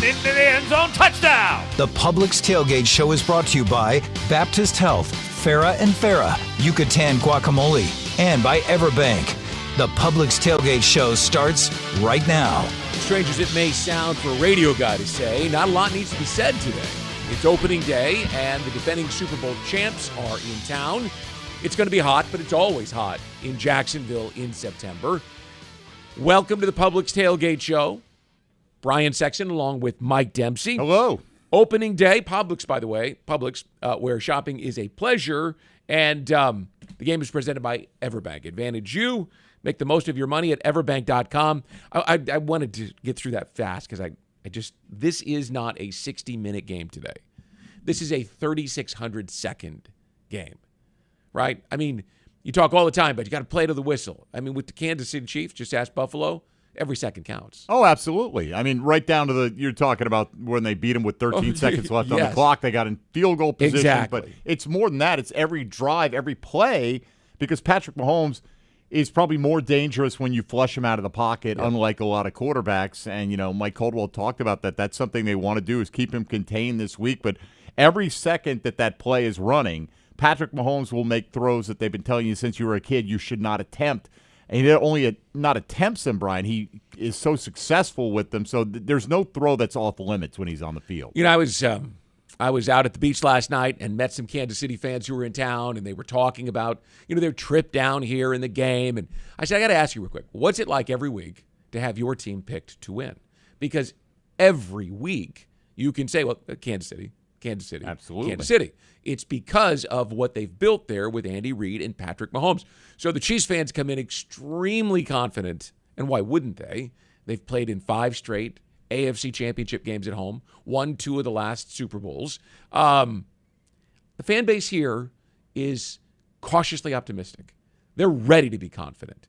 into the end zone, touchdown! The Publix Tailgate Show is brought to you by Baptist Health, Farah and Farah, Yucatan Guacamole, and by EverBank. The Publix Tailgate Show starts right now. Strange as it may sound for a radio guy to say, not a lot needs to be said today. It's opening day, and the defending Super Bowl champs are in town. It's going to be hot, but it's always hot in Jacksonville in September. Welcome to the Publix Tailgate Show. Brian Sexton along with Mike Dempsey. Hello. Opening day, Publix, by the way, Publix, where shopping is a pleasure. And the game is presented by EverBank. Advantage you. Make the most of your money at everbank.com. I wanted to get through that fast because this is not a 60-minute game today. This is a 3,600-second game, right? I mean, you talk all the time, but you got to play to the whistle. I mean, with the Kansas City Chiefs, just ask Buffalo, every second counts. Oh, absolutely. I mean, right down to you're talking about when they beat them with 13 seconds left on the clock. They got in field goal position. Exactly. But it's more than that. It's every drive, every play, because Patrick Mahomes is probably more dangerous when you flush him out of the pocket, unlike a lot of quarterbacks. And, Mike Caldwell talked about that. That's something they want to do is keep him contained this week. But every second that play is running, Patrick Mahomes will make throws that they've been telling you since you were a kid you should not attempt. And he not only not attempts them, Brian, he is so successful with them. So there's no throw that's off limits when he's on the field. I was out at the beach last night and met some Kansas City fans who were in town, and they were talking about, their trip down here in the game. And I said, I got to ask you real quick, what's it like every week to have your team picked to win? Because every week you can say, well, Kansas City. Absolutely. Kansas City. It's because of what they've built there with Andy Reid and Patrick Mahomes. So the Chiefs fans come in extremely confident, and why wouldn't they? They've played in 5 straight AFC championship games at home, won 2 of the last Super Bowls. The fan base here is cautiously optimistic. They're ready to be confident.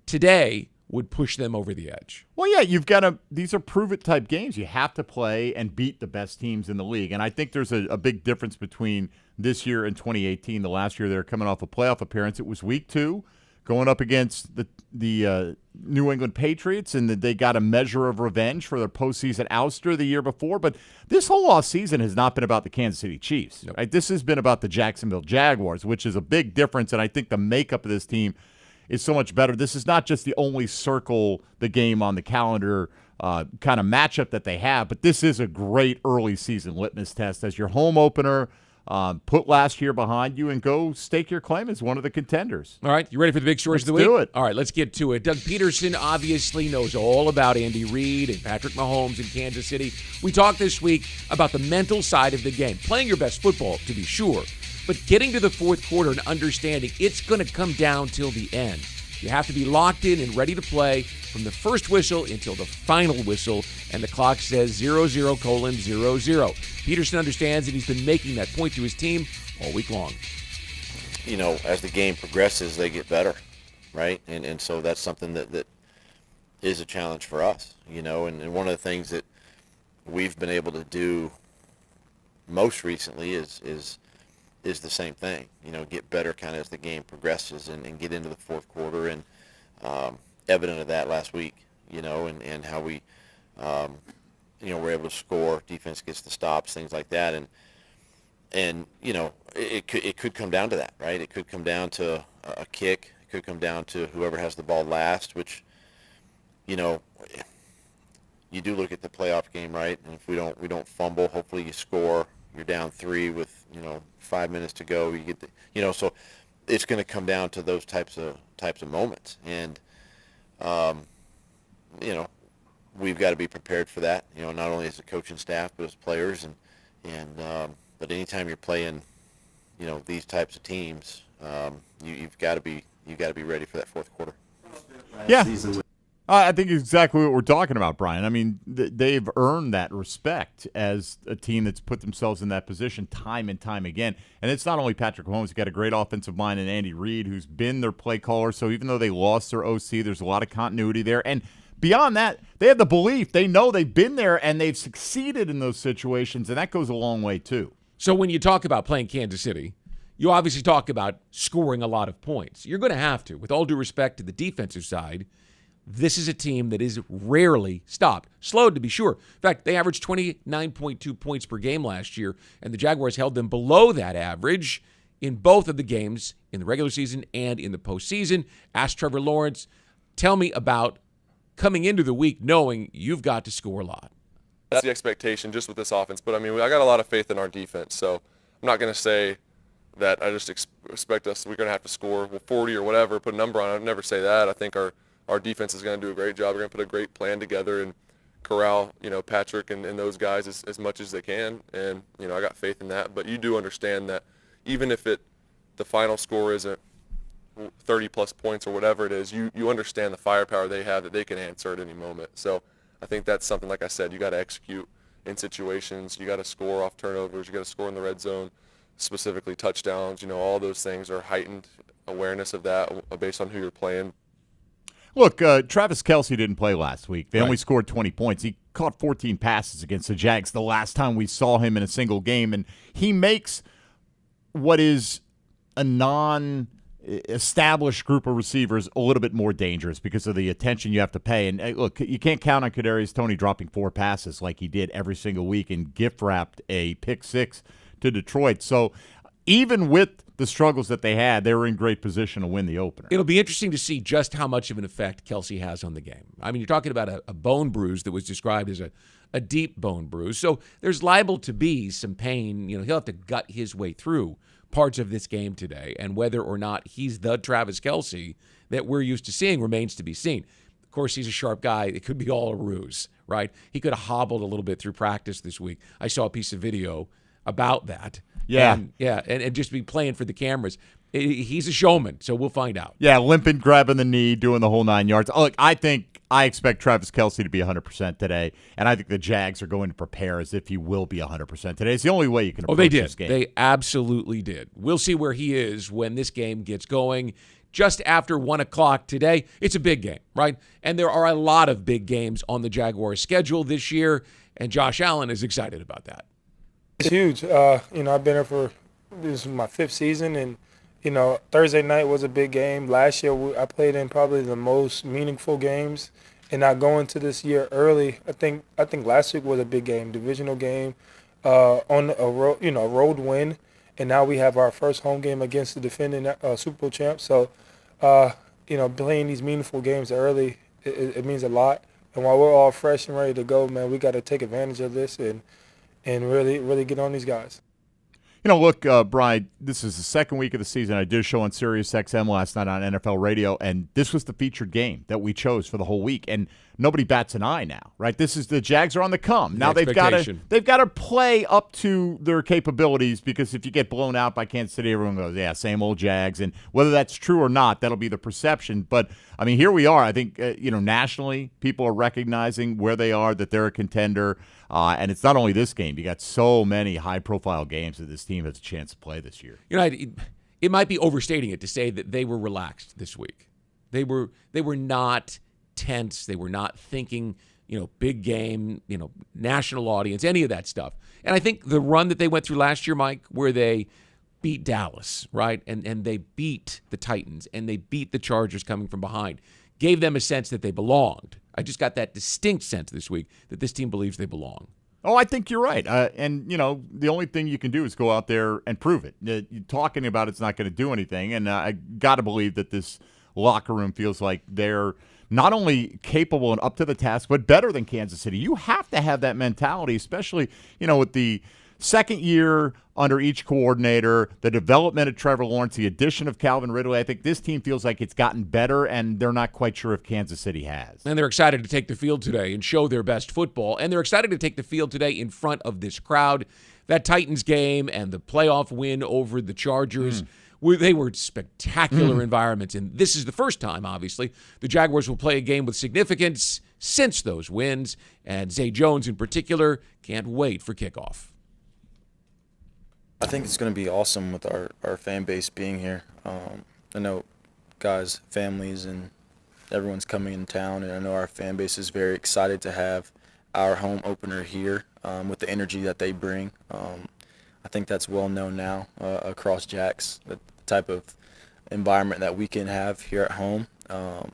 Today would push them over the edge. Well, yeah, these are prove-it type games. You have to play and beat the best teams in the league. And I think there's a big difference between this year and 2018. The last year they were coming off a playoff appearance. It was week 2. Going up against the New England Patriots, and they got a measure of revenge for their postseason ouster the year before. But this whole offseason has not been about the Kansas City Chiefs. Nope. Right? This has been about the Jacksonville Jaguars, which is a big difference, and I think the makeup of this team is so much better. This is not just the only circle the game on the calendar kind of matchup that they have, but this is a great early season litmus test as your home opener. Put last year behind you and go stake your claim as one of the contenders. All right, you ready for the big stories of the week? Let's do it. All right, let's get to it. Doug Pederson obviously knows all about Andy Reid and Patrick Mahomes in Kansas City. We talked this week about the mental side of the game. Playing your best football, to be sure, but getting to the fourth quarter and understanding it's going to come down till the end. You have to be locked in and ready to play from the first whistle until the final whistle, and the clock says 0-0:00. Pederson understands, and he's been making that point to his team all week long. As the game progresses, they get better, right? And so that's something that is a challenge for us, and one of the things that we've been able to do most recently is the same thing, get better kind of as the game progresses and get into the fourth quarter, and evident of that last week, and how we, we're able to score, defense gets the stops, things like that, and it could come down to that, right? It could come down to a kick, it could come down to whoever has the ball last, which, you do look at the playoff game, right? And if we don't fumble, hopefully you score. You're down 3 with 5 minutes to go. You get the, so it's going to come down to those types of moments, and we've got to be prepared for that. Not only as a coaching staff but as players, and but anytime you're playing, these types of teams, you've got to be ready for that fourth quarter. Yeah. I think exactly what we're talking about, Brian. I mean, they've earned that respect as a team that's put themselves in that position time and time again. And it's not only Patrick Mahomes. He's got a great offensive mind in Andy Reid, who's been their play caller. So even though they lost their OC, there's a lot of continuity there. And beyond that, they have the belief. They know they've been there, and they've succeeded in those situations, and that goes a long way too. So when you talk about playing Kansas City, you obviously talk about scoring a lot of points. You're going to have to, with all due respect to the defensive side. this is a team that is rarely stopped. Slowed, to be sure. In fact, they averaged 29.2 points per game last year, and the Jaguars held them below that average in both of the games in the regular season and in the postseason. Ask Trevor Lawrence, tell me about coming into the week knowing you've got to score a lot. That's the expectation just with this offense. But, I mean, I got a lot of faith in our defense, so I'm not going to say that I just expect us, we're going to have to score 40 or whatever, put a number on it. I'd never say that. I think our defense is going to do a great job. We're going to put a great plan together and corral, Patrick and those guys as much as they can. And, I got faith in that. But you do understand that even if the final score isn't 30-plus points or whatever it is, you understand the firepower they have, that they can answer at any moment. So I think that's something, like I said, you got to execute in situations. You got to score off turnovers. You got to score in the red zone, specifically touchdowns. All those things are heightened awareness of that based on who you're playing. Look, Travis Kelce didn't play last week. They Right. only scored 20 points. He caught 14 passes against the Jags the last time we saw him in a single game, and he makes what is a non-established group of receivers a little bit more dangerous because of the attention you have to pay. And look, you can't count on Kadarius Toney dropping 4 passes like he did every single week and gift-wrapped a pick-6 to Detroit. So even with the struggles that they had, they were in great position to win the opener. It'll be interesting to see just how much of an effect Kelce has on the game. I mean, you're talking about a bone bruise that was described as a deep bone bruise. So there's liable to be some pain. He'll have to gut his way through parts of this game today. And whether or not he's the Travis Kelce that we're used to seeing remains to be seen. Of course, he's a sharp guy. It could be all a ruse, right? He could have hobbled a little bit through practice this week. I saw a piece of video about that. Yeah. And just be playing for the cameras. He's a showman, so we'll find out. Yeah, limping, grabbing the knee, doing the whole 9 yards. Look, I expect Travis Kelce to be 100% today, and I think the Jags are going to prepare as if he will be 100% today. It's the only way you can approach this game. They absolutely did. We'll see where he is when this game gets going. Just after 1 o'clock today, it's a big game, right? And there are a lot of big games on the Jaguars' schedule this year, and Josh Allen is excited about that. It's huge. I've been here this is my 5th season, and Thursday night was a big game. Last year, I played in probably the most meaningful games, and not going to this year early. I think last week was a big game, divisional game, on a road, a road win, and now we have our first home game against the defending Super Bowl champs. So, playing these meaningful games early, it means a lot. And while we're all fresh and ready to go, man, we got to take advantage of this and really get on these guys. Look, Brian, this is the second week of the season. I did a show on Sirius XM last night on NFL radio, and this was the featured game that we chose for the whole week. And nobody bats an eye now, right? The Jags are on the come. Now they've got to play up to their capabilities, because if you get blown out by Kansas City, everyone goes, yeah, same old Jags. And whether that's true or not, that'll be the perception. But I mean, here we are. I think nationally, people are recognizing where they are, that they're a contender. And it's not only this game. You got so many high-profile games that this team has a chance to play this year. It might be overstating it to say that they were relaxed this week. They were not tense. They were not thinking, big game, national audience, any of that stuff. And I think the run that they went through last year, Mike, where they beat Dallas, right, and they beat the Titans, and they beat the Chargers coming from behind, gave them a sense that they belonged. I just got that distinct sense this week that this team believes they belong. Oh, I think you're right. And the only thing you can do is go out there and prove it. Talking about it's not going to do anything. And I got to believe that this locker room feels like they're not only capable and up to the task, but better than Kansas City. You have to have that mentality, especially, with the second year under each coordinator, the development of Trevor Lawrence, the addition of Calvin Ridley. I think this team feels like it's gotten better, and they're not quite sure if Kansas City has. And they're excited to take the field today and show their best football. And they're excited to take the field today in front of this crowd. That Titans game and the playoff win over the Chargers, they were spectacular environments. And this is the first time, obviously, the Jaguars will play a game with significance since those wins. And Zay Jones in particular can't wait for kickoff. I think it's going to be awesome with our fan base being here. I know guys, families, and everyone's coming in town, and I know our fan base is very excited to have our home opener here with the energy that they bring. I think that's well known now across Jacks, the type of environment that we can have here at home.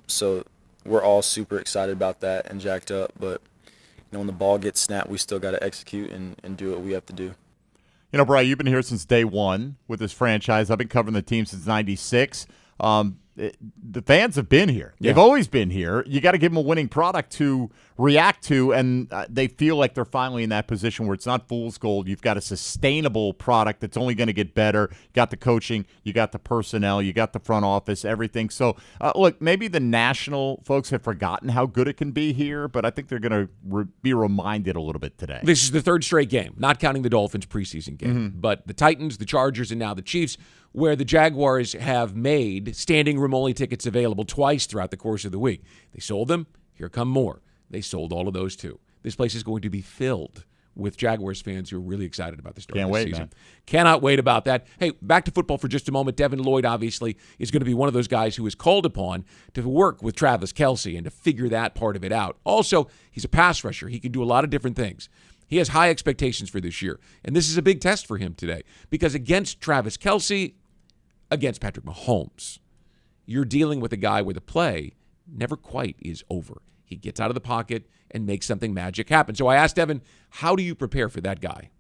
So we're all super excited about that and jacked up. But, when the ball gets snapped, we still got to execute and do what we have to do. Brian, you've been here since day one with this franchise. I've been covering the team since '96. The fans have been here. They've always been here. You got to give them a winning product to react to, and they feel like they're finally in that position where it's not fool's gold. You've got a sustainable product that's only going to get better. You got the coaching, you got the personnel, you got the front office, everything. So, look, maybe the national folks have forgotten how good it can be here, but I think they're going to be reminded a little bit today. This is the third straight game, not counting the Dolphins preseason game. But the Titans, the Chargers, and now the Chiefs, where the Jaguars have made standing room only tickets available twice throughout the course of the week. They sold them. Here come more. They sold all of those too. This place is going to be filled with Jaguars fans who are really excited about the start of the season. Man. Cannot wait about that. Hey, back to football for just a moment. Devin Lloyd obviously is going to be one of those guys who is called upon to work with Travis Kelce and to figure that part of it out. Also, he's a pass rusher. He can do a lot of different things. He has high expectations for this year, and this is a big test for him today because against Travis Kelce, against Patrick Mahomes, you're dealing with a guy where the play never quite is over. He gets out of the pocket and makes something magic happen. So I asked Evan, how do you prepare for that guy?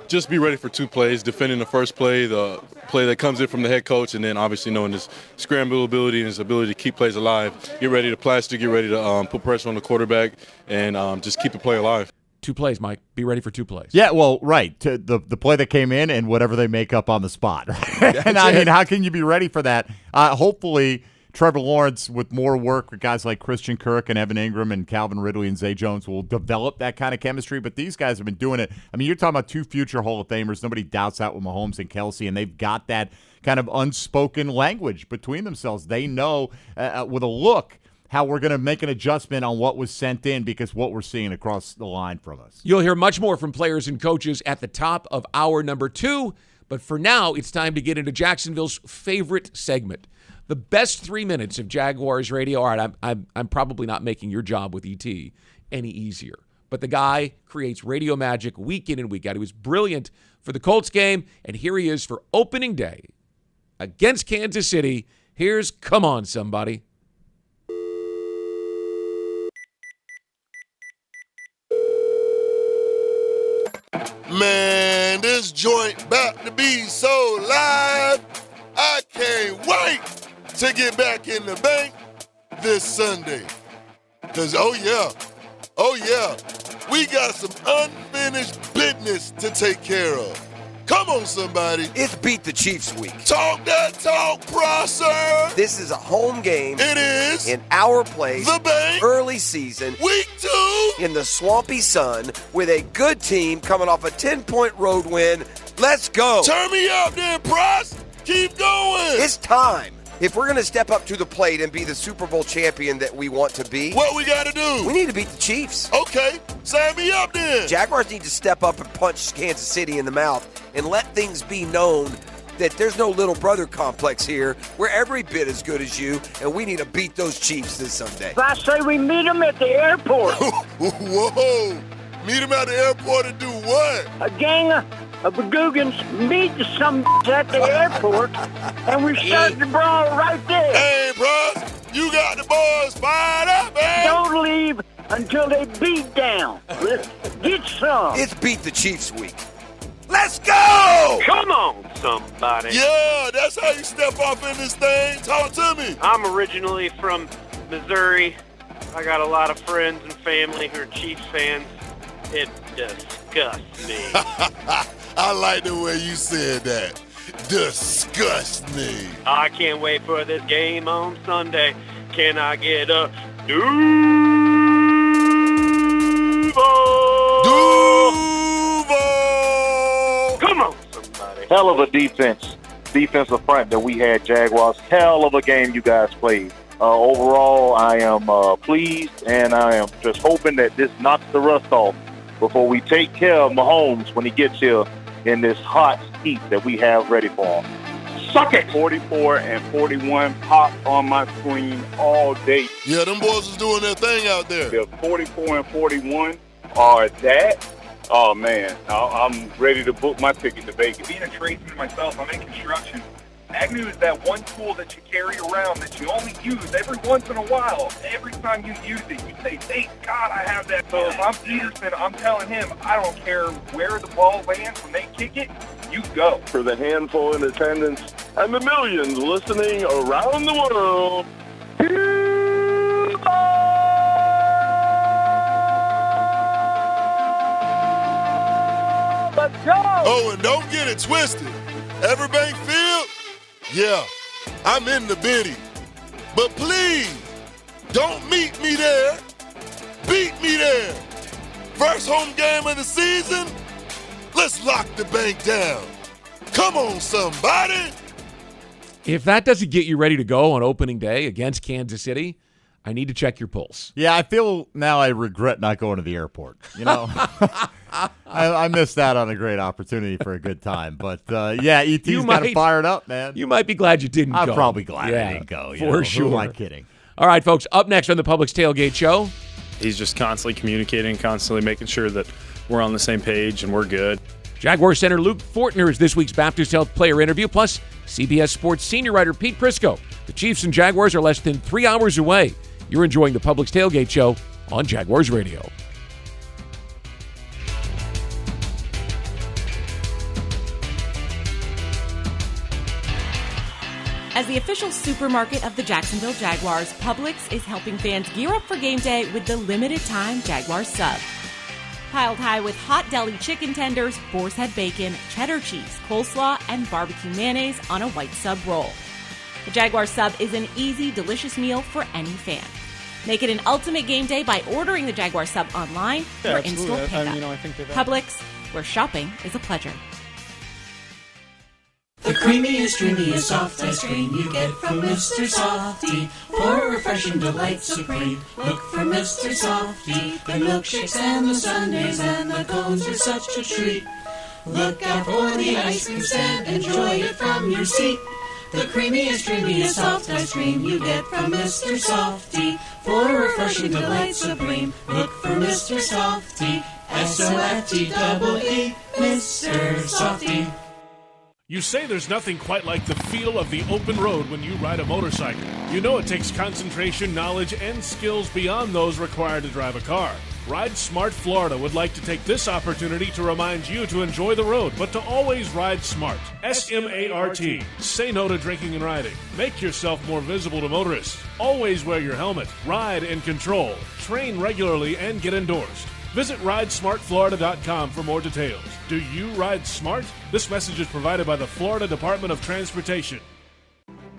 Just be ready for two plays, defending the first play, the play that comes in from the head coach, and then obviously knowing his scramble ability and his ability to keep plays alive. Get ready to plastic, get ready to put pressure on the quarterback, and just keep the play alive. 2 plays, Mike. Be ready for 2 plays. Yeah, well, right. The play that came in and whatever they make up on the spot. And I mean, how can you be ready for that? Hopefully, Trevor Lawrence, with more work with guys like Christian Kirk and Evan Ingram and Calvin Ridley and Zay Jones, will develop that kind of chemistry. But these guys have been doing it. I mean, you're talking about 2 future Hall of Famers. Nobody doubts that with Mahomes and Kelce, and they've got that kind of unspoken language between themselves. They know with a look how we're going to make an adjustment on what was sent in because what we're seeing across the line from us. You'll hear much more from players and coaches at the top of hour number 2, but for now, it's time to get into Jacksonville's favorite segment. The best 3 minutes of Jaguars radio. All right, I'm probably not making your job with ET any easier, but the guy creates radio magic week in and week out. He was brilliant for the Colts game, and here he is for opening day against Kansas City. Here's Come On Somebody. Man, this joint about to be so live. I can't wait to get back in the bank this Sunday. Because, oh yeah, we got some unfinished business to take care of. Come on, somebody. It's Beat the Chiefs week. Talk that talk, Prosser. This is a home game. It is. In our place. The bank. Early season. Week 2. In the swampy sun with a good team coming off a 10-point road win. Let's go. Turn me up then, Pross. Keep going. It's time. If we're going to step up to the plate and be the Super Bowl champion that we want to be, what we got to do? We need to beat the Chiefs. Okay, sign me up then. Jaguars need to step up and punch Kansas City in the mouth and let things be known that there's no little brother complex here. We're every bit as good as you, and we need to beat those Chiefs this Sunday. I say we meet them at the airport. Whoa, meet them at the airport and do what? A gang of Bagoogans meet some at the airport, and we start the brawl right there. Hey, bros, you got the boys fired up, man. Don't leave until they beat down. Let's get some. It's Beat the Chiefs week. Let's go! Come on, somebody. Yeah, that's how you step off in this thing. Talk to me. I'm originally from Missouri. I got a lot of friends and family who are Chiefs fans. It disgusts me. I like the way you said that. Disgust me. I can't wait for this game on Sunday. Can I get a Duval? Duval! Come on, somebody. Hell of a defensive front that we had, Jaguars. Hell of a game you guys played. Overall, I am pleased, and I am just hoping that this knocks the rust off before we take care of Mahomes when he gets here in this hot heat that we have ready for him. Suck it! 44 and 41 pop on my screen all day. Yeah, them boys is doing their thing out there. The 44 and 41 are that. Oh, man, I'm ready to book my ticket to Vegas. Being a tradesman myself, I'm in construction. Agnew is that one tool that you carry around that you only use every once in a while. Every time you use it, you say, thank God I have that. So if I'm Pederson, I'm telling him, I don't care where the ball lands when they kick it, you go. For the handful in attendance and the millions listening around the world, let's go! Oh, and don't get it twisted. EverBank Field? Yeah, I'm in the biddy. But please, don't meet me there. Beat me there. First home game of the season? Let's lock the bank down. Come on, somebody. If that doesn't get you ready to go on opening day against Kansas City, I need to check your pulse. Yeah, I feel now I regret not going to the airport. You know, I missed out on a great opportunity for a good time. But, yeah, ET's got it fired up, man. You might be glad you didn't go. I'm probably glad I didn't go. For sure. Who am I kidding? All right, folks, up next on the Publix Tailgate Show. He's just constantly communicating, constantly making sure that we're on the same page and we're good. Jaguars center Luke Fortner is this week's Baptist Health player interview, plus CBS Sports senior writer Pete Prisco. The Chiefs and Jaguars are less than 3 hours away. You're enjoying the Publix Tailgate Show on Jaguars Radio. As the official supermarket of the Jacksonville Jaguars, Publix is helping fans gear up for game day with the limited-time Jaguars sub. Piled high with hot deli chicken tenders, boar's head bacon, cheddar cheese, coleslaw, and barbecue mayonnaise on a white sub roll. The Jaguars sub is an easy, delicious meal for any fan. Make it an ultimate game day by ordering the Jaguars sub online or in-store pickup. I think Publix, where shopping is a pleasure. The creamiest, dreamiest, soft ice cream you get from Mr. Softy. For a refreshing delight supreme, look for Mr. Softy. The milkshakes and the sundaes and the cones are such a treat. Look out for the ice cream stand, enjoy it from your seat. The creamiest, dreamiest, soft ice cream you get from Mr. Softy. For a refreshing delight supreme, look for Mr. Softy. S-O-F-T-E-E, Mr. Softy. You say there's nothing quite like the feel of the open road when you ride a motorcycle. You know it takes concentration, knowledge, and skills beyond those required to drive a car. Ride Smart Florida would like to take this opportunity to remind you to enjoy the road, but to always ride smart. S-M-A-R-T. Say no to drinking and riding. Make yourself more visible to motorists. Always wear your helmet. Ride in control. Train regularly and get endorsed. Visit RideSmartFlorida.com for more details. Do you ride smart? This message is provided by the Florida Department of Transportation.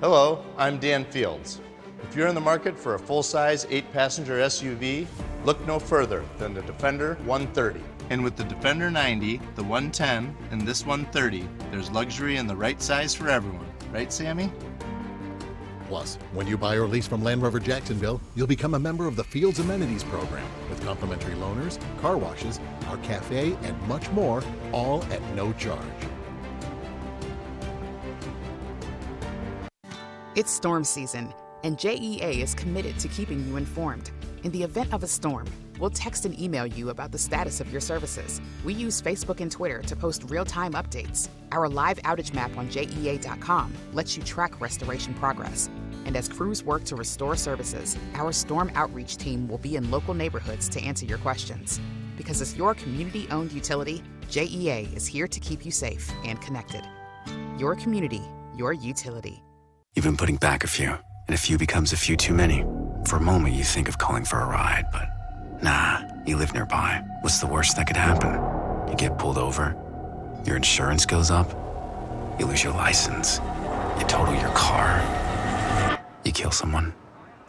Hello, I'm Dan Fields. If you're in the market for a full-size 8-passenger SUV, look no further than the Defender 130. And with the Defender 90, the 110, and this 130, there's luxury in the right size for everyone. Right, Sammy? Plus, when you buy or lease from Land Rover Jacksonville, you'll become a member of the Fields Amenities Program with complimentary loaners, car washes, our cafe, and much more, all at no charge. It's storm season, and JEA is committed to keeping you informed. In the event of a storm, we'll text and email you about the status of your services. We use Facebook and Twitter to post real-time updates. Our live outage map on JEA.com lets you track restoration progress. And as crews work to restore services, our storm outreach team will be in local neighborhoods to answer your questions. Because as your community-owned utility, JEA is here to keep you safe and connected. Your community, your utility. You've been putting back a few, and a few becomes a few too many. For a moment, you think of calling for a ride, but nah, you live nearby. What's the worst that could happen? You get pulled over, your insurance goes up, you lose your license, you total your car, you kill someone.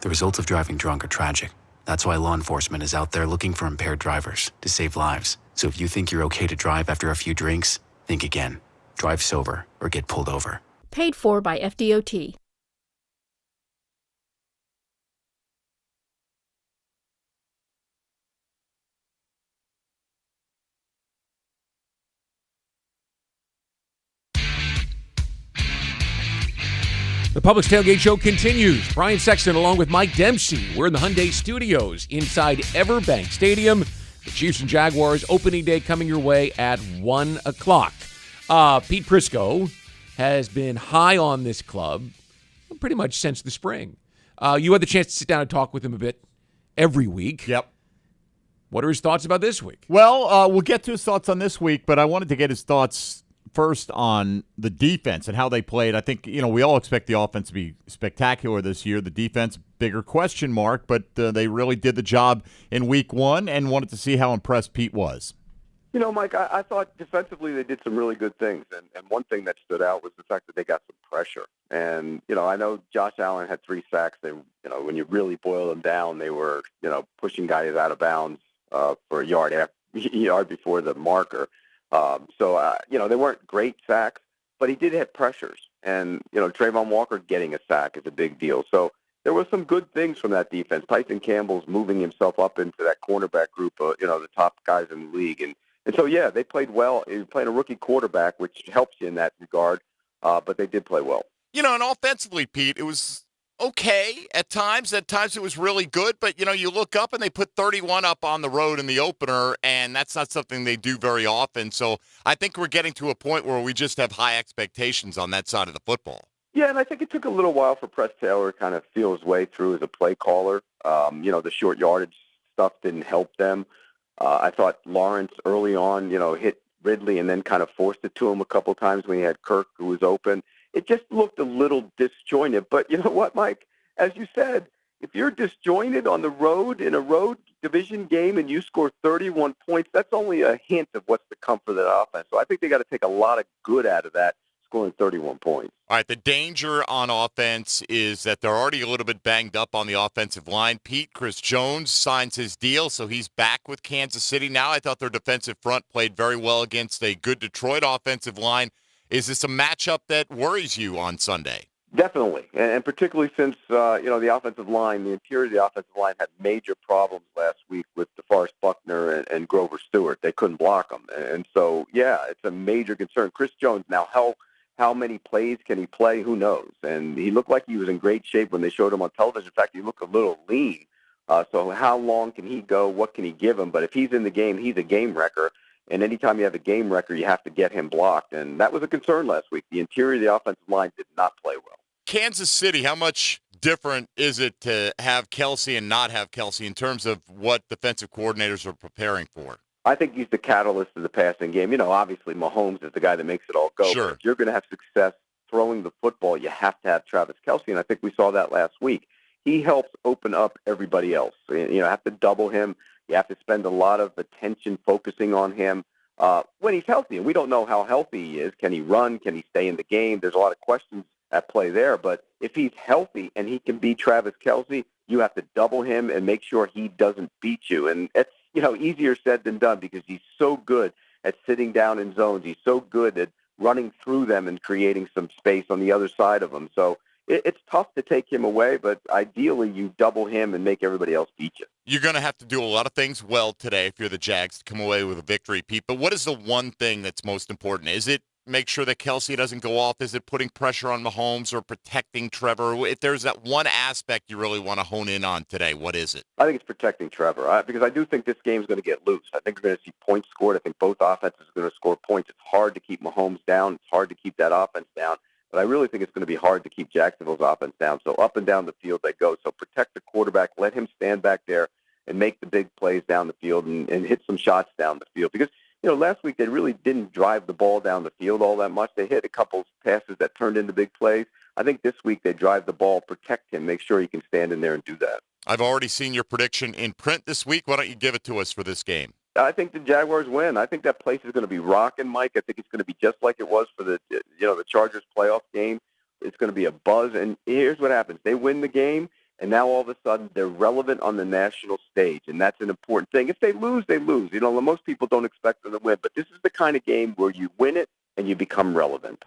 The results of driving drunk are tragic. That's why law enforcement is out there looking for impaired drivers to save lives. So if you think you're okay to drive after a few drinks, think again. Drive sober or get pulled over. Paid for by FDOT. The Publix Tailgate Show continues. Brian Sexton along with Mike Dempsey. We're in the Hyundai Studios inside EverBank Stadium. The Chiefs and Jaguars opening day coming your way at 1 o'clock. Pete Prisco, has been high on this club pretty much since the spring. You had the chance to sit down and talk with him a bit every week. Yep. What are his thoughts about this week? Well, we'll get to his thoughts on this week, but I wanted to get his thoughts first on the defense and how they played. I think, we all expect the offense to be spectacular this year. The defense, bigger question mark, but they really did the job in week one and wanted to see how impressed Pete was. Mike, I thought defensively they did some really good things, and one thing that stood out was the fact that they got some pressure. And, I know Josh Allen had 3 sacks. They, when you really boil them down, they were, pushing guys out of bounds for a yard before the marker. So they weren't great sacks, but he did have pressures. And, Trayvon Walker getting a sack is a big deal. So there were some good things from that defense. Tyson Campbell's moving himself up into that cornerback group, the top guys in the league. And so, yeah, they played well. You're playing a rookie quarterback, which helps you in that regard, but they did play well. And offensively, Pete, it was okay at times. At times it was really good, but, you look up and they put 31 up on the road in the opener, and that's not something they do very often. So I think we're getting to a point where we just have high expectations on that side of the football. Yeah, and I think it took a little while for Press Taylor to kind of feel his way through as a play caller. The short yardage stuff didn't help them. I thought Lawrence early on, hit Ridley and then kind of forced it to him a couple times when he had Kirk who was open. It just looked a little disjointed. But you know what, Mike? As you said, if you're disjointed on the road in a road division game and you score 31 points, that's only a hint of what's to come for that offense. So I think they got to take a lot of good out of that, scoring 31 points. All right, the danger on offense is that they're already a little bit banged up on the offensive line. Chris Jones signs his deal, so he's back with Kansas City now. I thought their defensive front played very well against a good Detroit offensive line. Is this a matchup that worries you on Sunday? Definitely, and particularly since, the offensive line, the interior of the offensive line had major problems last week with DeForest Buckner and Grover Stewart. They couldn't block them. And so, yeah, it's a major concern. Chris Jones, now how many plays can he play? Who knows? And he looked like he was in great shape when they showed him on television. In fact, he looked a little lean. So how long can he go? What can he give him? But if he's in the game, he's a game wrecker. And anytime you have a game wrecker, you have to get him blocked. And that was a concern last week. The interior of the offensive line did not play well. Kansas City, how much different is it to have Kelsey and not have Kelsey in terms of what defensive coordinators are preparing for? I think he's the catalyst of the passing game. Obviously Mahomes is the guy that makes it all go. Sure. But if you're going to have success throwing the football, you have to have Travis Kelce, and I think we saw that last week. He helps open up everybody else. You have to double him. You have to spend a lot of attention focusing on him when he's healthy. And we don't know how healthy he is. Can he run? Can he stay in the game? There's a lot of questions at play there. But if he's healthy and he can beat Travis Kelce, you have to double him and make sure he doesn't beat you. And it's easier said than done because he's so good at sitting down in zones. He's so good at running through them and creating some space on the other side of them. So it's tough to take him away, but ideally you double him and make everybody else beat you. You're going to have to do a lot of things well today if you're the Jags to come away with a victory, Pete. But what is the one thing that's most important? Is it make sure that Kelce doesn't go off? Is it putting pressure on Mahomes or protecting Trevor? If there's that one aspect you really want to hone in on today, what is it? I think it's protecting Trevor because I do think this game's going to get loose. I think we're going to see points scored. I think both offenses are going to score points. It's hard to keep Mahomes down. It's hard to keep that offense down. But I really think it's going to be hard to keep Jacksonville's offense down. So up and down the field they go. So protect the quarterback. Let him stand back there and make the big plays down the field and hit some shots down the field. Because, last week they really didn't drive the ball down the field all that much. They hit a couple passes that turned into big plays. I think this week they drive the ball, protect him, make sure he can stand in there and do that. I've already seen your prediction in print this week. Why don't you give it to us for this game? I think the Jaguars win. I think that place is going to be rocking, Mike. I think it's going to be just like it was for the Chargers playoff game. It's going to be a buzz. And here's what happens. They win the game, and now all of a sudden they're relevant on the national stage, and that's an important thing. If they lose, they lose. Most people don't expect them to win, but this is the kind of game where you win it and you become relevant.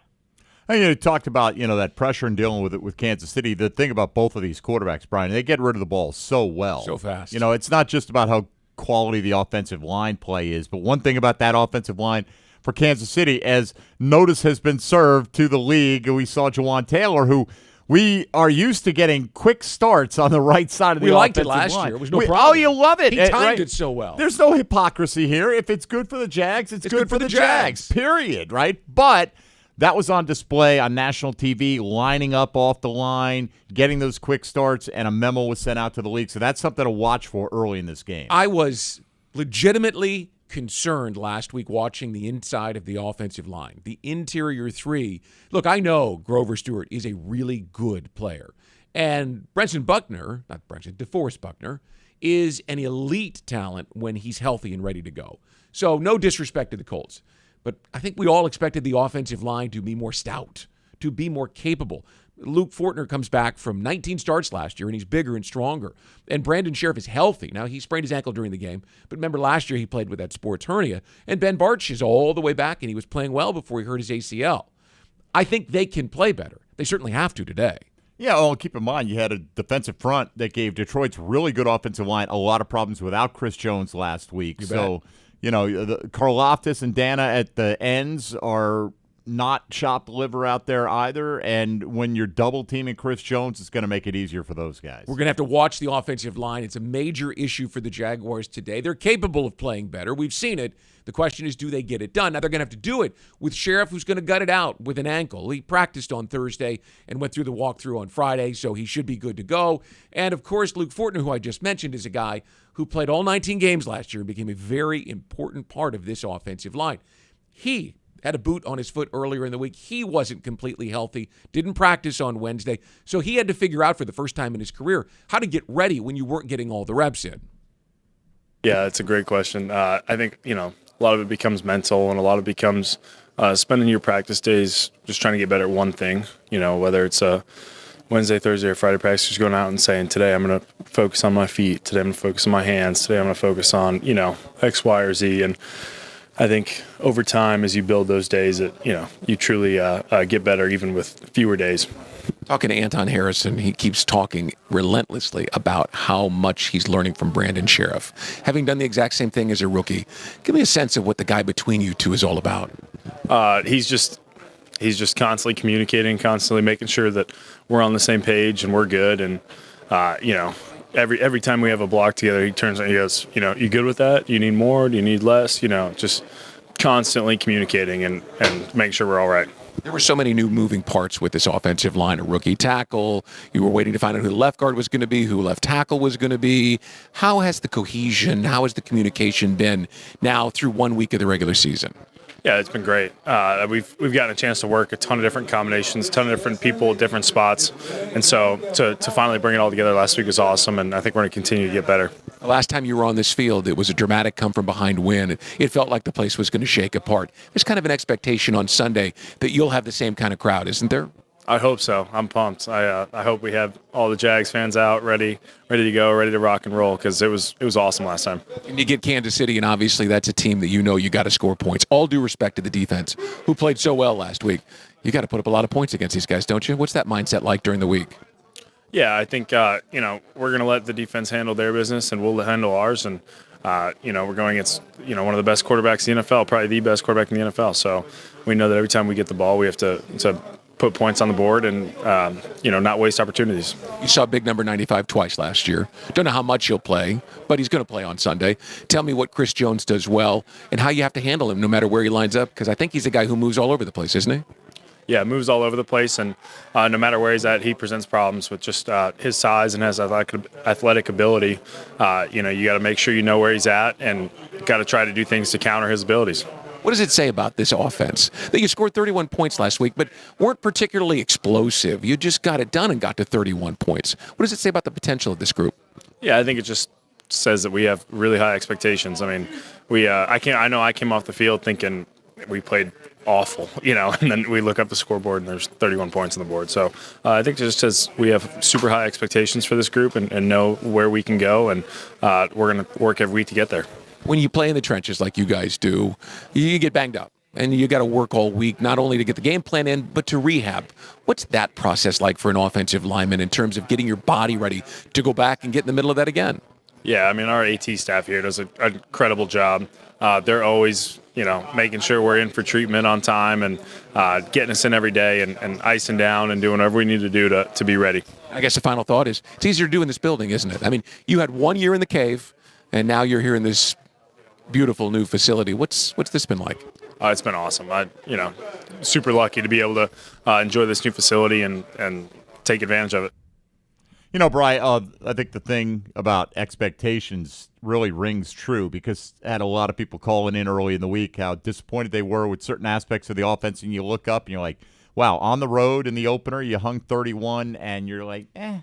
You talked about, that pressure and dealing with it with Kansas City. The thing about both of these quarterbacks, Brian, they get rid of the ball so well. So fast. It's not just about how quality the offensive line play is, but one thing about that offensive line for Kansas City, as notice has been served to the league, we saw Jawan Taylor, who we are used to getting quick starts on the right side of the offensive line. We liked it last year. It was no problem. Oh, you love it. He timed it so well. There's no hypocrisy here. If it's good for the Jags, it's good for the Jags, period, right? But that was on display on national TV, lining up off the line, getting those quick starts, and a memo was sent out to the league. So that's something to watch for early in this game. I was legitimately concerned last week watching the inside of the offensive line, the interior three. Look, I know Grover Stewart is a really good player. And DeForest Buckner, is an elite talent when he's healthy and ready to go. So no disrespect to the Colts. But I think we all expected the offensive line to be more stout, to be more capable. Luke Fortner comes back from 19 starts last year, and he's bigger and stronger. And Brandon Sheriff is healthy. Now, he sprained his ankle during the game, but remember last year he played with that sports hernia. And Ben Bartsch is all the way back, and he was playing well before he hurt his ACL. I think they can play better. They certainly have to today. Yeah, well, keep in mind, you had a defensive front that gave Detroit's really good offensive line a lot of problems without Chris Jones last week. So, Karlaftis and Dana at the ends are not chopped liver out there either. And when you're double-teaming Chris Jones, it's going to make it easier for those guys. We're going to have to watch the offensive line. It's a major issue for the Jaguars today. They're capable of playing better. We've seen it. The question is, do they get it done? Now, they're going to have to do it with Sheriff, who's going to gut it out with an ankle. He practiced on Thursday and went through the walkthrough on Friday, so he should be good to go. And, of course, Luke Fortner, who I just mentioned, is a guy who played all 19 games last year and became a very important part of this offensive line. He had a boot on his foot earlier in the week. He wasn't completely healthy, didn't practice on Wednesday, so he had to figure out for the first time in his career how to get ready when you weren't getting all the reps in. Yeah, it's a great question. I think, a lot of it becomes mental, and a lot of it becomes spending your practice days just trying to get better at one thing, whether it's a Wednesday, Thursday, or Friday practice, just going out and saying, today I'm going to focus on my feet, today I'm going to focus on my hands, today I'm going to focus on, X, Y, or Z. And I think over time, as you build those days, you truly get better even with fewer days. Talking to Anton Harrison, he keeps talking relentlessly about how much he's learning from Brandon Sheriff. Having done the exact same thing as a rookie, give me a sense of what the guy between you two is all about. He's just constantly communicating, constantly making sure that we're on the same page and we're good. And, every time we have a block together, he turns and he goes, you good with that? Do you need more? Do you need less? Just constantly communicating and making sure we're all right. There were so many new moving parts with this offensive line. A rookie tackle. You were waiting to find out who the left guard was going to be, who left tackle was going to be. How has the cohesion, how has the communication been now through 1 week of the regular season? Yeah, it's been great. We've gotten a chance to work a ton of different combinations, a ton of different people at different spots. And so to finally bring it all together last week was awesome, and I think we're going to continue to get better. The last time you were on this field, it was a dramatic come-from-behind win. It felt like the place was going to shake apart. There's kind of an expectation on Sunday that you'll have the same kind of crowd, isn't there? I hope so. I'm pumped. I hope we have all the Jags fans out ready to go, ready to rock and roll, because it was awesome last time. And you get Kansas City, and obviously that's a team that you got to score points. All due respect to the defense, who played so well last week. You got to put up a lot of points against these guys, don't you? What's that mindset like during the week? Yeah, I think we're going to let the defense handle their business, and we'll handle ours. And we're going against one of the best quarterbacks in the NFL, probably the best quarterback in the NFL. So we know that every time we get the ball, we have to put points on the board and, not waste opportunities. You saw big number 95 twice last year. Don't know how much he'll play, but he's going to play on Sunday. Tell me what Chris Jones does well and how you have to handle him no matter where he lines up, because I think he's a guy who moves all over the place, isn't he? Yeah, moves all over the place, and no matter where he's at, he presents problems with just his size and his athletic ability. You got to make sure you know where he's at and got to try to do things to counter his abilities. What does it say about this offense? That you scored 31 points last week, but weren't particularly explosive. You just got it done and got to 31 points. What does it say about the potential of this group? Yeah, I think it just says that we have really high expectations. I mean, I know I came off the field thinking we played awful, and then we look up the scoreboard and there's 31 points on the board. So I think it just says we have super high expectations for this group and know where we can go, and we're going to work every week to get there. When you play in the trenches like you guys do, you get banged up, and you got to work all week, not only to get the game plan in, but to rehab. What's that process like for an offensive lineman in terms of getting your body ready to go back and get in the middle of that again? Yeah, I mean, our AT staff here does an incredible job. They're always, making sure we're in for treatment on time and getting us in every day and icing down and doing whatever we need to do to be ready. I guess the final thought is it's easier to do in this building, isn't it? I mean, you had 1 year in the cave, and now you're here in this beautiful new facility. What's this been like? it's been awesome. Super lucky to be able to enjoy this new facility and take advantage of it. Brian, I think the thing about expectations really rings true because I had a lot of people calling in early in the week how disappointed they were with certain aspects of the offense, and you look up and you're like, wow, on the road in the opener, you hung 31, and you're like, yeah.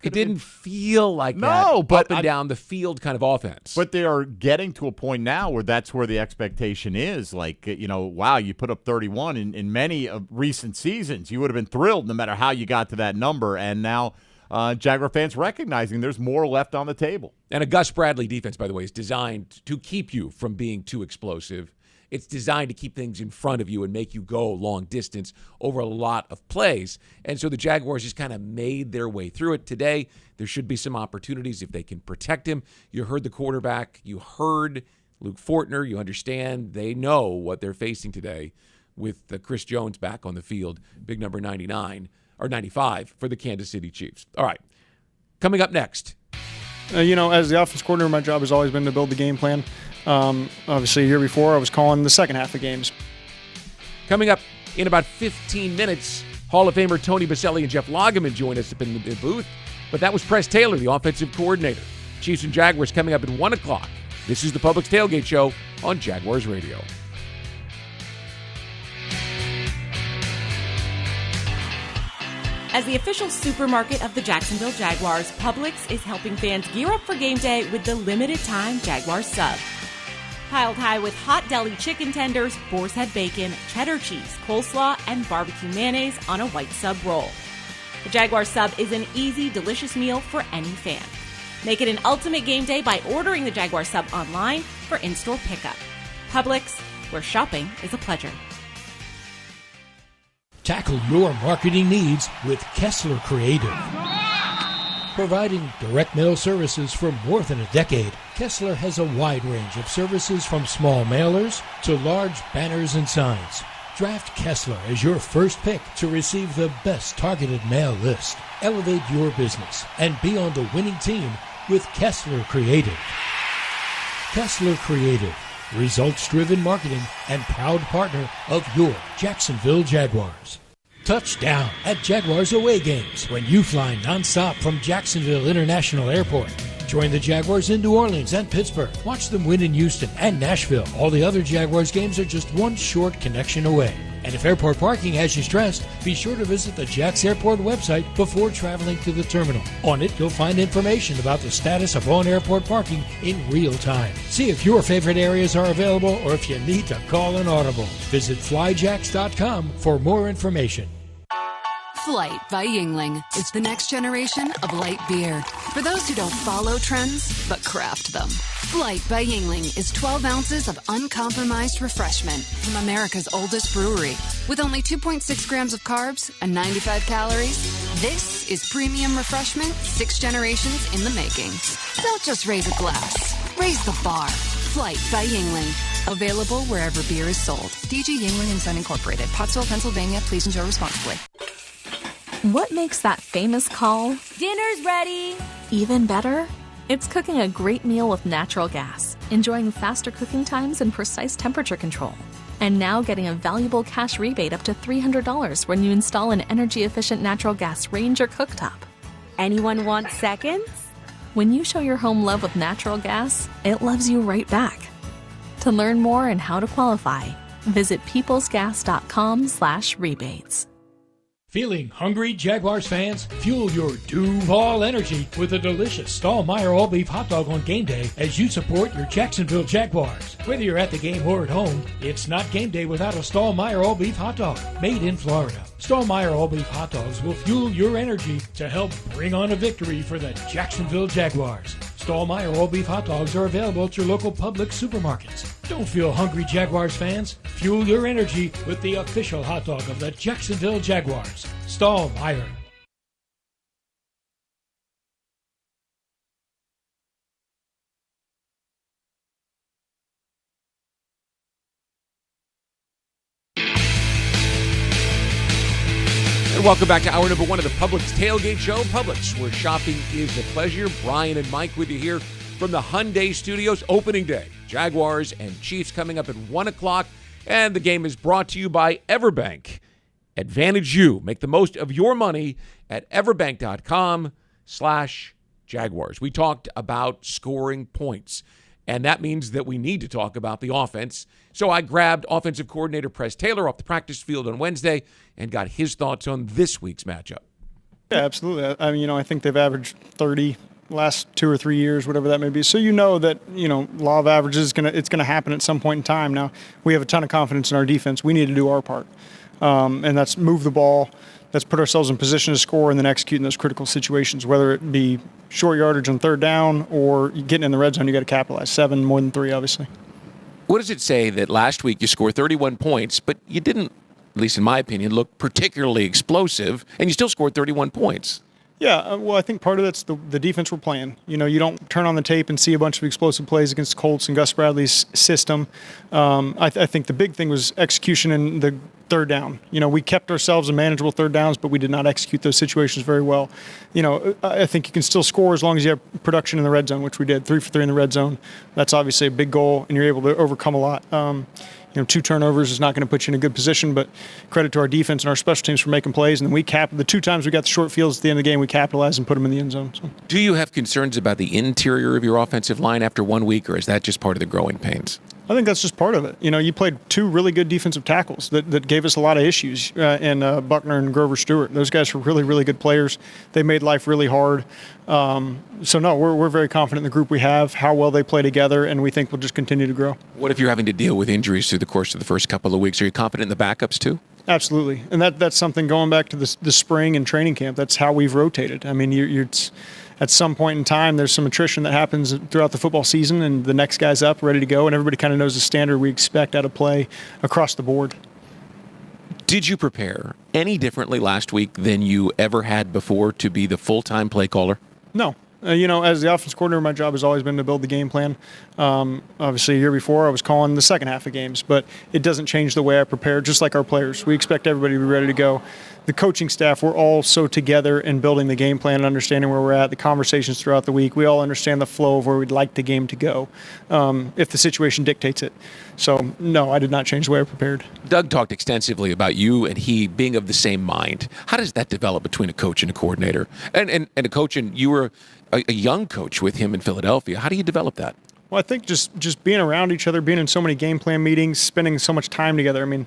It didn't feel like but up and down the field kind of offense. But they are getting to a point now where that's where the expectation is. Like, wow, you put up 31 in many of recent seasons. You would have been thrilled no matter how you got to that number, and now Jaguar fans recognizing there's more left on the table. And a Gus Bradley defense, by the way, is designed to keep you from being too explosive. It's designed to keep things in front of you and make you go long distance over a lot of plays. And so the Jaguars just kind of made their way through it. Today, there should be some opportunities if they can protect him. You heard the quarterback. You heard Luke Fortner. You understand they know what they're facing today with Chris Jones back on the field, big number 99 or 95 for the Kansas City Chiefs. All right, coming up next. As the offense coordinator, my job has always been to build the game plan. Obviously, a year before, I was calling the second half of games. Coming up in about 15 minutes, Hall of Famer Tony Boselli and Jeff Lageman join us up in the booth. But that was Press Taylor, the offensive coordinator. Chiefs and Jaguars coming up at 1 o'clock. This is the Publix Tailgate Show on Jaguars Radio. As the official supermarket of the Jacksonville Jaguars, Publix is helping fans gear up for game day with the limited-time Jaguars sub. Piled high with hot deli chicken tenders, boar's head bacon, cheddar cheese, coleslaw, and barbecue mayonnaise on a white sub roll. The Jaguar sub is an easy, delicious meal for any fan. Make it an ultimate game day by ordering the Jaguar sub online for in-store pickup. Publix, where shopping is a pleasure. Tackle your marketing needs with Kessler Creative. Providing direct mail services for more than a decade, Kessler has a wide range of services from small mailers to large banners and signs. Draft Kessler as your first pick to receive the best targeted mail list. Elevate your business and be on the winning team with Kessler Creative. Kessler Creative, results-driven marketing and proud partner of your Jacksonville Jaguars. Touchdown at Jaguars away games when you fly nonstop from Jacksonville International Airport. Join the Jaguars in New Orleans and Pittsburgh. Watch them win in Houston and Nashville. All the other Jaguars games are just one short connection away. And if airport parking has you stressed, be sure to visit the Jax Airport website before traveling to the terminal. On it, you'll find information about the status of on-airport parking in real time. See if your favorite areas are available or if you need to call an audible. Visit flyjax.com for more information. Flight by Yingling is the next generation of light beer. For those who don't follow trends, but craft them. Flight by Yingling is 12 ounces of uncompromised refreshment from America's oldest brewery. With only 2.6 grams of carbs and 95 calories, this is premium refreshment 6 generations in the making. Don't just raise a glass, raise the bar. Flight by Yingling. Available wherever beer is sold. DG Yingling & Son Incorporated. Pottsville, Pennsylvania. Please enjoy responsibly. What makes that famous call dinner's ready even better? It's cooking a great meal with natural gas, enjoying faster cooking times and precise temperature control. And now getting a valuable cash rebate up to $300 when you install an energy-efficient natural gas range or cooktop. Anyone want seconds? When you show your home love with natural gas, it loves you right back. To learn more and how to qualify, visit peoplesgas.com/rebates. Feeling hungry, Jaguars fans? Fuel your Duval energy with a delicious Stallmeyer all-beef hot dog on game day as you support your Jacksonville Jaguars. Whether you're at the game or at home, it's not game day without a Stallmeyer all-beef hot dog made in Florida. Stallmeyer all-beef hot dogs will fuel your energy to help bring on a victory for the Jacksonville Jaguars. Stallmeyer all-beef hot dogs are available at your local Publix supermarkets. Don't feel hungry, Jaguars fans. Fuel your energy with the official hot dog of the Jacksonville Jaguars. Stallmeyer. And welcome back to hour number 1 of the Publix Tailgate Show. Publix, where shopping is a pleasure. Brian and Mike with you here from the Hyundai Studios. Opening day. Jaguars and Chiefs coming up at 1 o'clock. And the game is brought to you by EverBank. Advantage you. Make the most of your money at everbank.com/Jaguars. We talked about scoring points, and that means that we need to talk about the offense. So I grabbed offensive coordinator Press Taylor off the practice field on Wednesday and got his thoughts on this week's matchup. Yeah, absolutely. I mean, I think they've averaged 30 last 2 or 3 years, whatever that may be. So that, law of averages it's gonna happen at some point in time. Now, we have a ton of confidence in our defense. We need to do our part. And that's move the ball. That's put ourselves in position to score and then execute in those critical situations, whether it be short yardage on third down or getting in the red zone, you got to capitalize. 7 more than 3, obviously. What does it say that last week you scored 31 points, but you didn't, at least in my opinion, look particularly explosive, and you still scored 31 points? Yeah, well, I think part of that's the defense we're playing. You don't turn on the tape and see a bunch of explosive plays against Colts and Gus Bradley's system. I think the big thing was execution in the third down. We kept ourselves in manageable third downs, but we did not execute those situations very well. I think you can still score as long as you have production in the red zone, which we did. 3 for 3 in the red zone. That's obviously a big goal, and you're able to overcome a lot. 2 turnovers is not going to put you in a good position, but credit to our defense and our special teams for making plays. And then the 2 times we got the short fields at the end of the game, we capitalized and put them in the end zone. So. Do you have concerns about the interior of your offensive line after 1 week, or is that just part of the growing pains? I think that's just part of it. You played 2 really good defensive tackles that gave us a lot of issues in Buckner and Grover Stewart. Those guys were really, really good players. They made life really hard. We're very confident in the group we have, how well they play together, and we think we'll just continue to grow. What if you're having to deal with injuries through the course of the first couple of weeks? Are you confident in the backups too? Absolutely. And that's something going back to the spring and training camp. That's how we've rotated. I mean, at some point in time, there's some attrition that happens throughout the football season, and the next guy's up, ready to go, and everybody kind of knows the standard we expect out of play across the board. Did you prepare any differently last week than you ever had before to be the full-time play caller? No. As the offense coordinator, my job has always been to build the game plan. Obviously, a year before, I was calling the second half of games, but it doesn't change the way I prepare, just like our players. We expect everybody to be ready to go. The coaching staff, we're all so together in building the game plan and understanding where we're at, the conversations throughout the week. We all understand the flow of where we'd like the game to go if the situation dictates it. So, no, I did not change the way I prepared. Doug talked extensively about you and he being of the same mind. How does that develop between a coach and a coordinator? And a coach, and you were a young coach with him in Philadelphia. How do you develop that? Well, I think just being around each other, being in so many game plan meetings, spending so much time together. I mean,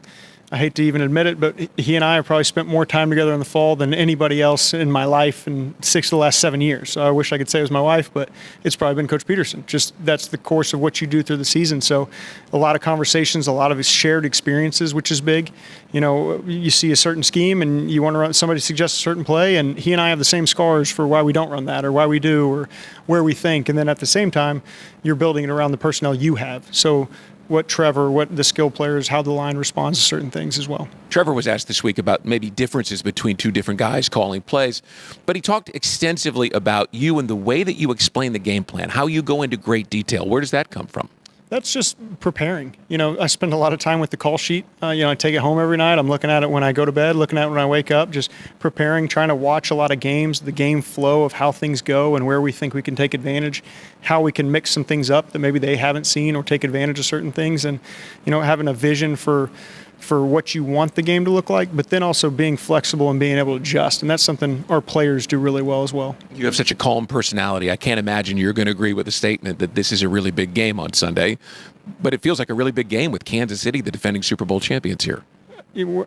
I hate to even admit it, but he and I have probably spent more time together in the fall than anybody else in my life in 6 of the last 7 years. So I wish I could say it was my wife, but it's probably been Coach Pederson. Just that's the course of what you do through the season. So a lot of conversations, a lot of shared experiences, which is big. You see a certain scheme and you want to run, somebody suggests a certain play, and he and I have the same scars for why we don't run that or why we do or where we think. And then at the same time, you're building it around the personnel you have. So what the skill players, how the line responds to certain things as well. Trevor was asked this week about maybe differences between 2 different guys calling plays, but he talked extensively about you and the way that you explain the game plan, how you go into great detail. Where does that come from? That's just preparing. I spend a lot of time with the call sheet. I take it home every night. I'm looking at it when I go to bed, looking at it when I wake up, just preparing, trying to watch a lot of games, the game flow of how things go and where we think we can take advantage, how we can mix some things up that maybe they haven't seen or take advantage of certain things, and, having a vision for what you want the game to look like, but then also being flexible and being able to adjust. And that's something our players do really well as well. You have such a calm personality. I can't imagine you're going to agree with the statement that this is a really big game on Sunday, but it feels like a really big game with Kansas City, the defending Super Bowl champions here.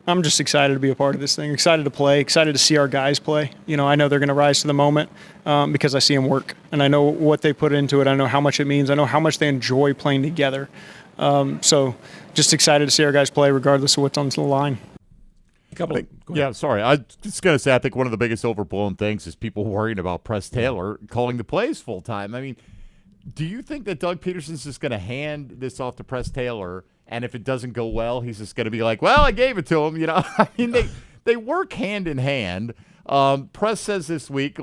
I'm just excited to be a part of this thing, excited to play, excited to see our guys play. I know they're going to rise to the moment because I see them work, and I know what they put into it. I know how much it means. I know how much they enjoy playing together. So just excited to see our guys play regardless of what's on the line. Sorry. I was just going to say, I think one of the biggest overblown things is people worrying about Press Taylor calling the plays full time. I mean, do you think that Doug Pederson's just going to hand this off to Press Taylor, and if it doesn't go well, he's just going to be like, well, I gave it to him, I mean, they work hand in hand. Press says this week,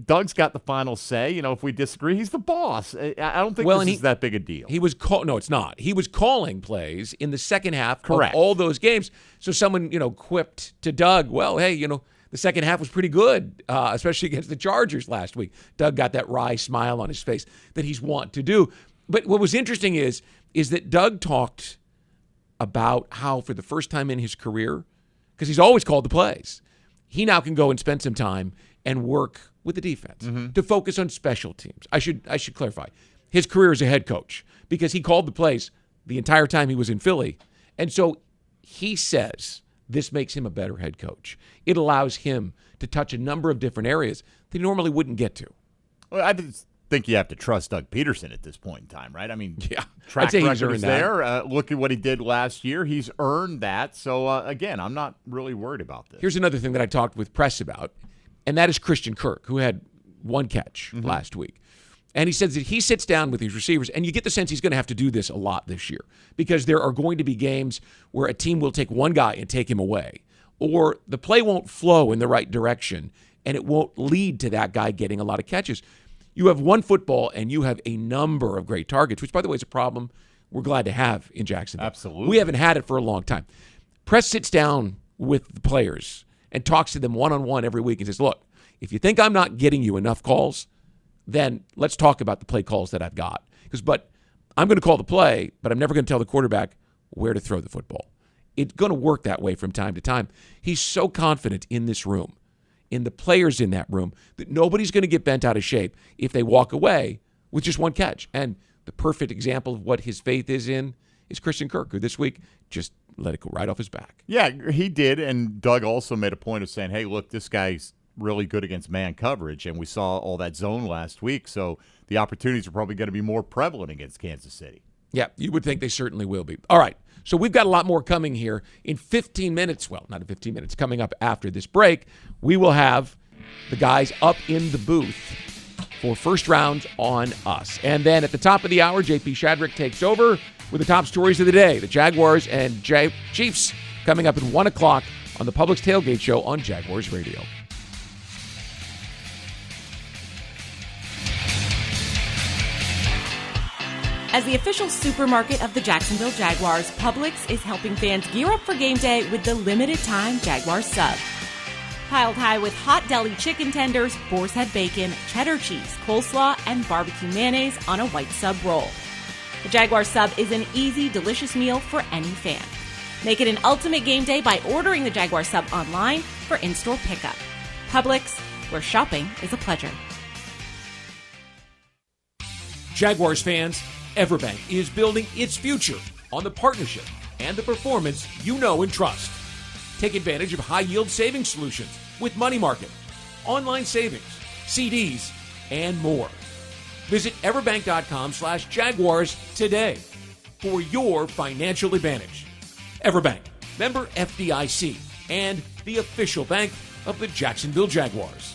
Doug's got the final say. If we disagree, he's the boss. I don't think this is that big a deal. He was no, it's not. He was calling plays in the second half Correct. of all those games. So someone, quipped to Doug, well, hey, the second half was pretty good, especially against the Chargers last week. Doug got that wry smile on his face that he's wont to do. But what was interesting is that Doug talked about how for the first time in his career, because he's always called the plays, he now can go and spend some time and work with the defense to focus on special teams. I should clarify. His career as a head coach, because he called the plays the entire time he was in Philly. And so he says this makes him a better head coach. It allows him to touch a number of different areas that he normally wouldn't get to. Well, I just think you have to trust Doug Pederson at this point in time, right? I mean, track I'd say he's record earned is that. there. Look at what he did last year. He's earned that. So, again, I'm not really worried about this. Here's another thing that I talked with press about, and that is Christian Kirk, who had one catch last week. And he says that he sits down with these receivers, and you get the sense he's going to have to do this a lot this year because there are going to be games where a team will take one guy and take him away, or the play won't flow in the right direction, and it won't lead to that guy getting a lot of catches. You have one football, and you have a number of great targets, which, by the way, is a problem we're glad to have in Jacksonville. Absolutely. We haven't had it for a long time. Press sits down with the players and talks to them one-on-one every week and says, look, if you think I'm not getting you enough calls, then let's talk about the play calls that I've got. But I'm going to call the play, but I'm never going to tell the quarterback where to throw the football. It's going to work that way from time to time. He's so confident in this room, in the players in that room, that nobody's going to get bent out of shape if they walk away with just one catch. And the perfect example of what his faith is in is Christian Kirk, who this week just let it go right off his back. Yeah, he did, and Doug also made a point of saying, hey, look, this guy's really good against man coverage, and we saw all that zone last week, so the opportunities are probably going to be more prevalent against Kansas City. Yeah, you would think they certainly will be. All right, so we've got a lot more coming here in 15 minutes. Well, not in 15 minutes. Coming up after this break, we will have the guys up in the booth for first round on us. And then at the top of the hour, JP Shadrick takes over with the top stories of the day. The Jaguars and Chiefs coming up at 1 o'clock on the Publix Tailgate Show on Jaguars Radio. As the official supermarket of the Jacksonville Jaguars, Publix is helping fans gear up for game day with the limited-time Jaguars sub. Piled high with hot deli chicken tenders, boar's head bacon, cheddar cheese, coleslaw, and barbecue mayonnaise on a white sub roll. The Jaguars sub is an easy, delicious meal for any fan. Make it an ultimate game day by ordering the Jaguars sub online for in-store pickup. Publix, where shopping is a pleasure. Jaguars fans, EverBank is building its future on the partnership and the performance you know and trust. Take advantage of high-yield savings solutions with money market, online savings, CDs, and more. Visit everbank.com/Jaguars today for your financial advantage. EverBank, member FDIC, and the official bank of the Jacksonville Jaguars.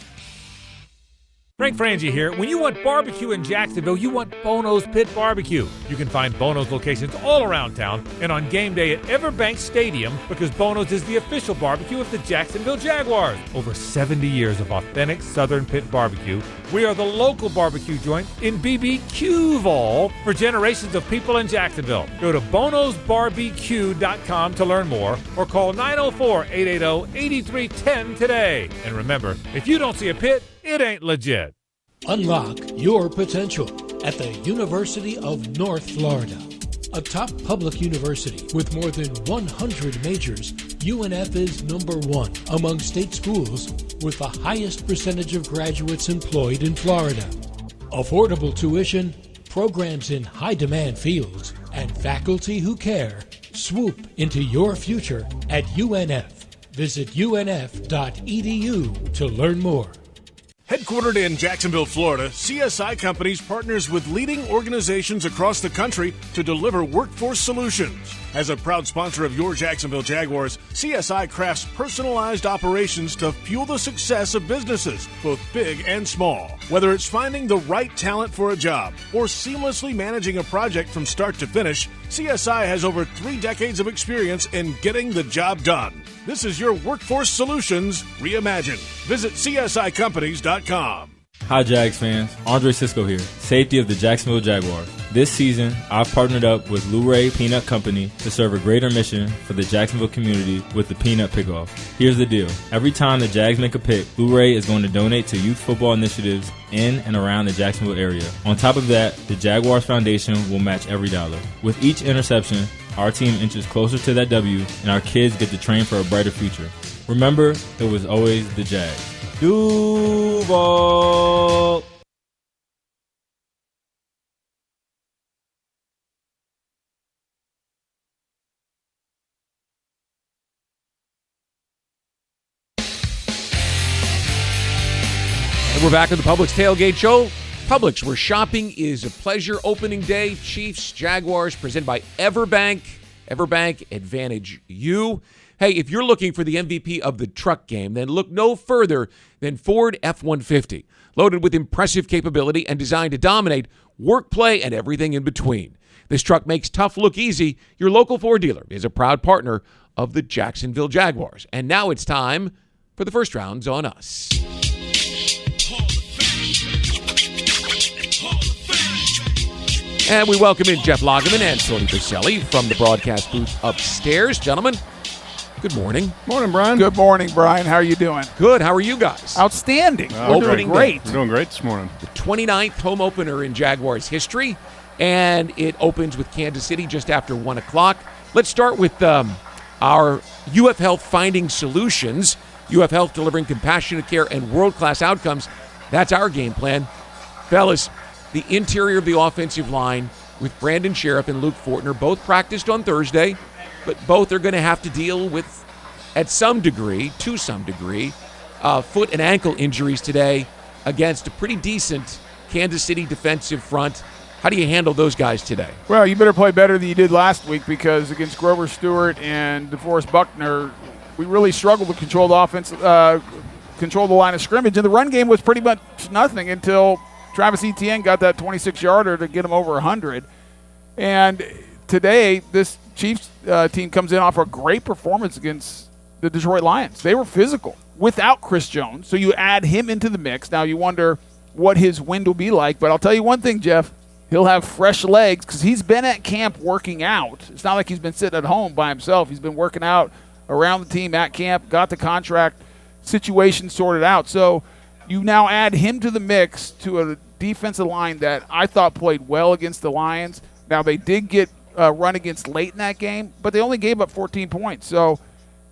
Frank Frangie here. When you want barbecue in Jacksonville, you want Bono's Pit Barbecue. You can find Bono's locations all around town and on game day at EverBank Stadium because Bono's is the official barbecue of the Jacksonville Jaguars. Over 70 years of authentic Southern Pit Barbecue. We are the local barbecue joint in BBQval for generations of people in Jacksonville. Go to bonosbarbecue.com to learn more or call 904-880-8310 today. And remember, if you don't see a pit, it ain't legit. Unlock your potential at the University of North Florida. A top public university with more than 100 majors, UNF is number one among state schools with the highest percentage of graduates employed in Florida. Affordable tuition, programs in high-demand fields, and faculty who care. Swoop into your future at UNF. Visit unf.edu to learn more. Headquartered in Jacksonville, Florida, CSI Companies partners with leading organizations across the country to deliver workforce solutions. As a proud sponsor of your Jacksonville Jaguars, CSI crafts personalized operations to fuel the success of businesses, both big and small. Whether it's finding the right talent for a job or seamlessly managing a project from start to finish, CSI has over 3 decades of experience in getting the job done. This is your Workforce Solutions Reimagined. Visit CSICompanies.com. Hi Jags fans, Andre Sisco here, safety of the Jacksonville Jaguars. This season, I've partnered up with Luray Peanut Company to serve a greater mission for the Jacksonville community with the Peanut Pickoff. Here's the deal. Every time the Jags make a pick, Luray is going to donate to youth football initiatives in and around the Jacksonville area. On top of that, the Jaguars Foundation will match every dollar. With each interception, our team inches closer to that W, and our kids get to train for a brighter future. Remember, it was always the Jags. Duval! And we're back on the Publix Tailgate Show. Publix, where shopping is a pleasure. Opening day, Chiefs, Jaguars, presented by EverBank. EverBank, advantage you. Hey, if you're looking for the MVP of the truck game, then look no further than Ford F-150. Loaded with impressive capability and designed to dominate work, play, and everything in between. This truck makes tough look easy. Your local Ford dealer is a proud partner of the Jacksonville Jaguars. And now it's time for the first rounds on us. And we welcome in Jeff Lageman and Tony Boselli from the broadcast booth upstairs. Gentlemen, good morning. Morning, Brian. Good morning, Brian. How are you doing? Good. How are you guys? Outstanding. We're doing great. We're doing great this morning. The 29th home opener in Jaguars history, and it opens with Kansas City just after 1 o'clock. Let's start with our UF Health Finding Solutions. UF Health delivering compassionate care and world-class outcomes. That's our game plan. Fellas, the interior of the offensive line with Brandon Sheriff and Luke Fortner both practiced on Thursday, but both are going to have to deal with, to some degree, foot and ankle injuries today against a pretty decent Kansas City defensive front. How do you handle those guys today? Well, you better play better than you did last week, because against Grover Stewart and DeForest Buckner, we really struggled to control the offense, control the line of scrimmage, and the run game was pretty much nothing until Travis Etienne got that 26-yarder to get him over 100. And today, this Chiefs team comes in off a great performance against the Detroit Lions. They were physical without Chris Jones, so you add him into the mix. Now you wonder what his wind will be like, but I'll tell you one thing, Jeff. He'll have fresh legs because he's been at camp working out. It's not like he's been sitting at home by himself. He's been working out around the team at camp, got the contract situation sorted out. So you now add him to the mix to a defensive line that I thought played well against the Lions. Now, they did get run against late in that game, but they only gave up 14 points. So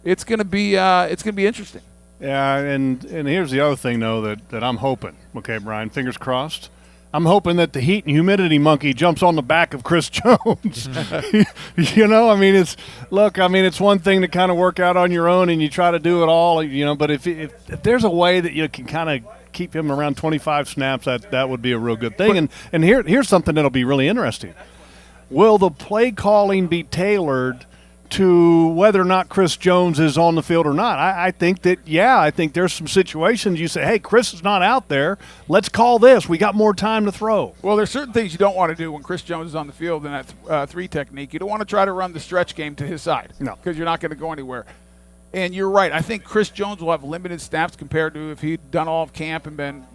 it's going to be interesting. Yeah, and here's the other thing, though, that I'm hoping. Okay, Brian, fingers crossed. I'm hoping that the heat and humidity monkey jumps on the back of Chris Jones. You know, I mean, it's one thing to kind of work out on your own and you try to do it all, you know, but if there's a way that you can kind of keep him around 25 snaps, that would be a real good thing. And here's something that'll be really interesting. Will the play calling be tailored to whether or not Chris Jones is on the field or not? I think there's some situations you say, hey, Chris is not out there. Let's call this. We got more time to throw. Well, there's certain things you don't want to do when Chris Jones is on the field in that three technique. You don't want to try to run the stretch game to his side. No. Because you're not going to go anywhere. And you're right. I think Chris Jones will have limited snaps compared to if he'd done all of camp and been,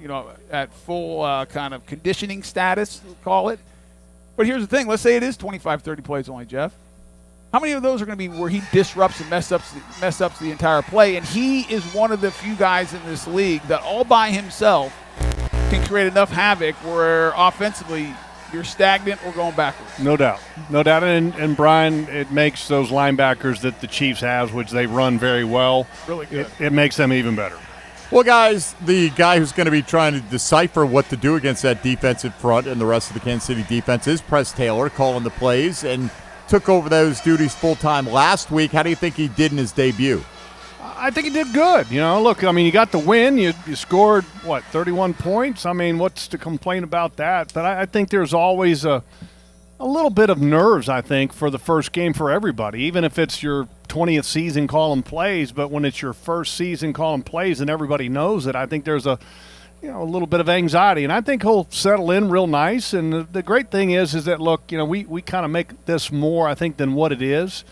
at full kind of conditioning status, we'll call it. But here's the thing. Let's say it is 25, 30 plays only, Jeff. How many of those are going to be where he disrupts and mess up the entire play? And he is one of the few guys in this league that all by himself can create enough havoc where offensively you're stagnant or going backwards. No doubt. And Brian, it makes those linebackers that the Chiefs have, which they run very well, really good. It makes them even better. Well, guys, the guy who's going to be trying to decipher what to do against that defensive front and the rest of the Kansas City defense is Press Taylor, calling the plays and took over those duties full-time last week. How do you think he did in his debut? I think he did good. Look, I mean, you got the win. You scored, 31 points? I mean, what's to complain about that? But I think there's always a little bit of nerves, I think, for the first game for everybody, even if it's your 20th season calling plays. But when it's your first season calling plays and everybody knows it, I think there's a little bit of anxiety, and I think he'll settle in real nice. And the great thing is that, look, we kind of make this more, I think, than what it is,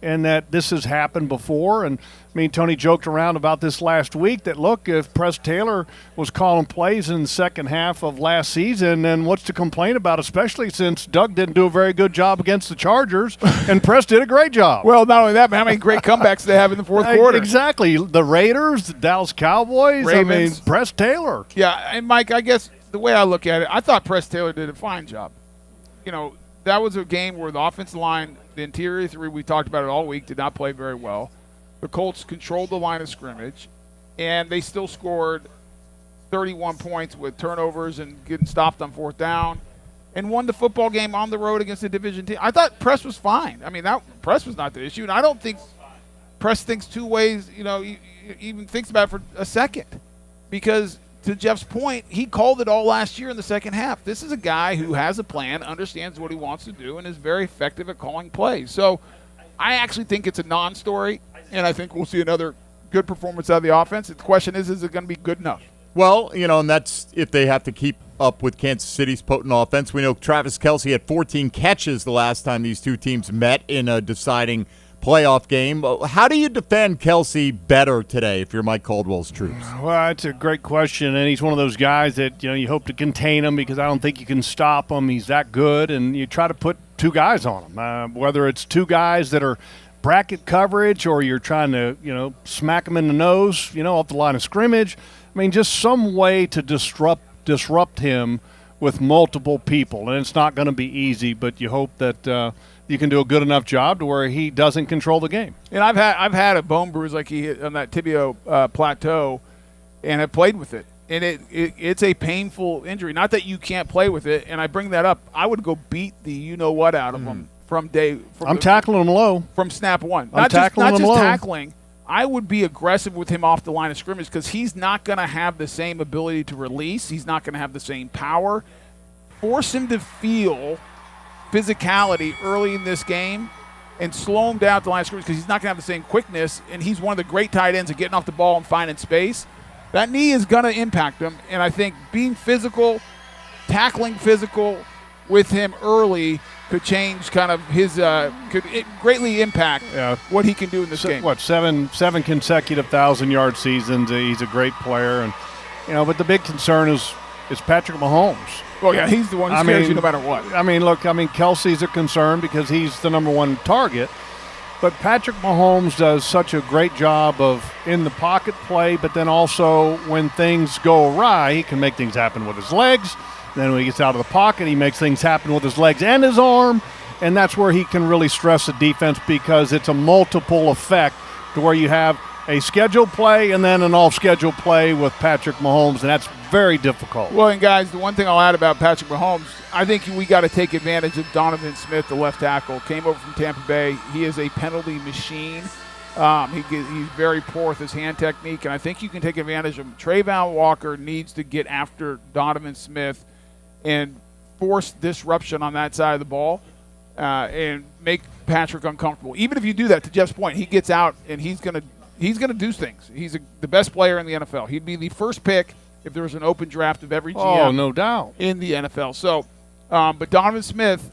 and that this has happened before. And me and Tony joked around about this last week that, look, if Press Taylor was calling plays in the second half of last season, then what's to complain about, especially since Doug didn't do a very good job against the Chargers and Press did a great job. Well, not only that, but how many great comebacks they have in the fourth quarter. Exactly. The Raiders, the Dallas Cowboys, Ravens. I mean, Press Taylor. Yeah, and Mike, I guess the way I look at it, I thought Press Taylor did a fine job. that was a game where the offensive line, the interior three, we talked about it all week, did not play very well. The Colts controlled the line of scrimmage, and they still scored 31 points with turnovers and getting stopped on fourth down, and won the football game on the road against a division team. I thought Press was fine. I mean, Press was not the issue, and I don't think Press thinks two ways, even thinks about it for a second. Because to Jeff's point, he called it all last year in the second half. This is a guy who has a plan, understands what he wants to do, and is very effective at calling plays. So I actually think it's a non-story, and I think we'll see another good performance out of the offense. The question is it going to be good enough? Well, and that's if they have to keep up with Kansas City's potent offense. We know Travis Kelce had 14 catches the last time these two teams met in a deciding playoff game. How do you defend Kelce better today if you're Mike Caldwell's troops? Well, that's a great question, and he's one of those guys that you hope to contain him because I don't think you can stop him. He's that good, and you try to put two guys on him, whether it's two guys that are bracket coverage or you're trying to smack him in the nose, off the line of scrimmage. I mean, just some way to disrupt him with multiple people, and it's not going to be easy, but you hope that you can do a good enough job to where he doesn't control the game. And I've had a bone bruise like he hit on that tibia plateau, and have played with it. And it's a painful injury. Not that you can't play with it, and I bring that up. I would go beat the you-know-what out of him I'm tackling him low. From snap one. Not just tackling. I would be aggressive with him off the line of scrimmage because he's not going to have the same ability to release. He's not going to have the same power. Force him to feel physicality early in this game and slow him down at the line of scrimmage because he's not going to have the same quickness, and he's one of the great tight ends at getting off the ball and finding space. That knee is going to impact him, and I think being physical, tackling physical with him early could change kind of his could greatly impact what he can do in this game. What, seven consecutive 1,000-yard seasons. He's a great player, and but the big concern is Patrick Mahomes. Well, yeah, he's the one who scares you no matter what. Kelsey's a concern because he's the number one target. But Patrick Mahomes does such a great job of in-the-pocket play, but then also when things go awry, he can make things happen with his legs. Then when he gets out of the pocket, he makes things happen with his legs and his arm, and that's where he can really stress the defense because it's a multiple effect to where you have a scheduled play and then an off-schedule play with Patrick Mahomes, and that's very difficult. Well, and guys, the one thing I'll add about Patrick Mahomes, I think we got to take advantage of Donovan Smith, the left tackle. Came over from Tampa Bay. He is a penalty machine. He's very poor with his hand technique, and I think you can take advantage of him. Trayvon Walker needs to get after Donovan Smith and force disruption on that side of the ball and make Patrick uncomfortable. Even if you do that, to Jeff's point, he gets out and he's gonna do things. He's the best player in the NFL. He'd be the first pick if there was an open draft of every GM. Oh, no doubt. In the NFL. So, but Donovan Smith,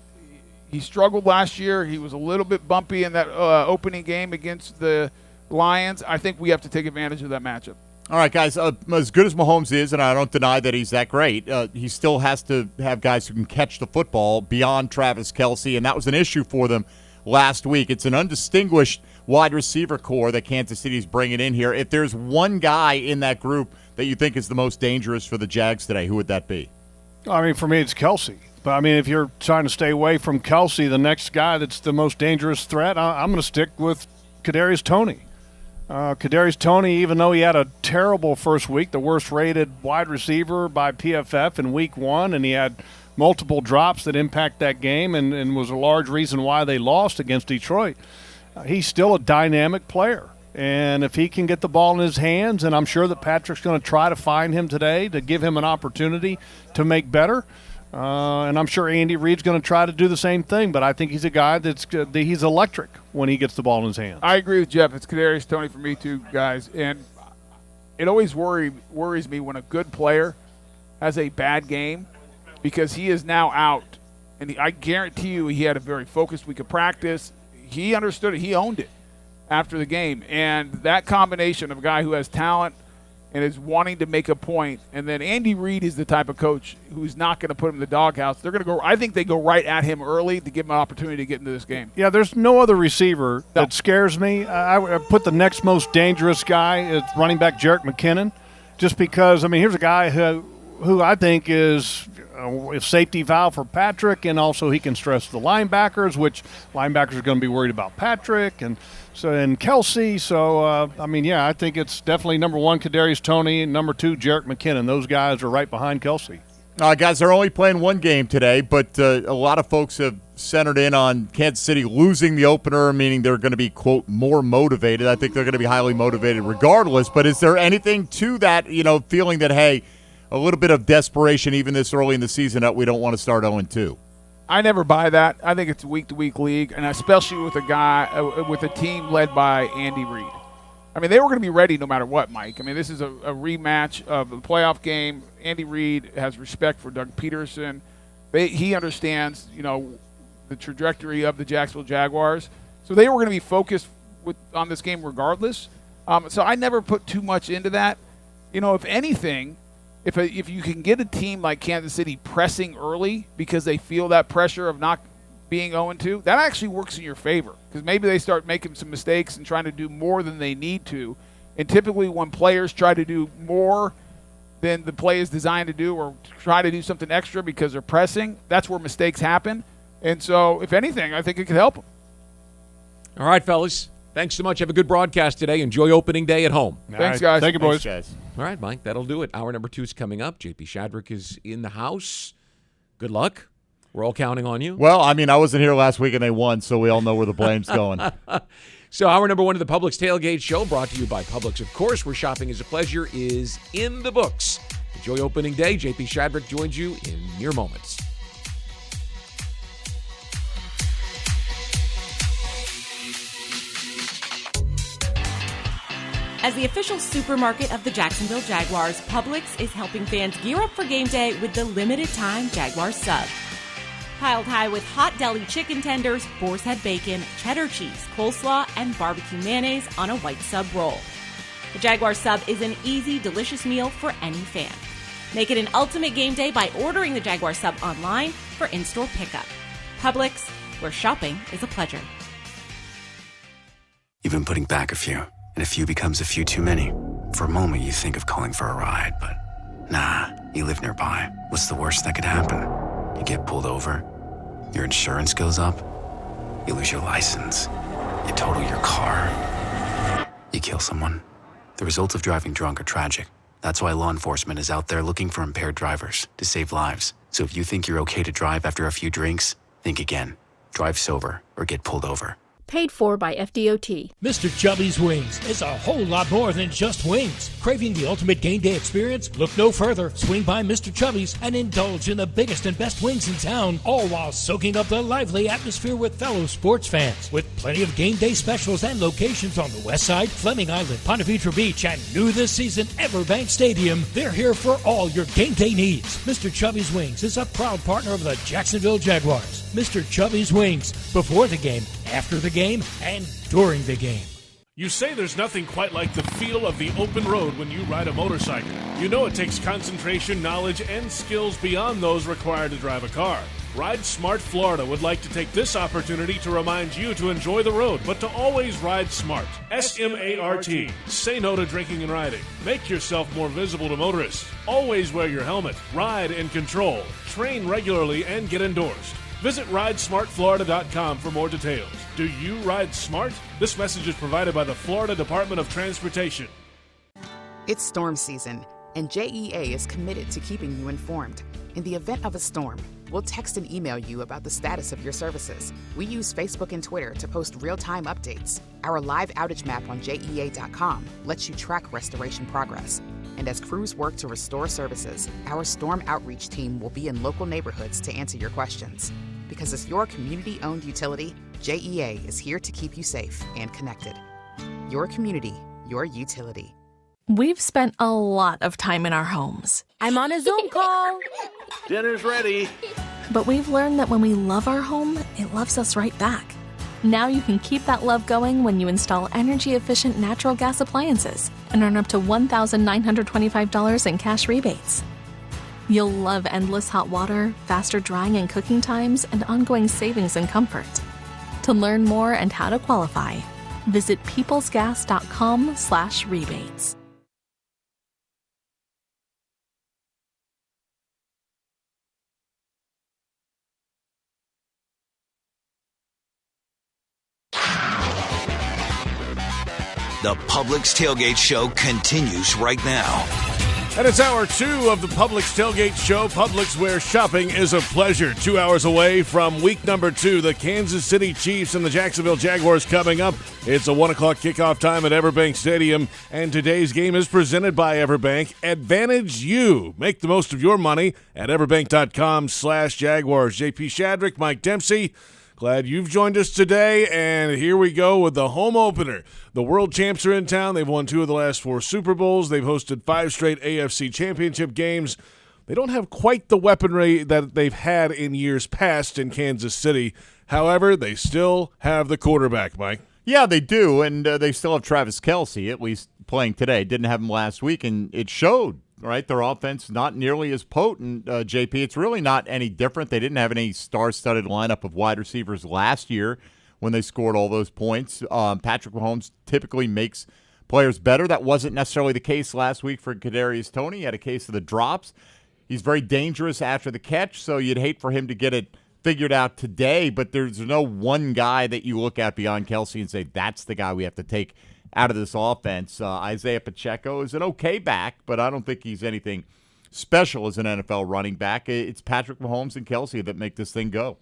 he struggled last year. He was a little bit bumpy in that opening game against the Lions. I think we have to take advantage of that matchup. All right, guys, as good as Mahomes is, and I don't deny that he's that great, he still has to have guys who can catch the football beyond Travis Kelce, and that was an issue for them last week. It's an undistinguished wide receiver core that Kansas City's bringing in here. If there's one guy in that group that you think is the most dangerous for the Jags today, who would that be? For me, it's Kelce. But, if you're trying to stay away from Kelce, the next guy that's the most dangerous threat, I'm going to stick with Kadarius Toney. Kadarius Toney, even though he had a terrible first week, the worst-rated wide receiver by PFF in Week 1, and he had multiple drops that impact that game and was a large reason why they lost against Detroit, he's still a dynamic player. And if he can get the ball in his hands, and I'm sure that Patrick's going to try to find him today to give him an opportunity to make better, and I'm sure Andy Reid's going to try to do the same thing, but I think he's a guy he's electric when he gets the ball in his hands. I agree with Jeff. It's Kadarius Toney for me too, guys. And it always worries me when a good player has a bad game because he is now out. And I guarantee you he had a very focused week of practice. He understood it. He owned it after the game. And that combination of a guy who has talent and is wanting to make a point, and then Andy Reid is the type of coach who's not going to put him in the doghouse. They're going to go. I think they go right at him early to give him an opportunity to get into this game. Yeah, there's no other receiver that scares me. I put the next most dangerous guy at running back Jerick McKinnon, just because. Here's a guy who who I think is a safety valve for Patrick, and also he can stress the linebackers, which linebackers are going to be worried about Patrick and Kelsey. So, I think it's definitely number one, Kadarius Toney, and number two, Jerick McKinnon. Those guys are right behind Kelsey. Guys, they're only playing one game today, but a lot of folks have centered in on Kansas City losing the opener, meaning they're going to be, quote, more motivated. I think they're going to be highly motivated regardless. But is there anything to that, feeling that, hey, a little bit of desperation even this early in the season that we don't want to start 0-2? I never buy that. I think it's a week-to-week league, and especially with a team led by Andy Reid. I mean, they were going to be ready no matter what, Mike. I mean, this is a rematch of the playoff game. Andy Reid has respect for Doug Pederson. He understands, the trajectory of the Jacksonville Jaguars. So they were going to be focused on this game regardless. So I never put too much into that. If anything, if you can get a team like Kansas City pressing early because they feel that pressure of not being 0-2, that actually works in your favor because maybe they start making some mistakes and trying to do more than they need to. And typically when players try to do more than the play is designed to do or try to do something extra because they're pressing, that's where mistakes happen. And so, if anything, I think it could help them. All right, fellas. Thanks so much. Have a good broadcast today. Enjoy opening day at home. Thanks, guys. Thank you, boys. Thanks, guys. All right, Mike, that'll do it. Hour number 2 is coming up. JP Shadrick is in the house. Good luck. We're all counting on you. Well, I wasn't here last week and they won, so we all know where the blame's going. So hour number 1 of the Publix Tailgate Show, brought to you by Publix, of course, where shopping is a pleasure, is in the books. Enjoy opening day. JP Shadrick joins you in mere moments. As the official supermarket of the Jacksonville Jaguars, Publix is helping fans gear up for game day with the limited-time Jaguars sub. Piled high with hot deli chicken tenders, boar's head bacon, cheddar cheese, coleslaw, and barbecue mayonnaise on a white sub roll. The Jaguars sub is an easy, delicious meal for any fan. Make it an ultimate game day by ordering the Jaguars sub online for in-store pickup. Publix, where shopping is a pleasure. You've been putting back a few, and a few becomes a few too many. For a moment, you think of calling for a ride, but nah, you live nearby. What's the worst that could happen? You get pulled over, your insurance goes up, you lose your license, you total your car, you kill someone. The results of driving drunk are tragic. That's why law enforcement is out there looking for impaired drivers to save lives. So if you think you're okay to drive after a few drinks, think again. Drive sober or get pulled over. Paid for by FDOT. Mr. Chubby's Wings is a whole lot more than just wings. Craving the ultimate game day experience? Look no further. Swing by Mr. Chubby's and indulge in the biggest and best wings in town, all while soaking up the lively atmosphere with fellow sports fans. With plenty of game day specials and locations on the West Side, Fleming Island, Ponte Vedra Beach, and new this season, EverBank Stadium, they're here for all your game day needs. Mr. Chubby's Wings is a proud partner of the Jacksonville Jaguars. Mr. Chubby's Wings, before the game, after the game, and during the game. You say there's nothing quite like the feel of the open road when you ride a motorcycle. You know it takes concentration, knowledge, and skills beyond those required to drive a car. Ride Smart Florida would like to take this opportunity to remind you to enjoy the road, but to always ride smart. S-M-A-R-T. Say no to drinking and riding. Make yourself more visible to motorists. Always wear your helmet. Ride in control. Train regularly and get endorsed. Visit RideSmartFlorida.com for more details. Do you ride smart? This message is provided by the Florida Department of Transportation. It's storm season, and JEA is committed to keeping you informed. In the event of a storm, we'll text and email you about the status of your services. We use Facebook and Twitter to post real-time updates. Our live outage map on JEA.com lets you track restoration progress. And as crews work to restore services, our storm outreach team will be in local neighborhoods to answer your questions. Because as your community-owned utility, JEA is here to keep you safe and connected. Your community, your utility. We've spent a lot of time in our homes. I'm on a Zoom call. Dinner's ready. But we've learned that when we love our home, it loves us right back. Now you can keep that love going when you install energy-efficient natural gas appliances and earn up to $1,925 in cash rebates. You'll love endless hot water, faster drying and cooking times, and ongoing savings and comfort. To learn more and how to qualify, visit peoplesgas.com/rebates. The Publix Tailgate Show continues right now. And it's hour 2 of the Publix Tailgate Show. Publix, where shopping is a pleasure. 2 hours away from week number 2, the Kansas City Chiefs and the Jacksonville Jaguars coming up. It's a 1 o'clock kickoff time at EverBank Stadium, and today's game is presented by EverBank. Advantage you. Make the most of your money at everbank.com/Jaguars. JP Shadrick, Mike Dempsey. Glad you've joined us today, and here we go with the home opener. The world champs are in town. They've won 2 of the last 4 Super Bowls. They've hosted 5 straight AFC championship games. They don't have quite the weaponry that they've had in years past in Kansas City. However, they still have the quarterback, Mike. Yeah, they do, and they still have Travis Kelce, at least playing today. Didn't have him last week, and it showed. Right, their offense not nearly as potent, JP. It's really not any different. They didn't have any star-studded lineup of wide receivers last year when they scored all those points. Patrick Mahomes typically makes players better. That wasn't necessarily the case last week for Kadarius Toney. He had a case of the drops. He's very dangerous after the catch, so you'd hate for him to get it figured out today, but there's no one guy that you look at beyond Kelce and say, that's the guy we have to take out of this offense. Isaiah Pacheco is an okay back, but I don't think he's anything special as an NFL running back. It's Patrick Mahomes and Kelce that make this thing go.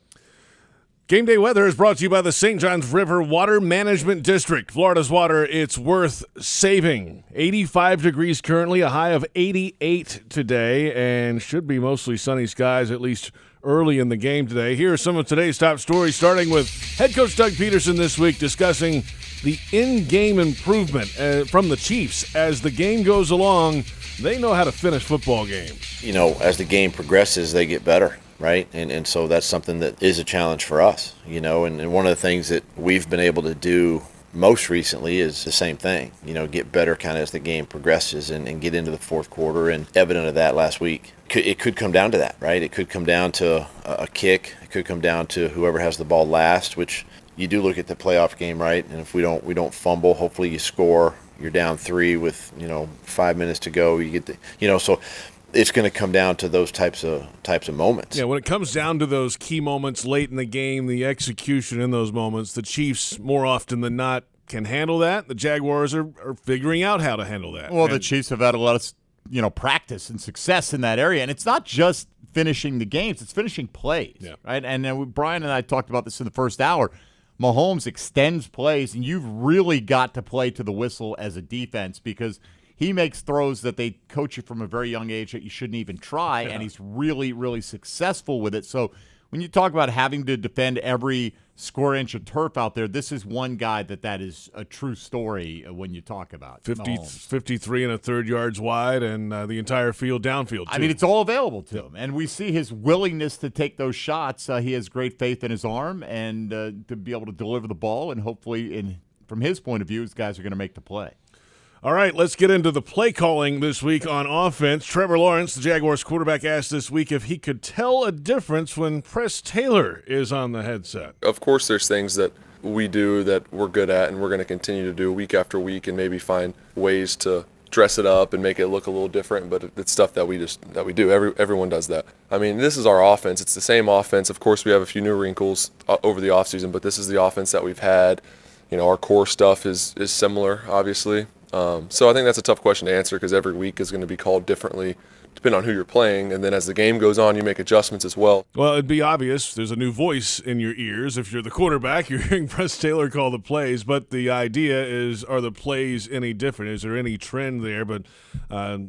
Game day weather is brought to you by the St. Johns River Water Management District. Florida's water, it's worth saving. 85 degrees currently, a high of 88 today, and should be mostly sunny skies, at least early in the game today. Here are some of today's top stories, starting with head coach Doug Pederson this week discussing the in-game improvement from the Chiefs. As the game goes along, they know how to finish football games. You know, as the game progresses, they get better, right? And so that's something that is a challenge for us, you know, and one of the things that we've been able to do most recently is the same thing, you know, get better kind of as the game progresses and get into the fourth quarter, and evident of that last week. It could come down to that, right? It could come down to a kick. It could come down to whoever has the ball last, which you do look at the playoff game, right? And if we don't fumble, hopefully you score. You're down 3 with, 5 minutes to go. You get so it's going to come down to those types of moments. Yeah, when it comes down to those key moments late in the game, the execution in those moments, the Chiefs more often than not can handle that. The Jaguars are figuring out how to handle that. Well, the Chiefs have had a lot of practice and success in that area, and it's not just finishing the games; it's finishing plays, right? And Brian and I talked about this in the first hour. Mahomes extends plays, and you've really got to play to the whistle as a defense because he makes throws that they coach you from a very young age that you shouldn't even try, and he's really, really successful with it. So when you talk about having to defend every square inch of turf out there, this is one guy that is a true story when you talk about 53 1/3 yards wide and the entire field downfield, too. I mean, it's all available to him. And we see his willingness to take those shots. He has great faith in his arm and to be able to deliver the ball. And hopefully, from his point of view, his guys are going to make the play. All right, let's get into the play calling this week on offense. Trevor Lawrence, the Jaguars quarterback, asked this week if he could tell a difference when Press Taylor is on the headset. Of course, there's things that we do that we're good at and we're going to continue to do week after week and maybe find ways to dress it up and make it look a little different, but it's stuff that we do. Everyone does that. I mean, this is our offense. It's the same offense. Of course, we have a few new wrinkles over the offseason, but this is the offense that we've had. Our core stuff is similar, obviously. So I think that's a tough question to answer because every week is going to be called differently depending on who you're playing. And then as the game goes on, you make adjustments as well. Well, it'd be obvious. There's a new voice in your ears. If you're the quarterback, you're hearing Press Taylor call the plays. But the idea is, are the plays any different? Is there any trend there? But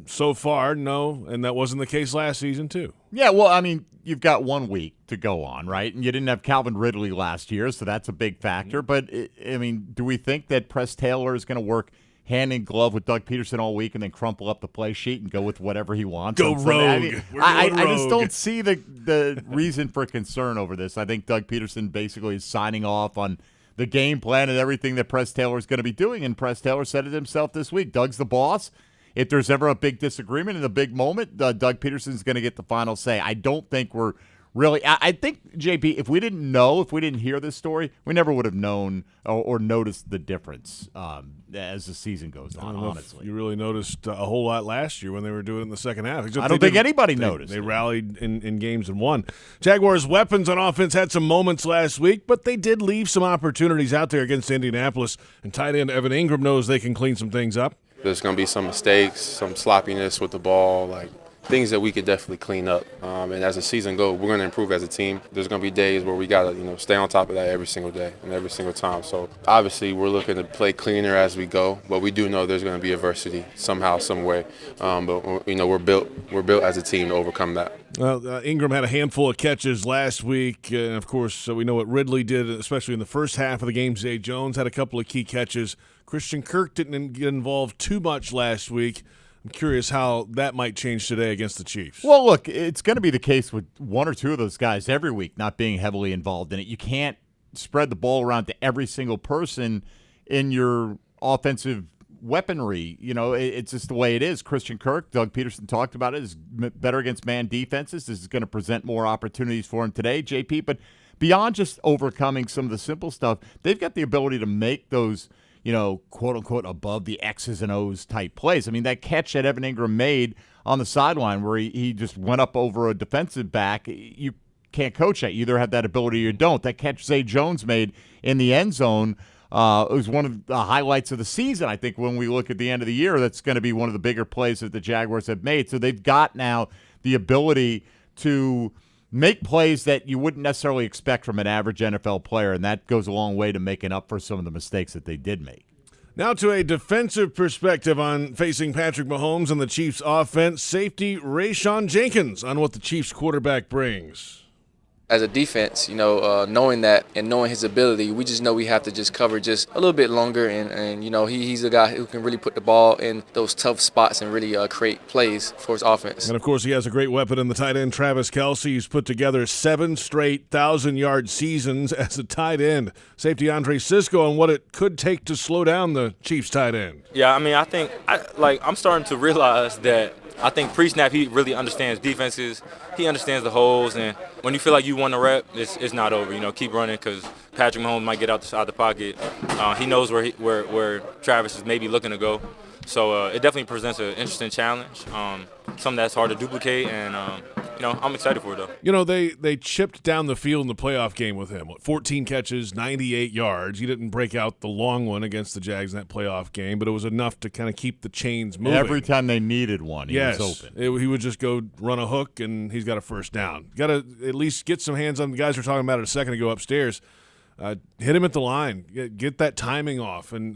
so far, no. And that wasn't the case last season, too. Yeah, well, I mean, you've got 1 week to go on, right? And you didn't have Calvin Ridley last year, so that's a big factor. But, I mean, do we think that Press Taylor is going to work hand in glove with Doug Pederson all week and then crumple up the play sheet and go with whatever he wants? Go rogue. I just don't see the reason for concern over this. I think Doug Pederson basically is signing off on the game plan and everything that Press Taylor is going to be doing. And Press Taylor said it himself this week. Doug's the boss. If there's ever a big disagreement in a big moment, Doug Pederson is going to get the final say. I don't think we're really, I think, JP, if we didn't hear this story, we never would have known or noticed the difference as the season goes on, honestly. You really noticed a whole lot last year when they were doing it in the second half. I don't think anybody noticed. They rallied in games and won. Jaguars' weapons on offense had some moments last week, but they did leave some opportunities out there against Indianapolis, and tight end Evan Ingram knows they can clean some things up. There's going to be some mistakes, some sloppiness with the ball, like things that we could definitely clean up. And as the season goes, we're going to improve as a team. There's going to be days where we got to, stay on top of that every single day and every single time. So obviously we're looking to play cleaner as we go, but we do know there's going to be adversity somehow, some way. But we're built as a team to overcome that. Well, Ingram had a handful of catches last week, and of course we know what Ridley did, especially in the first half of the game. Zay Jones had a couple of key catches. Christian Kirk didn't get involved too much last week. I'm curious how that might change today against the Chiefs. Well, look, it's going to be the case with one or two of those guys every week not being heavily involved in it. You can't spread the ball around to every single person in your offensive weaponry. It's just the way it is. Christian Kirk, Doug Pederson talked about it, is better against man defenses. This is going to present more opportunities for him today, JP. But beyond just overcoming some of the simple stuff, they've got the ability to make those quote-unquote above the X's and O's type plays. I mean, that catch that Evan Ingram made on the sideline where he just went up over a defensive back, you can't coach that. You either have that ability or you don't. That catch Zay Jones made in the end zone was one of the highlights of the season, I think, when we look at the end of the year. That's going to be one of the bigger plays that the Jaguars have made. So they've got now the ability to make plays that you wouldn't necessarily expect from an average NFL player, and that goes a long way to making up for some of the mistakes that they did make. Now to a defensive perspective on facing Patrick Mahomes and the Chiefs' offense, safety Rayshon Jenkins on what the Chiefs quarterback brings. As a defense, knowing that and knowing his ability, we just know we have to just cover just a little bit longer. And he's a guy who can really put the ball in those tough spots and really create plays for his offense. And, of course, he has a great weapon in the tight end, Travis Kelce. He's put together 7 straight 1,000-yard seasons as a tight end. Safety Andre Sisco on what it could take to slow down the Chiefs' tight end. Yeah, I mean, I think I'm starting to realize that I think pre-snap he really understands defenses. He understands the holes, and when you feel like you won a rep, it's not over. Keep running because Patrick Mahomes might get out the pocket. He knows where Travis is maybe looking to go. So it definitely presents an interesting challenge, something that's hard to duplicate, and I'm excited for it though. They chipped down the field in the playoff game with him. 14 catches, 98 yards. He didn't break out the long one against the Jags in that playoff game, but it was enough to kind of keep the chains moving. Every time they needed one, he was open. He would just go run a hook, and he's got a first down. Got to at least get some hands on the guys we were talking about it a second ago upstairs. Hit him at the line. Get that timing off, and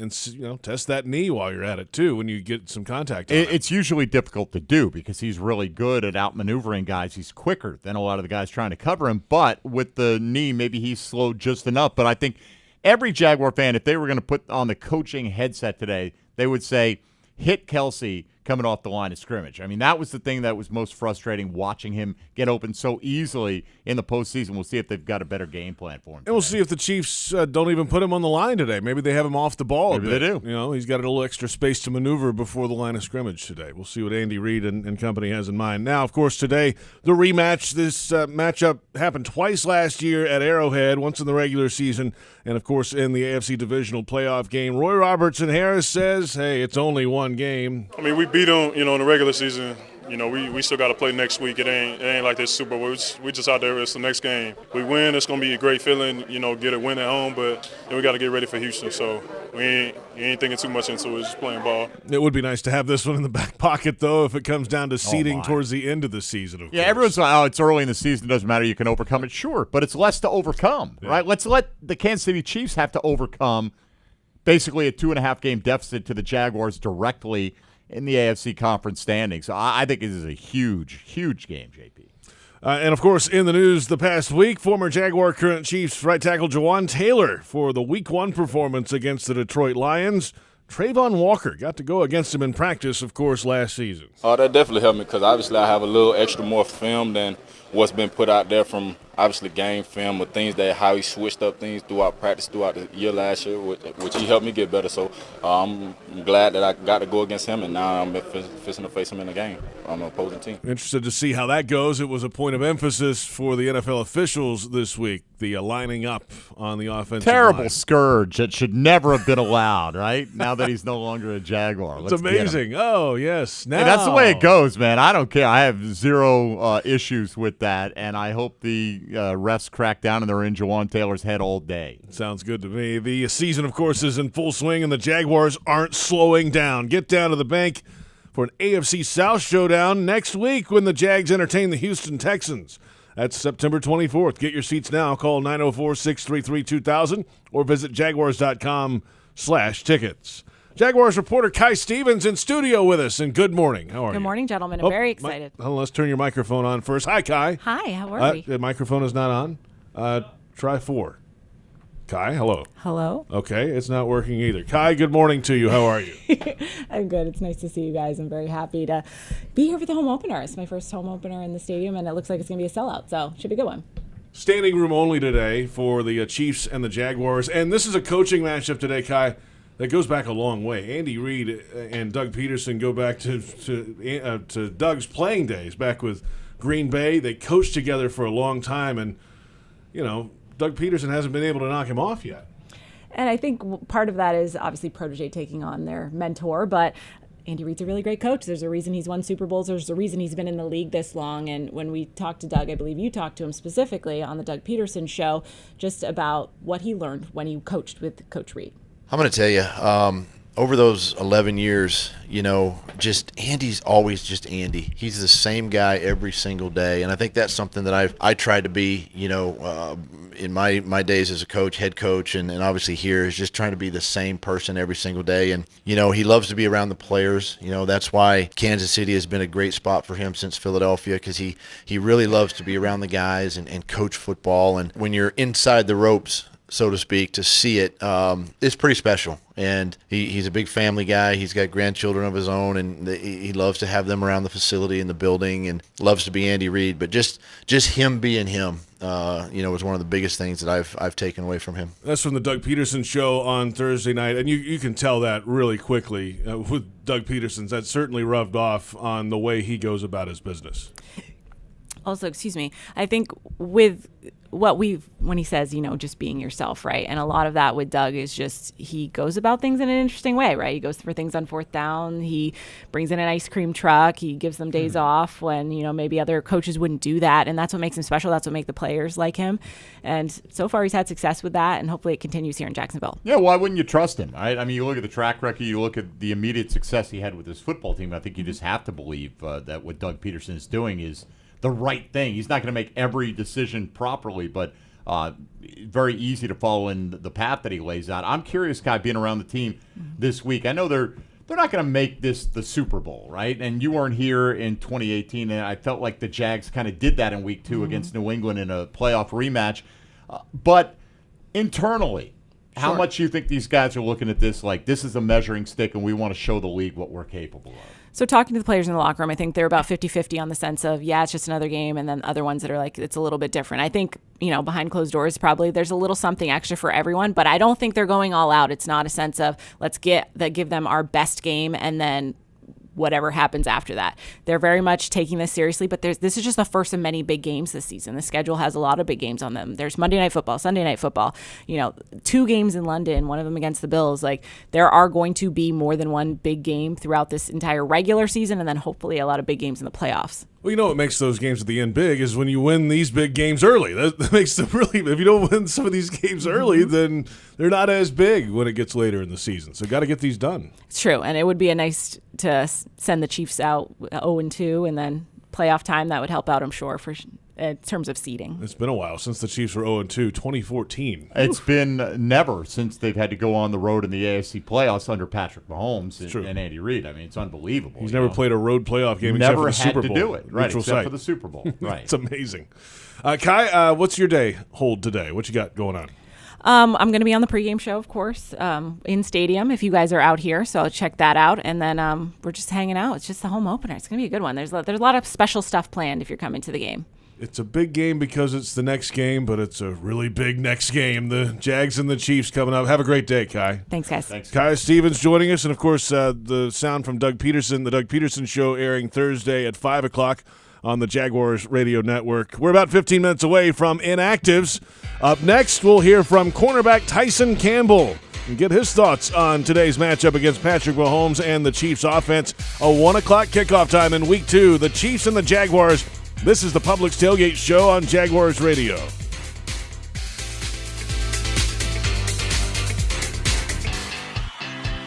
test that knee while you're at it too. When you get some contact on it. It's usually difficult to do because he's really good at outmaneuvering guys. He's quicker than a lot of the guys trying to cover him. But with the knee, maybe he's slowed just enough. But I think every Jaguar fan, if they were going to put on the coaching headset today, they would say, hit Kelce coming off the line of scrimmage. I mean, that was the thing that was most frustrating, watching him get open so easily in the postseason. We'll see if they've got a better game plan for him today. And we'll see if the Chiefs don't even put him on the line today. Maybe they have him off the ball Maybe a bit. They do. He's got a little extra space to maneuver before the line of scrimmage today. We'll see what Andy Reid and company has in mind. Now, of course, today, the rematch. This matchup happened twice last year at Arrowhead, once in the regular season, and, of course, in the AFC Divisional Playoff game. Roy Robertson-Harris says, hey, it's only one game. I mean, we beat them, in the regular season. We still got to play next week. It ain't like this Super Bowl. We just out there. It's the next game. We win. It's going to be a great feeling, get a win at home, but then we got to get ready for Houston. So we ain't thinking too much into it, just playing ball. It would be nice to have this one in the back pocket, though, if it comes down to seeding towards the end of the season, of course. Everyone's like, it's early in the season. It doesn't matter. You can overcome it. Sure, but it's less to overcome, right? Let's let the Kansas City Chiefs have to overcome basically a 2.5-game deficit to the Jaguars directly in the AFC conference standings. So I think this is a huge, huge game, JP. And, of course, in the news the past week, former Jaguar, current Chiefs right tackle Jawan Taylor for the Week 1 performance against the Detroit Lions. Trayvon Walker got to go against him in practice, of course, last season. Oh, that definitely helped me because obviously I have a little extra more film than what's been put out there from obviously game film or things that how he switched up things throughout practice throughout the year last year, which he helped me get better. So I'm glad that I got to go against him, and now I'm fixing to face him in the game on the opposing team. Interested to see how that goes. It was a point of emphasis for the NFL officials this week, the lining up on the offensive Terrible line. scourge that should never have been allowed, right? Now that he's no longer a Jaguar. It's amazing. Oh, yes. Now. Hey, that's the way it goes, man. I don't care. I have zero issues with that, and I hope the refs crack down and they're in Jawan Taylor's head all day. Sounds good to me. The season, of course, is in full swing, and the Jaguars aren't slowing down. Get down to the bank for an AFC South showdown next week when the Jags entertain the Houston Texans. That's September 24th. Get your seats now. Call 904-633-2000 or visit jaguars.com/tickets. Jaguars reporter Kai Stevens in studio with us, and good morning. How are you? Good morning, gentlemen. I'm very excited. Let's turn your microphone on first. Hi, Kai. Hi, how are we? The microphone is not on. Try 4. Kai, hello. Hello. Okay, it's not working either. Kai, good morning to you. How are you? I'm good. It's nice to see you guys. I'm very happy to be here for the home opener. It's my first home opener in the stadium, and it looks like it's going to be a sellout, so it should be a good one. Standing room only today for the Chiefs and the Jaguars, and this is a coaching matchup today, Kai, that goes back a long way. Andy Reid and Doug Pederson go back to Doug's playing days back with Green Bay. They coached together for a long time, and, you know, Doug Pederson hasn't been able to knock him off yet. And I think part of that is obviously protege taking on their mentor, but Andy Reid's a really great coach. There's a reason he's won Super Bowls. There's a reason he's been in the league this long. And when we talked to Doug, I believe you talked to him specifically on the Doug Pederson show, just about what he learned when he coached with Coach Reid. I'm going to tell you, over those 11 years, you know, just Andy's always just Andy. He's the same guy every single day, and I think that's something that I try to be, you know, in my days as a coach, head coach, and obviously here is just trying to be the same person every single day. And, you know, he loves to be around the players. You know, that's why Kansas City has been a great spot for him since Philadelphia, because he really loves to be around the guys and coach football. And when you're inside the ropes, so to speak, to see it, it's pretty special. And he's a big family guy. He's got grandchildren of his own, and he loves to have them around the facility and the building, and loves to be Andy Reid. But just him being him, you know, was one of the biggest things that I've taken away from him. That's from the Doug Pederson show on Thursday night, and you can tell that really quickly with Doug Pederson. That certainly rubbed off on the way he goes about his business. Also, excuse me, I think with when he says, you know, just being yourself, right? And a lot of that with Doug is just he goes about things in an interesting way, right? He goes for things on fourth down. He brings in an ice cream truck. He gives them days off when, you know, maybe other coaches wouldn't do that. And that's what makes him special. That's what makes the players like him. And so far he's had success with that, and hopefully it continues here in Jacksonville. Yeah, why wouldn't you trust him, right? I mean, you look at the track record, you look at the immediate success he had with his football team. I think you just have to believe that what Doug Pederson is doing is the right thing. He's not going to make every decision properly, but very easy to follow in the path that he lays out. I'm curious, Kai, being around the team this week. I know they're not going to make this the Super Bowl, right? And you weren't here in 2018, and I felt like the Jags kind of did that in Week 2 against New England in a playoff rematch. But internally, how much do you think these guys are looking at this like this is a measuring stick and we want to show the league what we're capable of? So talking to the players in the locker room, I think they're about 50-50 on the sense of, yeah, it's just another game, and then other ones that are like, it's a little bit different. I think, you know, behind closed doors, probably there's a little something extra for everyone, but I don't think they're going all out. It's not a sense of let's give them our best game and then whatever happens after that. They're very much taking this seriously, but this is just the first of many big games this season. The schedule has a lot of big games on them. There's Monday Night Football, Sunday Night Football, you know, 2 games in London, one of them against the Bills. Like, there are going to be more than one big game throughout this entire regular season, and then hopefully a lot of big games in the playoffs. Well, you know what makes those games at the end big is when you win these big games early. That makes them really, if you don't win some of these games early, then they're not as big when it gets later in the season. So got to get these done. It's true, and it would be nice to send the Chiefs out 0-2, and then playoff time, that would help out, I'm sure, for in terms of seeding. It's been a while since the Chiefs were 0-2, 2014. It's been never since they've had to go on the road in the AFC playoffs under Patrick Mahomes and Andy Reid. I mean, it's unbelievable. He's never played a road playoff game except for the Super Bowl. Never had to do it, right, Neutral except site. for the Super Bowl. Right. It's amazing. Kai, what's your day hold today? What you got going on? I'm going to be on the pregame show, of course, in stadium if you guys are out here. So I'll check that out. And then we're just hanging out. It's just the home opener. It's going to be a good one. There's a lot of special stuff planned if you're coming to the game. It's a big game because it's the next game, but it's a really big next game. The Jags and the Chiefs coming up. Have a great day, Kai. Thanks, guys. Thanks. Kai Stevens joining us, and, of course, the sound from Doug Pederson, the Doug Pederson Show, airing Thursday at 5 o'clock on the Jaguars Radio Network. We're about 15 minutes away from inactives. Up next, we'll hear from cornerback Tyson Campbell and get his thoughts on today's matchup against Patrick Mahomes and the Chiefs offense. A 1 o'clock kickoff time in Week 2. The Chiefs and the Jaguars. This is the Publix Tailgate Show on Jaguars Radio.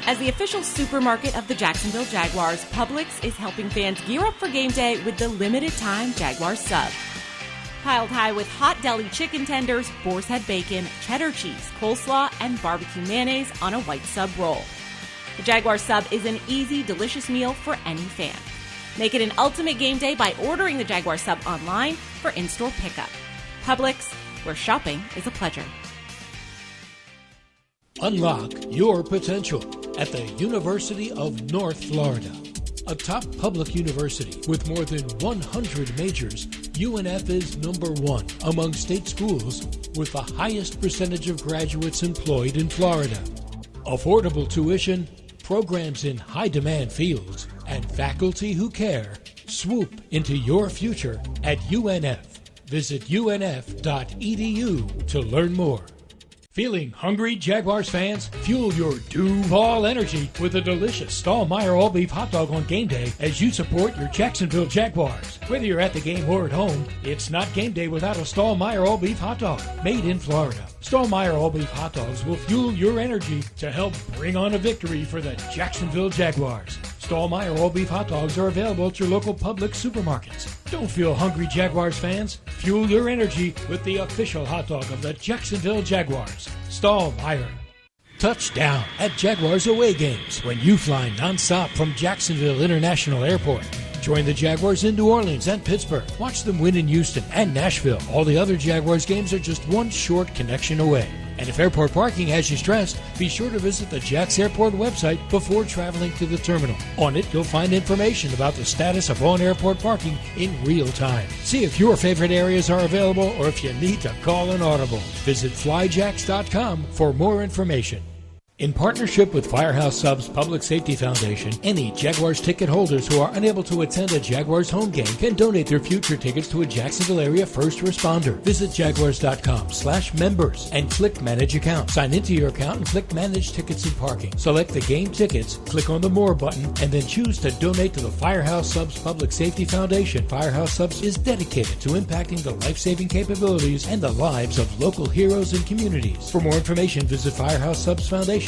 As the official supermarket of the Jacksonville Jaguars, Publix is helping fans gear up for game day with the limited-time Jaguars sub. Piled high with hot deli chicken tenders, boar's head bacon, cheddar cheese, coleslaw, and barbecue mayonnaise on a white sub roll. The Jaguars sub is an easy, delicious meal for any fan. Make it an ultimate game day by ordering the Jaguar sub online for in-store pickup. Publix, where shopping is a pleasure. Unlock your potential at the University of North Florida. A top public university with more than 100 majors, UNF is number 1 among state schools with the highest percentage of graduates employed in Florida. Affordable tuition, programs in high-demand fields, and faculty who care. Swoop into your future at UNF. Visit unf.edu to learn more. Feeling hungry, Jaguars fans? Fuel your Duval energy with a delicious Stallmeyer all-beef hot dog on game day as you support your Jacksonville Jaguars. Whether you're at the game or at home, it's not game day without a Stallmeyer all-beef hot dog made in Florida. Stallmeyer all-beef hot dogs will fuel your energy to help bring on a victory for the Jacksonville Jaguars. Stallmeyer all-beef hot dogs are available at your local Publix supermarkets. Don't feel hungry, Jaguars fans. Fuel your energy with the official hot dog of the Jacksonville Jaguars. Stallmeyer. Touchdown at Jaguars away games when you fly nonstop from Jacksonville International Airport. Join the Jaguars in New Orleans and Pittsburgh. Watch them win in Houston and Nashville. All the other Jaguars games are just one short connection away. And if airport parking has you stressed, be sure to visit the Jax Airport website before traveling to the terminal. On it, you'll find information about the status of on-airport parking in real time. See if your favorite areas are available or if you need to call an audible. Visit flyjax.com for more information. In partnership with Firehouse Subs Public Safety Foundation, any Jaguars ticket holders who are unable to attend a Jaguars home game can donate their future tickets to a Jacksonville area first responder. Visit jaguars.com/members and click Manage Account. Sign into your account and click Manage Tickets and Parking. Select the game tickets, click on the More button, and then choose to donate to the Firehouse Subs Public Safety Foundation. Firehouse Subs is dedicated to impacting the life-saving capabilities and the lives of local heroes and communities. For more information, visit firehousesubsfoundation.org.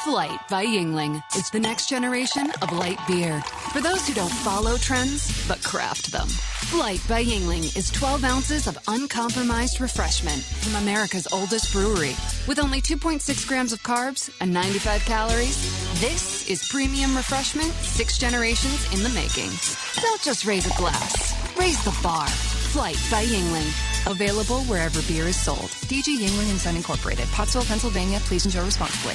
Flight by Yingling is the next generation of light beer. For those who don't follow trends, but craft them. Flight by Yingling is 12 ounces of uncompromised refreshment from America's oldest brewery. With only 2.6 grams of carbs and 95 calories, this is premium refreshment 6 generations in the making. Don't just raise a glass, raise the bar. Flight by Yingling. Available wherever beer is sold. DG Yingling & Son Incorporated, Pottsville, Pennsylvania. Please enjoy responsibly.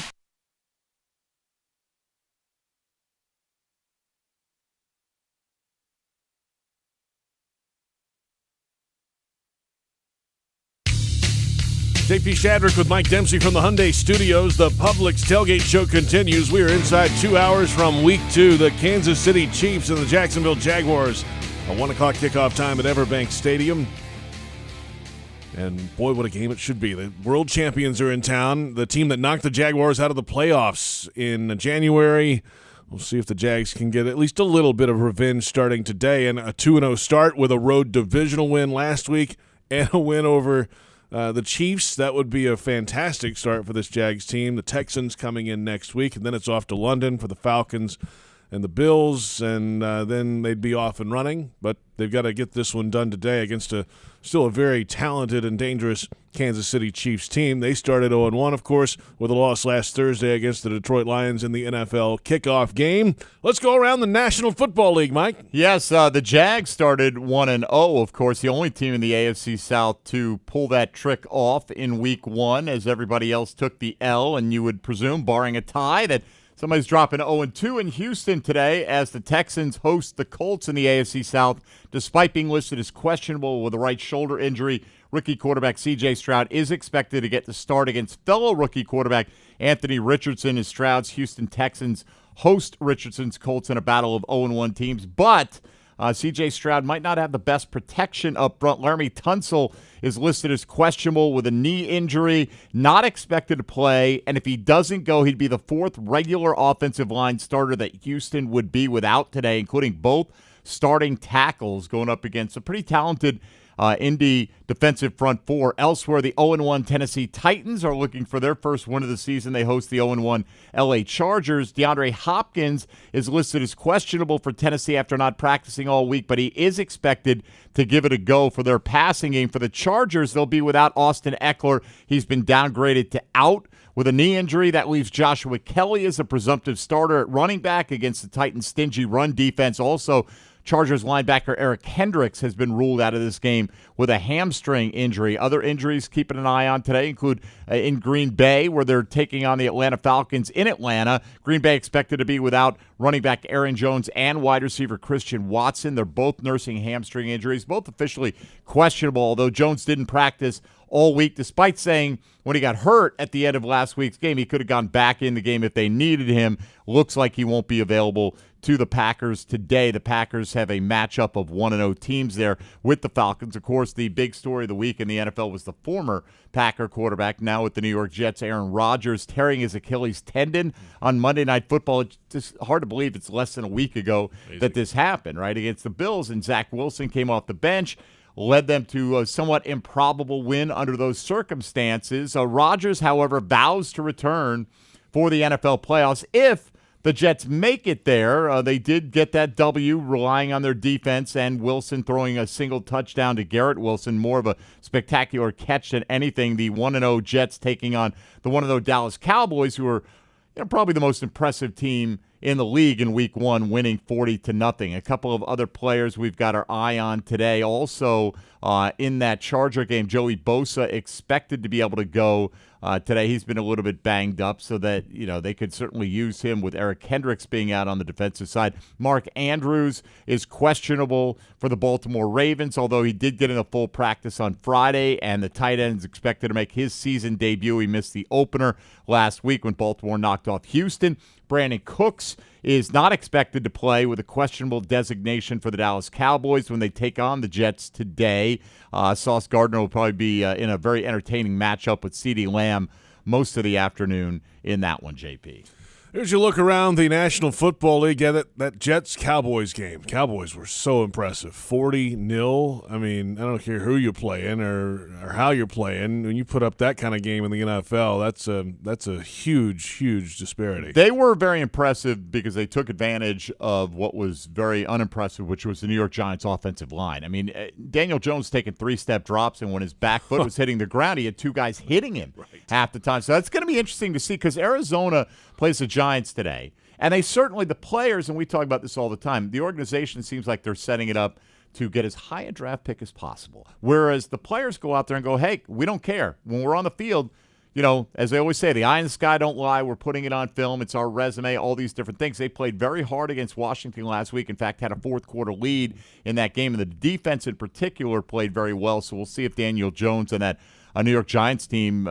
JP Shadrick with Mike Dempsey from the Hyundai Studios. The Publix Tailgate Show continues. We are inside 2 hours from Week 2. The Kansas City Chiefs and the Jacksonville Jaguars. A 1 o'clock kickoff time at EverBank Stadium. And boy, what a game it should be. The world champions are in town. The team that knocked the Jaguars out of the playoffs in January. We'll see if the Jags can get at least a little bit of revenge starting today. And a 2-0 start with a road divisional win last week and a win over the Chiefs. That would be a fantastic start for this Jags team. The Texans coming in next week, and then it's off to London for the Falcons and the Bills, and then they'd be off and running. But they've got to get this one done today against still a very talented and dangerous Kansas City Chiefs team. They started 0-1, of course, with a loss last Thursday against the Detroit Lions in the NFL kickoff game. Let's go around the National Football League, Mike. Yes, the Jags started 1-0, of course, the only team in the AFC South to pull that trick off in Week 1, as everybody else took the L, and you would presume, barring a tie, that Somebody's dropping 0-2 in Houston today as the Texans host the Colts in the AFC South. Despite being listed as questionable with a right shoulder injury, rookie quarterback C.J. Stroud is expected to get the start against fellow rookie quarterback Anthony Richardson as Stroud's Houston Texans host Richardson's Colts in a battle of 0-1 teams. But C.J. Stroud might not have the best protection up front. Laramie Tunsil is listed as questionable with a knee injury, not expected to play, and if he doesn't go, he'd be the fourth regular offensive line starter that Houston would be without today, including both starting tackles going up against a pretty talented Indy defensive front four. Elsewhere, the 0-1 Tennessee Titans are looking for their first win of the season. They host the 0-1 LA Chargers. DeAndre Hopkins is listed as questionable for Tennessee after not practicing all week, but he is expected to give it a go for their passing game. For the Chargers, they'll be without Austin Eckler. He's been downgraded to out with a knee injury. That leaves Joshua Kelly as a presumptive starter at running back against the Titans' stingy run defense. Also, Chargers linebacker Eric Hendricks has been ruled out of this game with a hamstring injury. Other injuries keeping an eye on today include in Green Bay, where they're taking on the Atlanta Falcons in Atlanta. Green Bay expected to be without running back Aaron Jones and wide receiver Christian Watson. They're both nursing hamstring injuries, both officially questionable, although Jones didn't practice all week, despite saying when he got hurt at the end of last week's game, he could have gone back in the game if they needed him. Looks like he won't be available to the Packers today. The Packers have a matchup of 1-0 teams there with the Falcons. Of course, the big story of the week in the NFL was the former Packer quarterback, now with the New York Jets, Aaron Rodgers, tearing his Achilles tendon on Monday Night Football. It's just hard to believe it's less than a week ago that this happened, right, against the Bills, and Zach Wilson came off the bench, led them to a somewhat improbable win under those circumstances. Rodgers, however, vows to return for the NFL playoffs if the Jets make it there. They did get that W relying on their defense and Wilson throwing a single touchdown to Garrett Wilson, more of a spectacular catch than anything. The 1-0 Jets taking on the 1-0 Dallas Cowboys, who are probably the most impressive team in the league in week one, winning 40-0. A couple of other players we've got our eye on today. Also in that Charger game, Joey Bosa expected to be able to go today. He's been a little bit banged up, so that they could certainly use him with Eric Hendricks being out on the defensive side. Mark Andrews is questionable for the Baltimore Ravens, although he did get in a full practice on Friday, and the tight end is expected to make his season debut. He missed the opener last week when Baltimore knocked off Houston. Brandon Cooks is not expected to play with a questionable designation for the Dallas Cowboys when they take on the Jets today. Sauce Gardner will probably be in a very entertaining matchup with CeeDee Lamb most of the afternoon in that one, JP. Here's your look around the National Football League. Yeah, that Jets-Cowboys game. Cowboys were so impressive. 40-0. I mean, I don't care who you're playing or how you're playing. When you put up that kind of game in the NFL, that's a huge, huge disparity. They were very impressive because they took advantage of what was very unimpressive, which was the New York Giants' offensive line. I mean, Daniel Jones taking three-step drops, and when his back foot was hitting the ground, he had two guys hitting him half the time. So that's going to be interesting to see because Arizona plays the Giants today. And they certainly, the players, and we talk about this all the time, the organization seems like they're setting it up to get as high a draft pick as possible. Whereas the players go out there and go, hey, we don't care. When we're on the field, as they always say, the eye in the sky don't lie. We're putting it on film. It's our resume, all these different things. They played very hard against Washington last week. In fact, had a fourth-quarter lead in that game. And the defense in particular played very well. So we'll see if Daniel Jones and that New York Giants team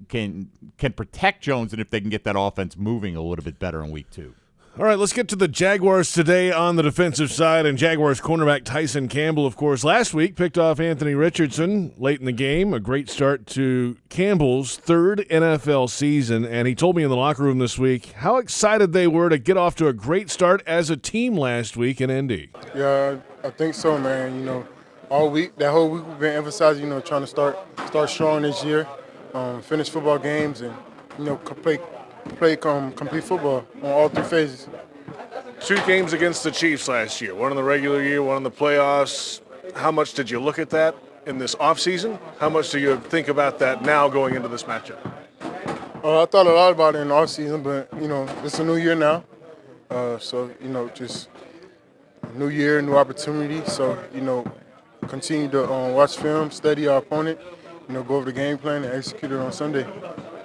can protect Jones and if they can get that offense moving a little bit better in week two. All right, let's get to the Jaguars today on the defensive side. And Jaguars cornerback Tyson Campbell, of course, last week picked off Anthony Richardson late in the game. A great start to Campbell's third NFL season. And he told me in the locker room this week how excited they were to get off to a great start as a team last week in Indy. Yeah, I think so, man. All week, that whole week we've been emphasizing, trying to start strong this year, finish football games, and play complete football on all three phases. 2 games against the Chiefs last year, one in the regular year, one in the playoffs. How much did you look at that in this offseason? How much do you think about that now going into this matchup? I thought a lot about it in the offseason, but it's a new year now, so just new year, new opportunity. So continue to watch film, study our opponent, go over the game plan, and execute it on Sunday.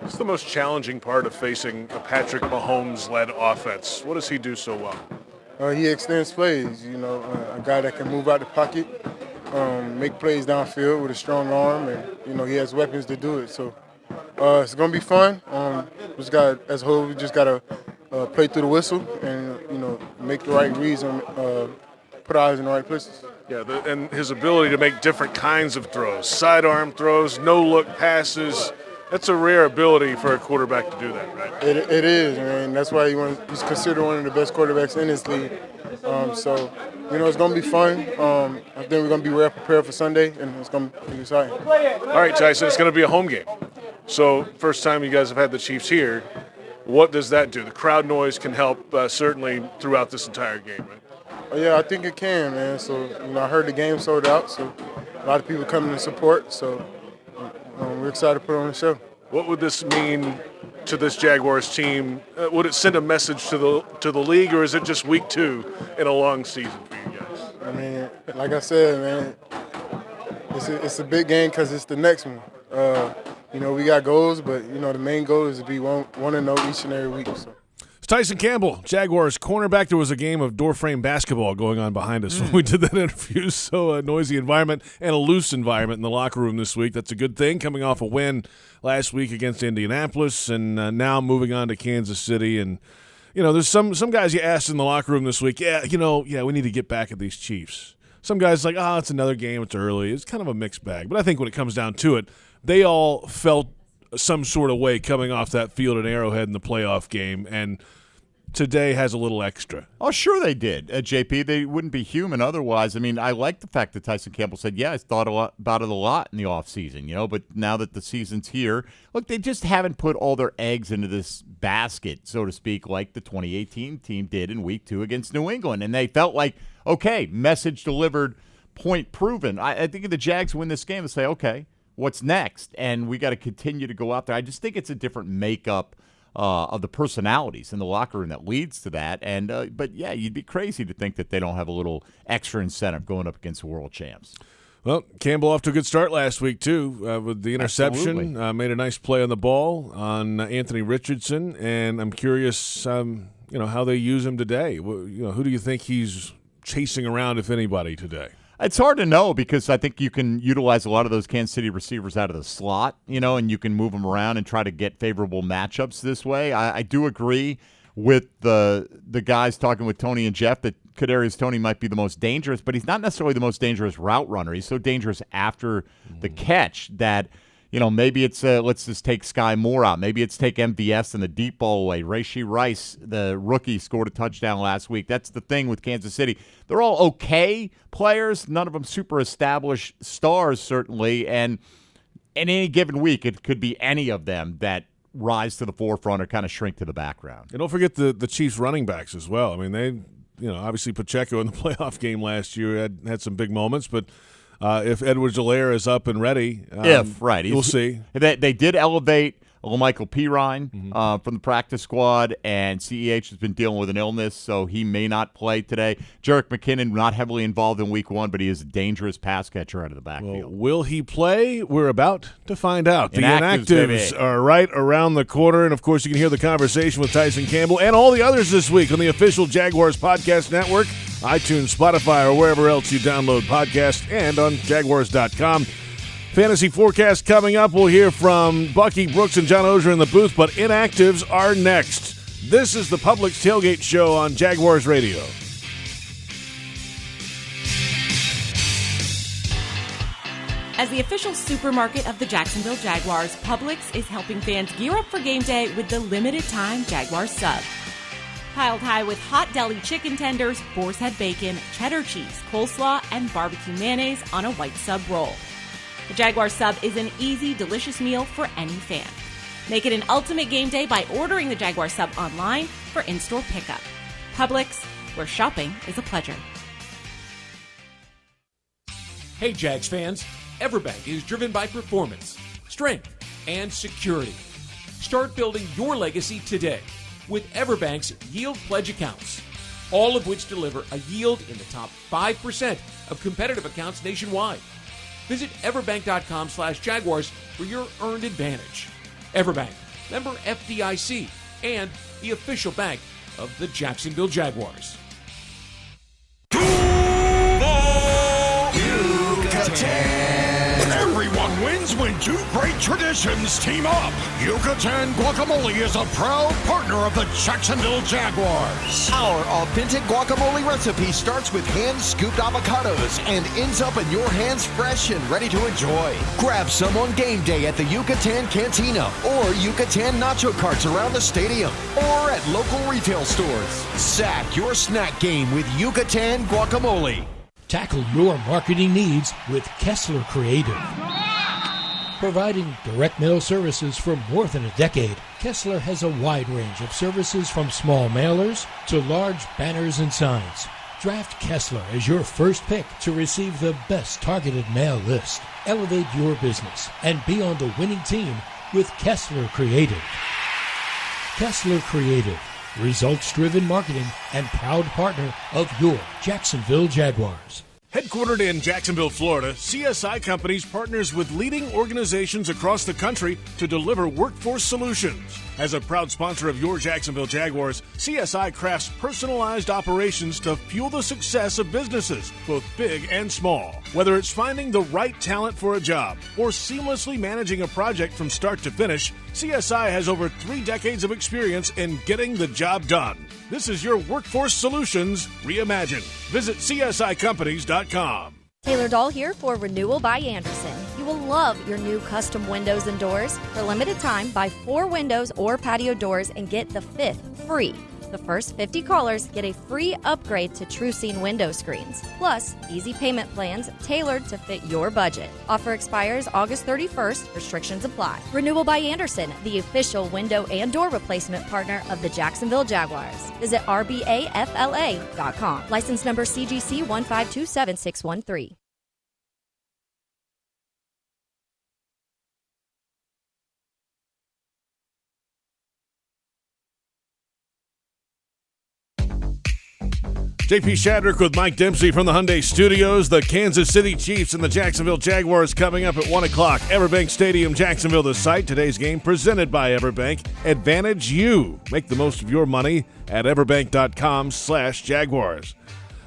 What's the most challenging part of facing a Patrick Mahomes-led offense? What does he do so well? He extends plays, a guy that can move out the pocket, make plays downfield with a strong arm, and, he has weapons to do it. So it's going to be fun. As a whole, we just got to play through the whistle and, make the right reads and put our eyes in the right places. Yeah, and his ability to make different kinds of throws, sidearm throws, no-look passes. That's a rare ability for a quarterback to do that, right? It is, man. That's why he's considered one of the best quarterbacks in this league. So, it's going to be fun. I think we're going to be well prepared for Sunday, and it's going to be exciting. All right, Tyson, it's going to be a home game. So, first time you guys have had the Chiefs here. What does that do? The crowd noise can help certainly throughout this entire game, right? Yeah, I think it can, man. So, I heard the game sold out, so a lot of people coming to support. So, we're excited to put on the show. What would this mean to this Jaguars team? Would it send a message to the league, or is it just week 2 in a long season for you guys? I mean, like I said, man, it's a big game because it's the next one. We got goals, but, the main goal is to be 1-0 each and every week. So. It's Tyson Campbell, Jaguars cornerback. There was a game of door frame basketball going on behind us when we did that interview. So a noisy environment and a loose environment in the locker room this week. That's a good thing, coming off a win last week against Indianapolis and now moving on to Kansas City. And, there's some guys you asked in the locker room this week, we need to get back at these Chiefs. Some guys like, it's another game, it's early. It's kind of a mixed bag. But I think when it comes down to it, they all felt some sort of way coming off that field at Arrowhead in the playoff game, and today has a little extra. Oh, sure they did, JP. They wouldn't be human otherwise. I mean, I like the fact that Tyson Campbell said, I thought about it a lot in the offseason, but now that the season's here, look, they just haven't put all their eggs into this basket, so to speak, like the 2018 team did in week 2 against New England. And they felt like, okay, message delivered, point proven. I think if the Jags win this game, they say, okay, what's next? And we got to continue to go out there. I just think it's a different makeup of the personalities in the locker room that leads to that. And but yeah, you'd be crazy to think that they don't have a little extra incentive going up against the world champs. Well, Campbell off to a good start last week too with the interception. Made a nice play on the ball on Anthony Richardson, and I'm curious, how they use him today. Who do you think he's chasing around, if anybody, today? It's hard to know because I think you can utilize a lot of those Kansas City receivers out of the slot, and you can move them around and try to get favorable matchups this way. I do agree with the guys talking with Tony and Jeff that Kadarius Toney might be the most dangerous, but he's not necessarily the most dangerous route runner. He's so dangerous after the catch that – maybe it's let's just take Sky Moore out. Maybe it's take MVS and the deep ball away. Rashee Rice, the rookie, scored a touchdown last week. That's the thing with Kansas City. They're all okay players, none of them super established stars, certainly. And in any given week, it could be any of them that rise to the forefront or kind of shrink to the background. And don't forget the Chiefs running backs as well. I mean, they, obviously Pacheco in the playoff game last year had some big moments, but if Edwards-Helaire is up and ready, we'll see. They did elevate Michael Pirine from the practice squad, and CEH has been dealing with an illness, so he may not play today. Jerick McKinnon not heavily involved in week 1, but he is a dangerous pass catcher out of the backfield. Well, will he play? We're about to find out. The inactives are right around the corner, and of course you can hear the conversation with Tyson Campbell and all the others this week on the official Jaguars Podcast Network, iTunes, Spotify, or wherever else you download podcasts, and on Jaguars.com. Fantasy forecast coming up. We'll hear from Bucky, Brooks, and John Oehser in the booth, but inactives are next. This is the Publix Tailgate Show on Jaguars Radio. As the official supermarket of the Jacksonville Jaguars, Publix is helping fans gear up for game day with the limited-time Jaguars sub. Piled high with hot deli chicken tenders, boar's head bacon, cheddar cheese, coleslaw, and barbecue mayonnaise on a white sub roll. The Jaguar sub is an easy, delicious meal for any fan. Make it an ultimate game day by ordering the Jaguar sub online for in-store pickup. Publix, where shopping is a pleasure. Hey Jags fans, EverBank is driven by performance, strength, and security. Start building your legacy today with EverBank's Yield Pledge accounts, all of which deliver a yield in the top 5% of competitive accounts nationwide. Visit everbank.com/Jaguars for your earned advantage. EverBank, member FDIC, and the official bank of the Jacksonville Jaguars. Everyone wins when two great traditions team up. Yucatan Guacamole is a proud partner of the Jacksonville Jaguars. Our authentic guacamole recipe starts with hand-scooped avocados and ends up in your hands fresh and ready to enjoy. Grab some on game day at the Yucatan Cantina or Yucatan nacho carts around the stadium or at local retail stores. Sack your snack game with Yucatan Guacamole. Tackle your marketing needs with Kessler Creative. Providing direct mail services for more than a decade, Kessler has a wide range of services from small mailers to large banners and signs. Draft Kessler as your first pick to receive the best targeted mail list. Elevate your business and be on the winning team with Kessler Creative. Kessler Creative, results-driven marketing and proud partner of your Jacksonville Jaguars. Headquartered in Jacksonville, Florida, CSI Companies partners with leading organizations across the country to deliver workforce solutions. As a proud sponsor of your Jacksonville Jaguars, CSI crafts personalized operations to fuel the success of businesses, both big and small. Whether it's finding the right talent for a job or seamlessly managing a project from start to finish, CSI has over 3 decades of experience in getting the job done. This is your workforce solutions reimagined. Visit CSICompanies.com. Taylor Dahl here for Renewal by Anderson. You will love your new custom windows and doors. For a limited time, buy 4 windows or patio doors and get the 5th free. The first 50 callers get a free upgrade to TrueScene window screens. Plus, easy payment plans tailored to fit your budget. Offer expires August 31st. Restrictions apply. Renewal by Anderson, the official window and door replacement partner of the Jacksonville Jaguars. Visit rbafla.com. License number CGC 1527613. JP Shadrick with Mike Dempsey from the Hyundai Studios. The Kansas City Chiefs and the Jacksonville Jaguars coming up at 1 o'clock. EverBank Stadium, Jacksonville, the site. Today's game presented by EverBank. Advantage you. Make the most of your money at everbank.com/Jaguars.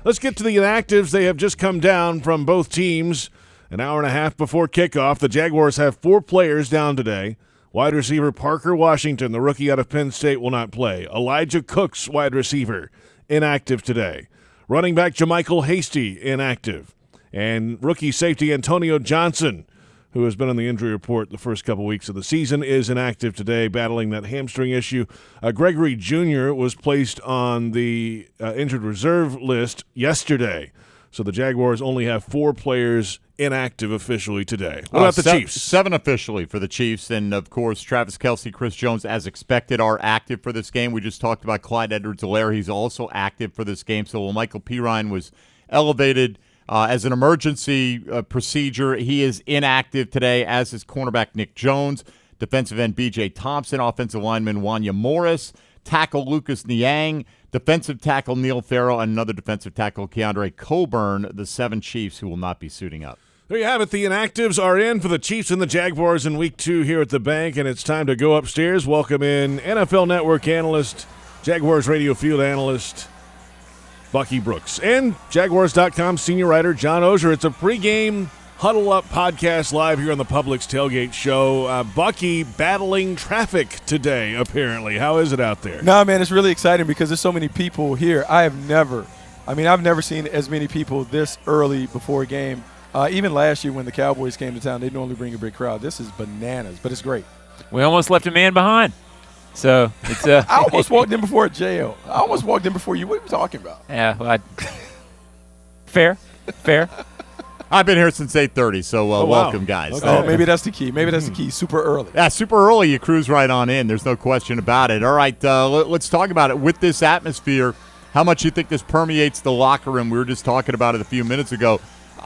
Let's get to the inactives. They have just come down from both teams an hour and a half before kickoff. The Jaguars have 4 players down today. Wide receiver Parker Washington, the rookie out of Penn State, will not play. Elijah Cooks, wide receiver, inactive today. Running back JaMychal Hasty, inactive. And rookie safety Antonio Johnson, who has been on the injury report the first couple weeks of the season, is inactive today, battling that hamstring issue. Gregory Jr. was placed on the injured reserve list yesterday. So the Jaguars only have 4 players inactive officially today. What about the Chiefs? 7 officially for the Chiefs. And, of course, Travis Kelce, Chris Jones, as expected, are active for this game. We just talked about Clyde Edwards-Helaire. He's also active for this game. So while Michael Pirine was elevated as an emergency procedure, he is inactive today, as is cornerback Nick Jones, defensive end B.J. Thompson, offensive lineman Wanya Morris, tackle Lucas Niang, defensive tackle Neil Farrell, and another defensive tackle Keandre Coburn, the 7 Chiefs who will not be suiting up. There you have it. The inactives are in for the Chiefs and the Jaguars in Week 2 here at the bank, and it's time to go upstairs. Welcome in NFL Network analyst, Jaguars radio field analyst, Bucky Brooks, and Jaguars.com senior writer John Oehser. It's a pregame huddle-up podcast live here on the Publix Tailgate Show. Bucky battling traffic today, apparently. How is it out there? No, man, it's really exciting because there's so many people here. I've never seen as many people this early before a game. Even last year when the Cowboys came to town, they normally bring a big crowd. This is bananas, but it's great. We almost left a man behind. So it's I almost walked in before J.O. I almost walked in before you. What are you talking about? Yeah, well, fair. I've been here since 8:30, so welcome, guys. Okay. Oh, maybe that's the key. Super early. Yeah, super early. You cruise right on in. There's no question about it. All right, let's talk about it. With this atmosphere, how much you think this permeates the locker room? We were just talking about it a few minutes ago.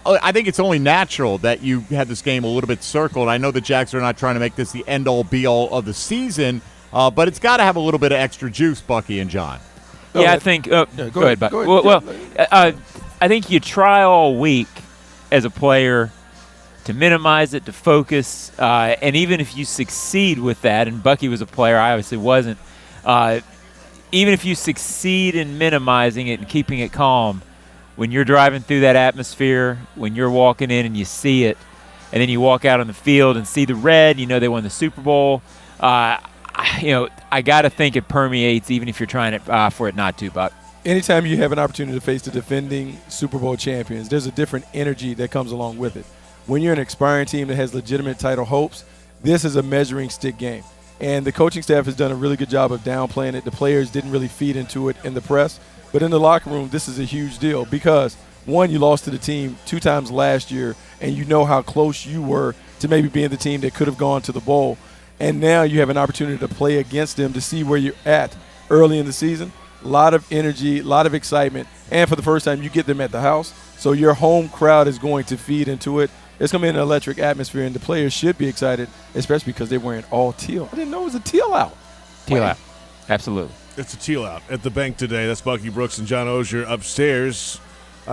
I think it's only natural that you had this game a little bit circled. I know the Jags are not trying to make this the end-all, be-all of the season, but it's got to have a little bit of extra juice, Bucky and John. Yeah, I think go ahead, Bucky. Well, I think you try all week as a player to minimize it, to focus, and even if you succeed with that, and Bucky was a player, I obviously wasn't, even if you succeed in minimizing it and keeping it calm, when you're driving through that atmosphere, when you're walking in and you see it, and then you walk out on the field and see the red, you know they won the Super Bowl, I got to think it permeates even if you're trying for it not to, Buck. Anytime you have an opportunity to face the defending Super Bowl champions, there's a different energy that comes along with it. When you're an aspiring team that has legitimate title hopes, this is a measuring stick game. And the coaching staff has done a really good job of downplaying it. The players didn't really feed into it in the press. But in the locker room, this is a huge deal because, one, you lost to the team 2 times last year, and you know how close you were to maybe being the team that could have gone to the bowl. And now you have an opportunity to play against them to see where you're at early in the season. A lot of energy, a lot of excitement, and for the first time, you get them at the house. So your home crowd is going to feed into it. It's going to be an electric atmosphere, and the players should be excited, especially because they're wearing all teal. I didn't know it was a teal out. Teal out. Absolutely. It's a teal out at the bank today. That's Bucky Brooks and John Ozier upstairs.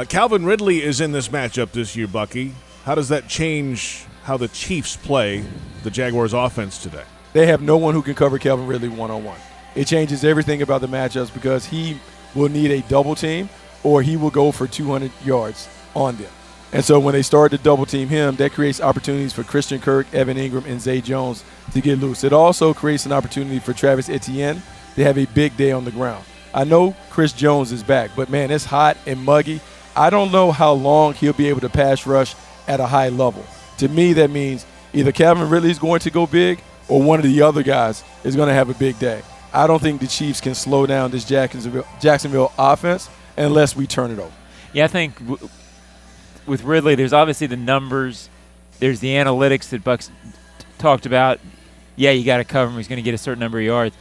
Calvin Ridley is in this matchup this year, Bucky. How does that change how the Chiefs play the Jaguars offense today? They have no one who can cover Calvin Ridley one-on-one. It changes everything about the matchups because he will need a double team or he will go for 200 yards on them. And so when they start to double team him, that creates opportunities for Christian Kirk, Evan Ingram, and Zay Jones to get loose. It also creates an opportunity for Travis Etienne to have a big day on the ground. I know Chris Jones is back, but, man, it's hot and muggy. I don't know how long he'll be able to pass rush at a high level. To me, that means either Calvin Ridley is going to go big or one of the other guys is going to have a big day. I don't think the Chiefs can slow down this Jacksonville offense unless we turn it over. Yeah, I think with Ridley, there's obviously the numbers. There's the analytics that Buck's talked about. Yeah, you got to cover him. He's going to get a certain number of yards.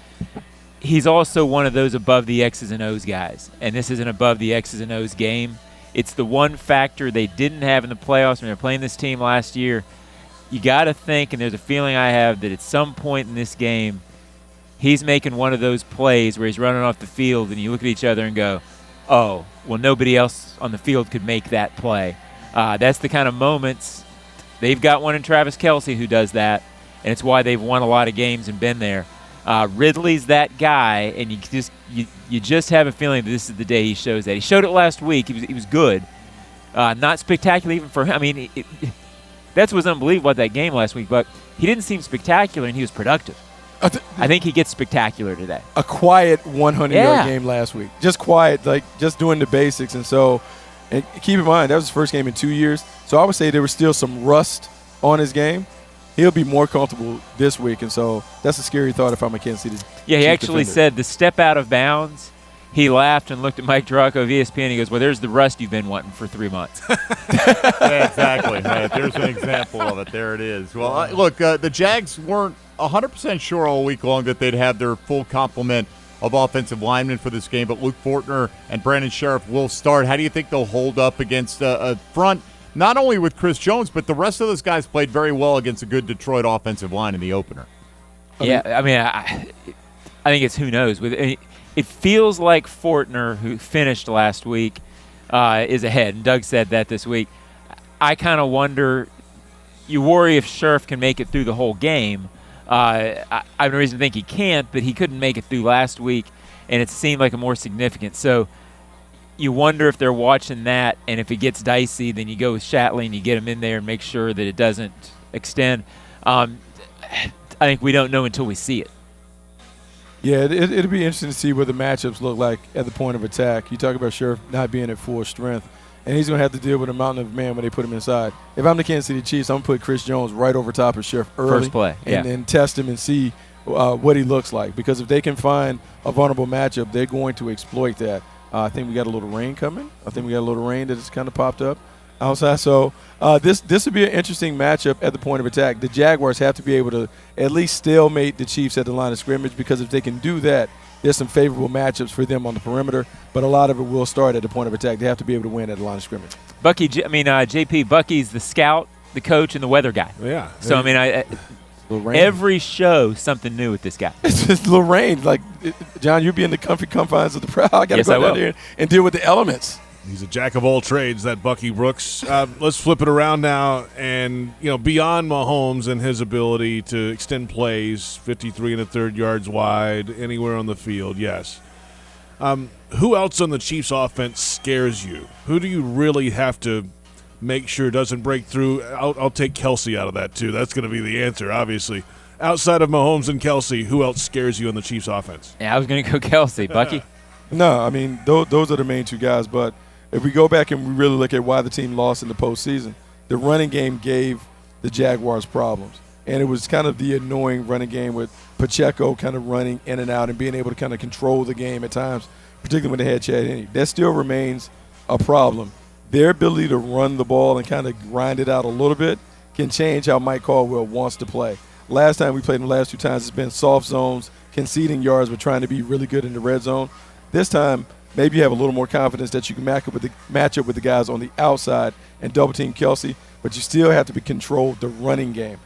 He's also one of those above the X's and O's guys, and this is an above the X's and O's game. It's the one factor they didn't have in the playoffs when they were playing this team last year. You got to think, and there's a feeling I have, that at some point in this game, he's making one of those plays where he's running off the field and you look at each other and go, oh, well, nobody else on the field could make that play. That's the kind of moments. They've got one in Travis Kelce who does that, and it's why they've won a lot of games and been there. Ridley's that guy, and you just have a feeling that this is the day he shows that. He showed it last week. He was good. Not spectacular even for him. I mean, that's what's unbelievable about that game last week, but he didn't seem spectacular, and he was productive. I think he gets spectacular today. A quiet 100-yard game last week. Just quiet, like just doing the basics. And so, and keep in mind, that was his first game in 2 years. So I would say there was still some rust on his game. He'll be more comfortable this week. And so that's a scary thought if I'm a Kansas City Yeah, he actually defender. said the step out of bounds. He laughed and looked at Mike Draco of ESPN. He goes, well, there's the rust you've been wanting for 3 months. Yeah, exactly. Right. There's an example of it. There it is. Well, look, the Jags weren't 100% sure all week long that they'd have their full complement of offensive linemen for this game, but Luke Fortner and Brandon Sheriff will start. How do you think they'll hold up against a front, not only with Chris Jones, but the rest of those guys played very well against a good Detroit offensive line in the opener? Yeah, I mean, I think it's who knows. It feels like Fortner, who finished last week, is ahead, and Doug said that this week. I kind of wonder, you worry if Sheriff can make it through the whole game. I have no reason to think he can't, but he couldn't make it through last week, and it seemed like a more significant. So you wonder if they're watching that, and if it gets dicey, then you go with Shatley and you get him in there and make sure that it doesn't extend. I think we don't know until we see it. Yeah, it'll be interesting to see what the matchups look like at the point of attack. You talk about Sheriff not being at full strength, and he's going to have to deal with a mountain of man when they put him inside. If I'm the Kansas City Chiefs, I'm going to put Chris Jones right over top of Sheriff early. First play, and then test him and see what he looks like. Because if they can find a vulnerable matchup, they're going to exploit that. I think we got a little rain coming. I think we got a little rain that has kind of popped up outside. So this would be an interesting matchup at the point of attack. The Jaguars have to be able to at least stalemate the Chiefs at the line of scrimmage, because if they can do that, there's some favorable matchups for them on the perimeter, but a lot of it will start at the point of attack. They have to be able to win at the line of scrimmage. JP, Bucky's the scout, the coach, and the weather guy. Yeah. So, every show, something new with this guy. It's just a little rain. Like, John, you'll be in the comfy confines of the crowd. I got to Yes, go I down will. there and deal with the elements. He's a jack of all trades, that Bucky Brooks. Let's flip it around now, and beyond Mahomes and his ability to extend plays, 53 1/3 yards wide, anywhere on the field, yes. Who else on the Chiefs' offense scares you? Who do you really have to make sure doesn't break through? I'll take Kelsey out of that too. That's going to be the answer, obviously. Outside of Mahomes and Kelsey, who else scares you on the Chiefs' offense? Yeah, I was going to go Kelsey. Bucky? No, I mean, those are the main two guys. But if we go back and we really look at why the team lost in the postseason, the running game gave the Jaguars problems. And it was kind of the annoying running game with Pacheco kind of running in and out and being able to kind of control the game at times, particularly when they had Chad Henne. That still remains a problem. Their ability to run the ball and kind of grind it out a little bit can change how Mike Caldwell wants to play. Last time we played them the last 2 times, it's been soft zones, conceding yards, but trying to be really good in the red zone. This time, maybe you have a little more confidence that you can match up with the guys on the outside and double-team Kelsey, but you still have to control the running game.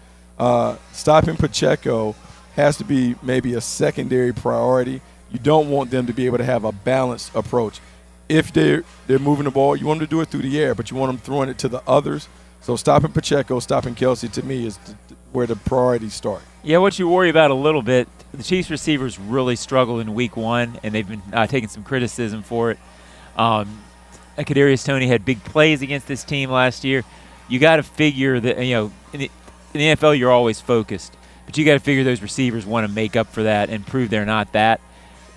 Stopping Pacheco has to be maybe a secondary priority. You don't want them to be able to have a balanced approach. If they're moving the ball, you want them to do it through the air, but you want them throwing it to the others. So stopping Pacheco, stopping Kelsey, to me, is where the priorities start. Yeah, what you worry about a little bit, the Chiefs receivers really struggled in week 1, and they've been taking some criticism for it. Kadarius Toney had big plays against this team last year. You got to figure that, in the NFL you're always focused, but you got to figure those receivers want to make up for that and prove they're not that.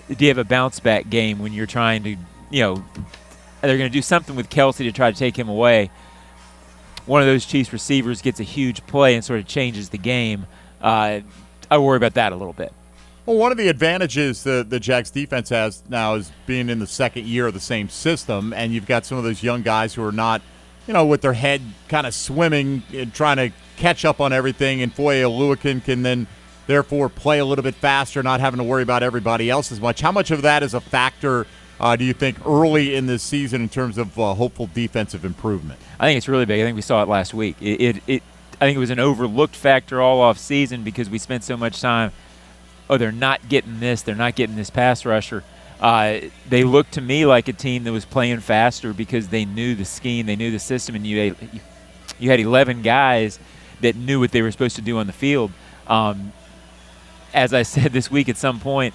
Do you have a bounce-back game when you're trying to, they're going to do something with Kelsey to try to take him away? One of those Chiefs receivers gets a huge play and sort of changes the game. I worry about that a little bit. Well, one of the advantages the Jags defense has now is being in the second year of the same system, and you've got some of those young guys who are not, with their head kind of swimming and trying to catch up on everything, and Foye Oluokun can then therefore play a little bit faster, not having to worry about everybody else as much. How much of that is a factor, do you think, early in this season in terms of hopeful defensive improvement? I think it's really big. I think we saw it last week. I think it was an overlooked factor all off season because we spent so much time, they're not getting this pass rusher. They looked to me like a team that was playing faster because they knew the scheme, they knew the system, and you had 11 guys that knew what they were supposed to do on the field. As I said this week at some point,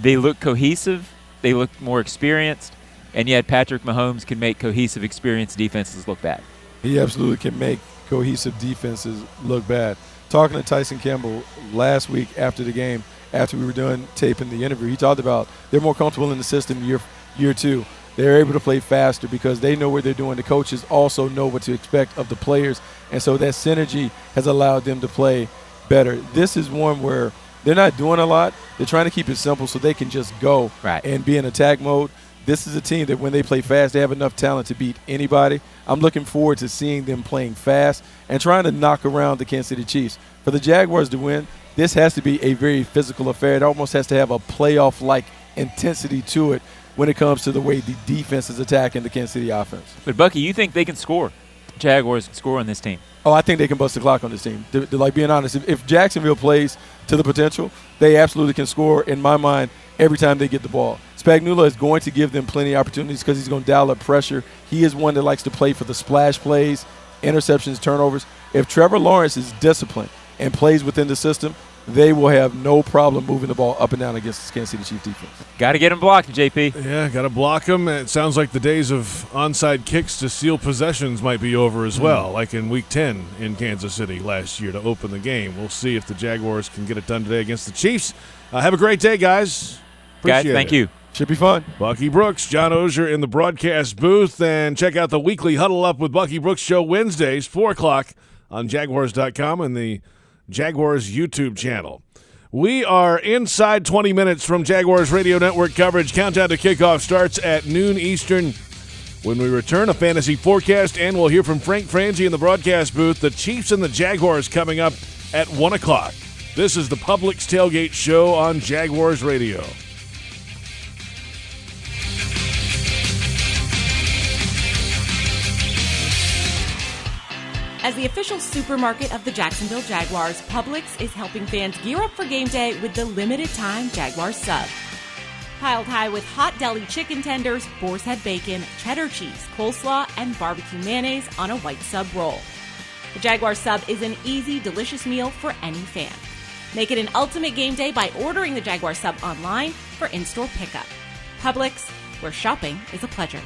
they look cohesive, they look more experienced, and yet Patrick Mahomes can make cohesive, experienced defenses look bad. He absolutely can make cohesive defenses look bad. Talking to Tyson Campbell last week after the game, after we were done taping the interview, he talked about they're more comfortable in the system year 2. They're able to play faster because they know what they're doing. The coaches also know what to expect of the players, and so that synergy has allowed them to play better. This is one where they're not doing a lot. They're trying to keep it simple so they can just go and be in attack mode. This is a team that when they play fast, they have enough talent to beat anybody. I'm looking forward to seeing them playing fast and trying to knock around the Kansas City Chiefs. For the Jaguars to win, this has to be a very physical affair. It almost has to have a playoff-like intensity to it when it comes to the way the defense is attacking the Kansas City offense. But, Bucky, you think they can score? Jaguars can score on this team? Oh, I think they can bust the clock on this team. They're like, being honest, if Jacksonville plays to the potential, they absolutely can score, in my mind, every time they get the ball. Spagnuolo is going to give them plenty of opportunities because he's going to dial up pressure. He is one that likes to play for the splash plays, interceptions, turnovers. If Trevor Lawrence is disciplined and plays within the system, they will have no problem moving the ball up and down against the Kansas City Chiefs defense. Got to get him blocked, JP. Yeah, got to block him. It sounds like the days of onside kicks to steal possessions might be over as well, like in Week 10 in Kansas City last year to open the game. We'll see if the Jaguars can get it done today against the Chiefs. Have a great day, guys. Appreciate thank you. Should be fun. Bucky Brooks, John Ozier in the broadcast booth, and check out the weekly Huddle Up with Bucky Brooks show Wednesdays, 4 o'clock on Jaguars.com and the Jaguars YouTube channel. We are inside 20 minutes from Jaguars Radio Network coverage. Countdown to kickoff starts at noon Eastern. When we return, a fantasy forecast, and we'll hear from Frangie in the broadcast booth. The Chiefs and the Jaguars coming up at 1 o'clock. This is the Publix Tailgate Show on Jaguars Radio. As the official supermarket of the Jacksonville Jaguars, Publix is helping fans gear up for game day with the limited-time Jaguars sub. Piled high with hot deli chicken tenders, boar's head bacon, cheddar cheese, coleslaw, and barbecue mayonnaise on a white sub roll. The Jaguars sub is an easy, delicious meal for any fan. Make it an ultimate game day by ordering the Jaguar sub online for in-store pickup. Publix, where shopping is a pleasure.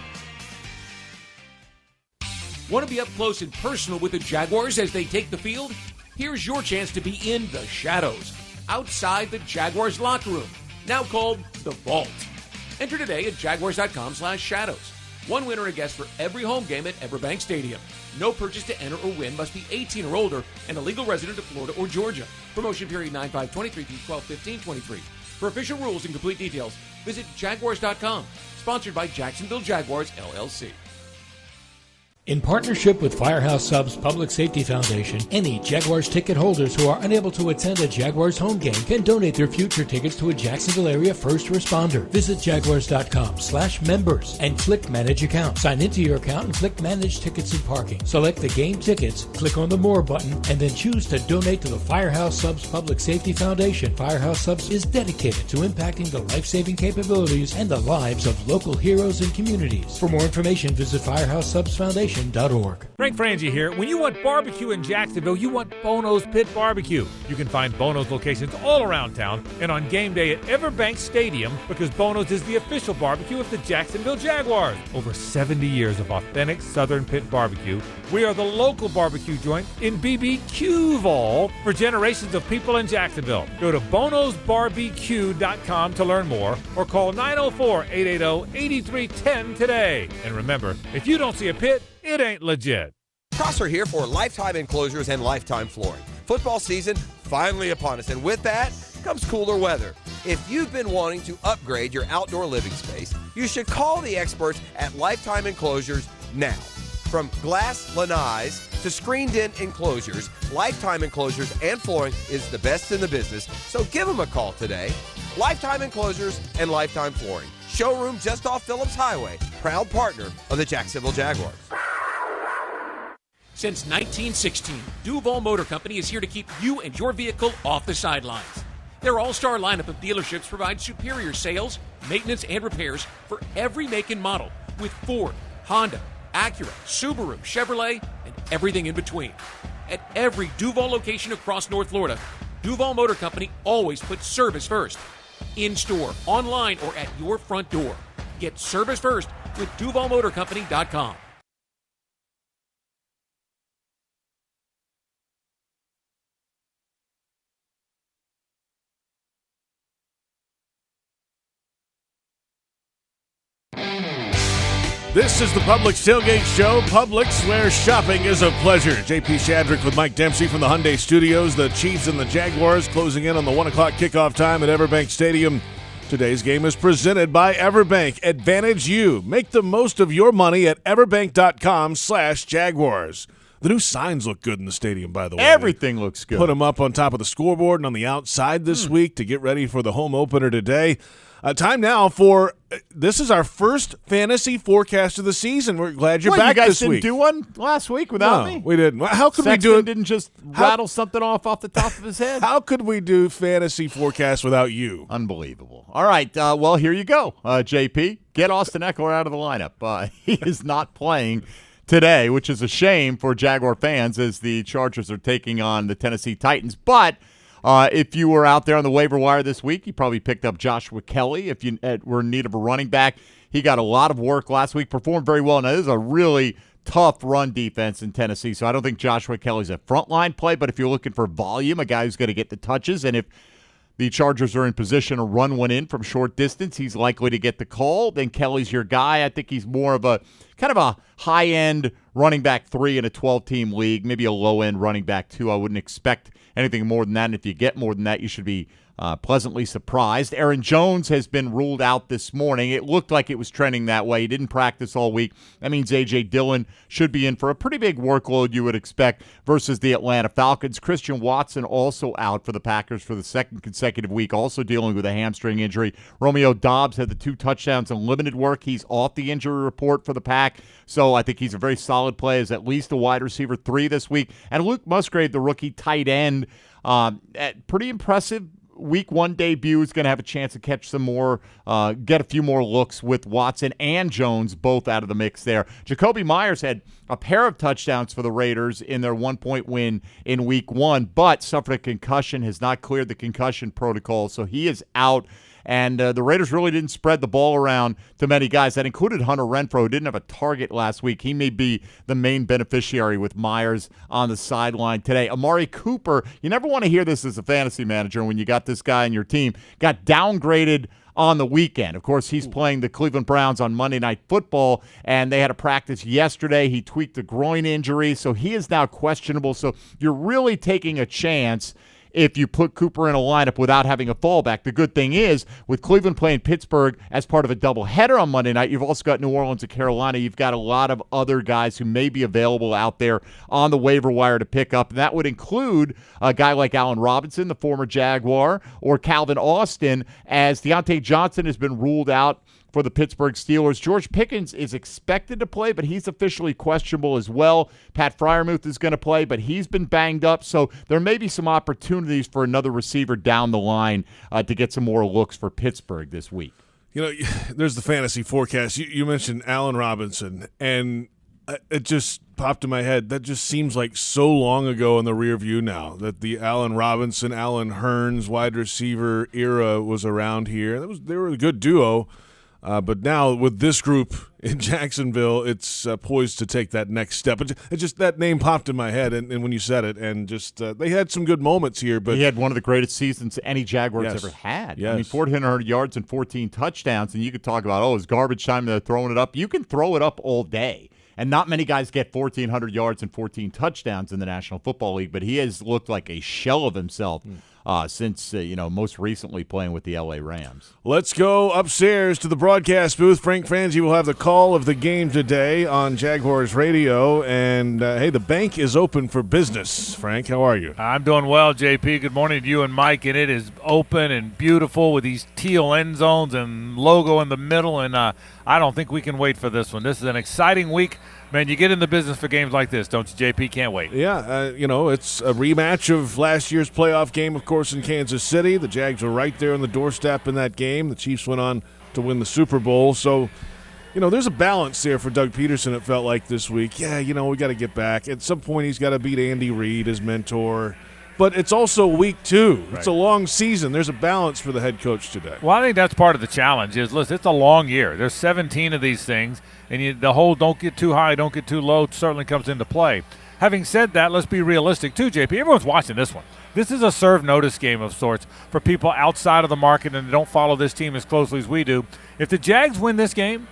Want to be up close and personal with the Jaguars as they take the field? Here's your chance to be in the shadows, outside the Jaguars locker room, now called the Vault. Enter today at jaguars.com/shadows. One winner and guest for every home game at EverBank Stadium. No purchase to enter or win, must be 18 or older and a legal resident of Florida or Georgia. Promotion period 9/5/23 through 12/15/23. For official rules and complete details, visit jaguars.com. Sponsored by Jacksonville Jaguars, LLC. In partnership with Firehouse Subs Public Safety Foundation, any Jaguars ticket holders who are unable to attend a Jaguars home game can donate their future tickets to a Jacksonville area first responder. Visit jaguars.com/members and click Manage Account. Sign into your account and click Manage Tickets and Parking. Select the game tickets, click on the More button, and then choose to donate to the Firehouse Subs Public Safety Foundation. Firehouse Subs is dedicated to impacting the life-saving capabilities and the lives of local heroes and communities. For more information, visit firehousesubsfoundation.org. Frank Frangie here. When you want barbecue in Jacksonville, you want Bono's Pit Barbecue. You can find Bono's locations all around town and on game day at EverBank Stadium, because Bono's is the official barbecue of the Jacksonville Jaguars. Over 70 years of authentic Southern Pit Barbecue. We are the local barbecue joint in BBQval for generations of people in Jacksonville. Go to bonosbarbecue.com to learn more or call 904-880-8310 today. And remember, if you don't see a pit, it ain't legit. Prosser here for Lifetime Enclosures and Lifetime Flooring. Football season finally upon us, and with that comes cooler weather. If you've been wanting to upgrade your outdoor living space, you should call the experts at Lifetime Enclosures now. From glass lanais to screened-in enclosures, Lifetime Enclosures and Flooring is the best in the business, so give them a call today. Lifetime Enclosures and Lifetime Flooring. Showroom just off Phillips Highway. Proud partner of the Jacksonville Jaguars. Since 1916, Duval Motor Company is here to keep you and your vehicle off the sidelines. Their all-star lineup of dealerships provides superior sales, maintenance, and repairs for every make and model with Ford, Honda, Acura, Subaru, Chevrolet, and everything in between. At every Duval location across North Florida, Duval Motor Company always puts service first. In-store, online, or at your front door. Get service first with DuvalMotorCompany.com. This is the Publix Tailgate Show. Publix, where shopping is a pleasure. JP Shadrick with Mike Dempsey from the Hyundai Studios. The Chiefs and the Jaguars closing in on the 1 o'clock kickoff time at EverBank Stadium. Today's game is presented by EverBank. Advantage you. Make the most of your money at everbank.com/Jaguars. The new signs look good in the stadium, by the way. Everything looks good. Put them up on top of the scoreboard and on the outside this week to get ready for the home opener today. Time now for this is our first fantasy forecast of the season. We're glad you're back this week. You guys didn't do one last week without me? We didn't. How could Sexton we do it? Didn't just rattle something off the top of his head? How could we do fantasy forecast without you? Unbelievable. All right. Well, here you go, JP. Get Austin Eckler out of the lineup. He is not playing today, which is a shame for Jaguar fans as the Chargers are taking on the Tennessee Titans. But if you were out there on the waiver wire this week, you probably picked up Joshua Kelly. If you were in need of a running back, he got a lot of work last week, performed very well. Now, this is a really tough run defense in Tennessee, so I don't think Joshua Kelly's a frontline play, but if you're looking for volume, a guy who's going to get the touches, and if the Chargers are in position to run one in from short distance, he's likely to get the call, then Kelly's your guy. I think he's more of a kind of a high-end running back 3 in a 12-team league, maybe a low-end running back 2. I wouldn't expect anything more than that, and if you get more than that, you should be pleasantly surprised. Aaron Jones has been ruled out this morning. It looked like it was trending that way. He didn't practice all week. That means A.J. Dillon should be in for a pretty big workload, you would expect, versus the Atlanta Falcons. Christian Watson also out for the Packers for the second consecutive week, also dealing with a hamstring injury. Romeo Doubs had the 2 touchdowns and limited work. He's off the injury report for the Pack, so I think he's a very solid play as at least a wide receiver 3 this week. And Luke Musgrave, the rookie tight end, pretty impressive week 1 debut is going to have a chance to catch some more, get a few more looks with Watson and Jones both out of the mix there. Jacoby Myers had a pair of touchdowns for the Raiders in their 1-point win in week 1, but suffered a concussion, has not cleared the concussion protocol, so he is out. And the Raiders really didn't spread the ball around to many guys. That included Hunter Renfrow, who didn't have a target last week. He may be the main beneficiary with Myers on the sideline today. Amari Cooper, you never want to hear this as a fantasy manager when you got this guy on your team, got downgraded on the weekend. Of course, he's playing the Cleveland Browns on Monday Night Football, and they had a practice yesterday. He tweaked a groin injury, so he is now questionable. So you're really taking a chance if you put Cooper in a lineup without having a fallback. The good thing is, with Cleveland playing Pittsburgh as part of a doubleheader on Monday night, you've also got New Orleans and Carolina. You've got a lot of other guys who may be available out there on the waiver wire to pick up, and that would include a guy like Allen Robinson, the former Jaguar, or Calvin Austin, as Deontay Johnson has been ruled out for the Pittsburgh Steelers. George Pickens is expected to play, but he's officially questionable as well. Pat Freiermuth is going to play, but he's been banged up, so there may be some opportunities for another receiver down the line to get some more looks for Pittsburgh this week. You know, there's the fantasy forecast. You mentioned Allen Robinson, and it just popped in my head. That just seems like so long ago in the rear view now, that the Allen Robinson, Allen Hurns wide receiver era was around here. They were a good duo. But now with this group in Jacksonville, it's poised to take that next step. It just that name popped in my head, and when you said it, and just they had some good moments here. But he had one of the greatest seasons any Jaguars ever had. Yes. I mean, 1,400 yards and 14 touchdowns, and you could talk about, it's garbage time, they're throwing it up. You can throw it up all day. And not many guys get 1,400 yards and 14 touchdowns in the National Football League, but he has looked like a shell of himself since, most recently playing with the L.A. Rams. Let's go upstairs to the broadcast booth. Frank Frangie will have the call of the game today on Jaguars Radio. And, hey, the bank is open for business. Frank, how are you? I'm doing well, JP. Good morning to you and Mike. And it is open and beautiful with these teal end zones and logo in the middle. And I don't think we can wait for this one. This is an exciting week. Man, you get in the business for games like this, don't you, JP? Can't wait. Yeah, it's a rematch of last year's playoff game, of course, in Kansas City. The Jags were right there on the doorstep in that game. The Chiefs went on to win the Super Bowl. So, there's a balance there for Doug Pederson, it felt like, this week. Yeah, we got to get back. At some point, he's got to beat Andy Reid, his mentor. But it's also week 2. Right. It's a long season. There's a balance for the head coach today. Well, I think that's part of the challenge is, listen, it's a long year. There's 17 of these things, and the whole don't get too high, don't get too low certainly comes into play. Having said that, let's be realistic too, JP. Everyone's watching this one. This is a serve notice game of sorts for people outside of the market and don't follow this team as closely as we do. If the Jags win this game,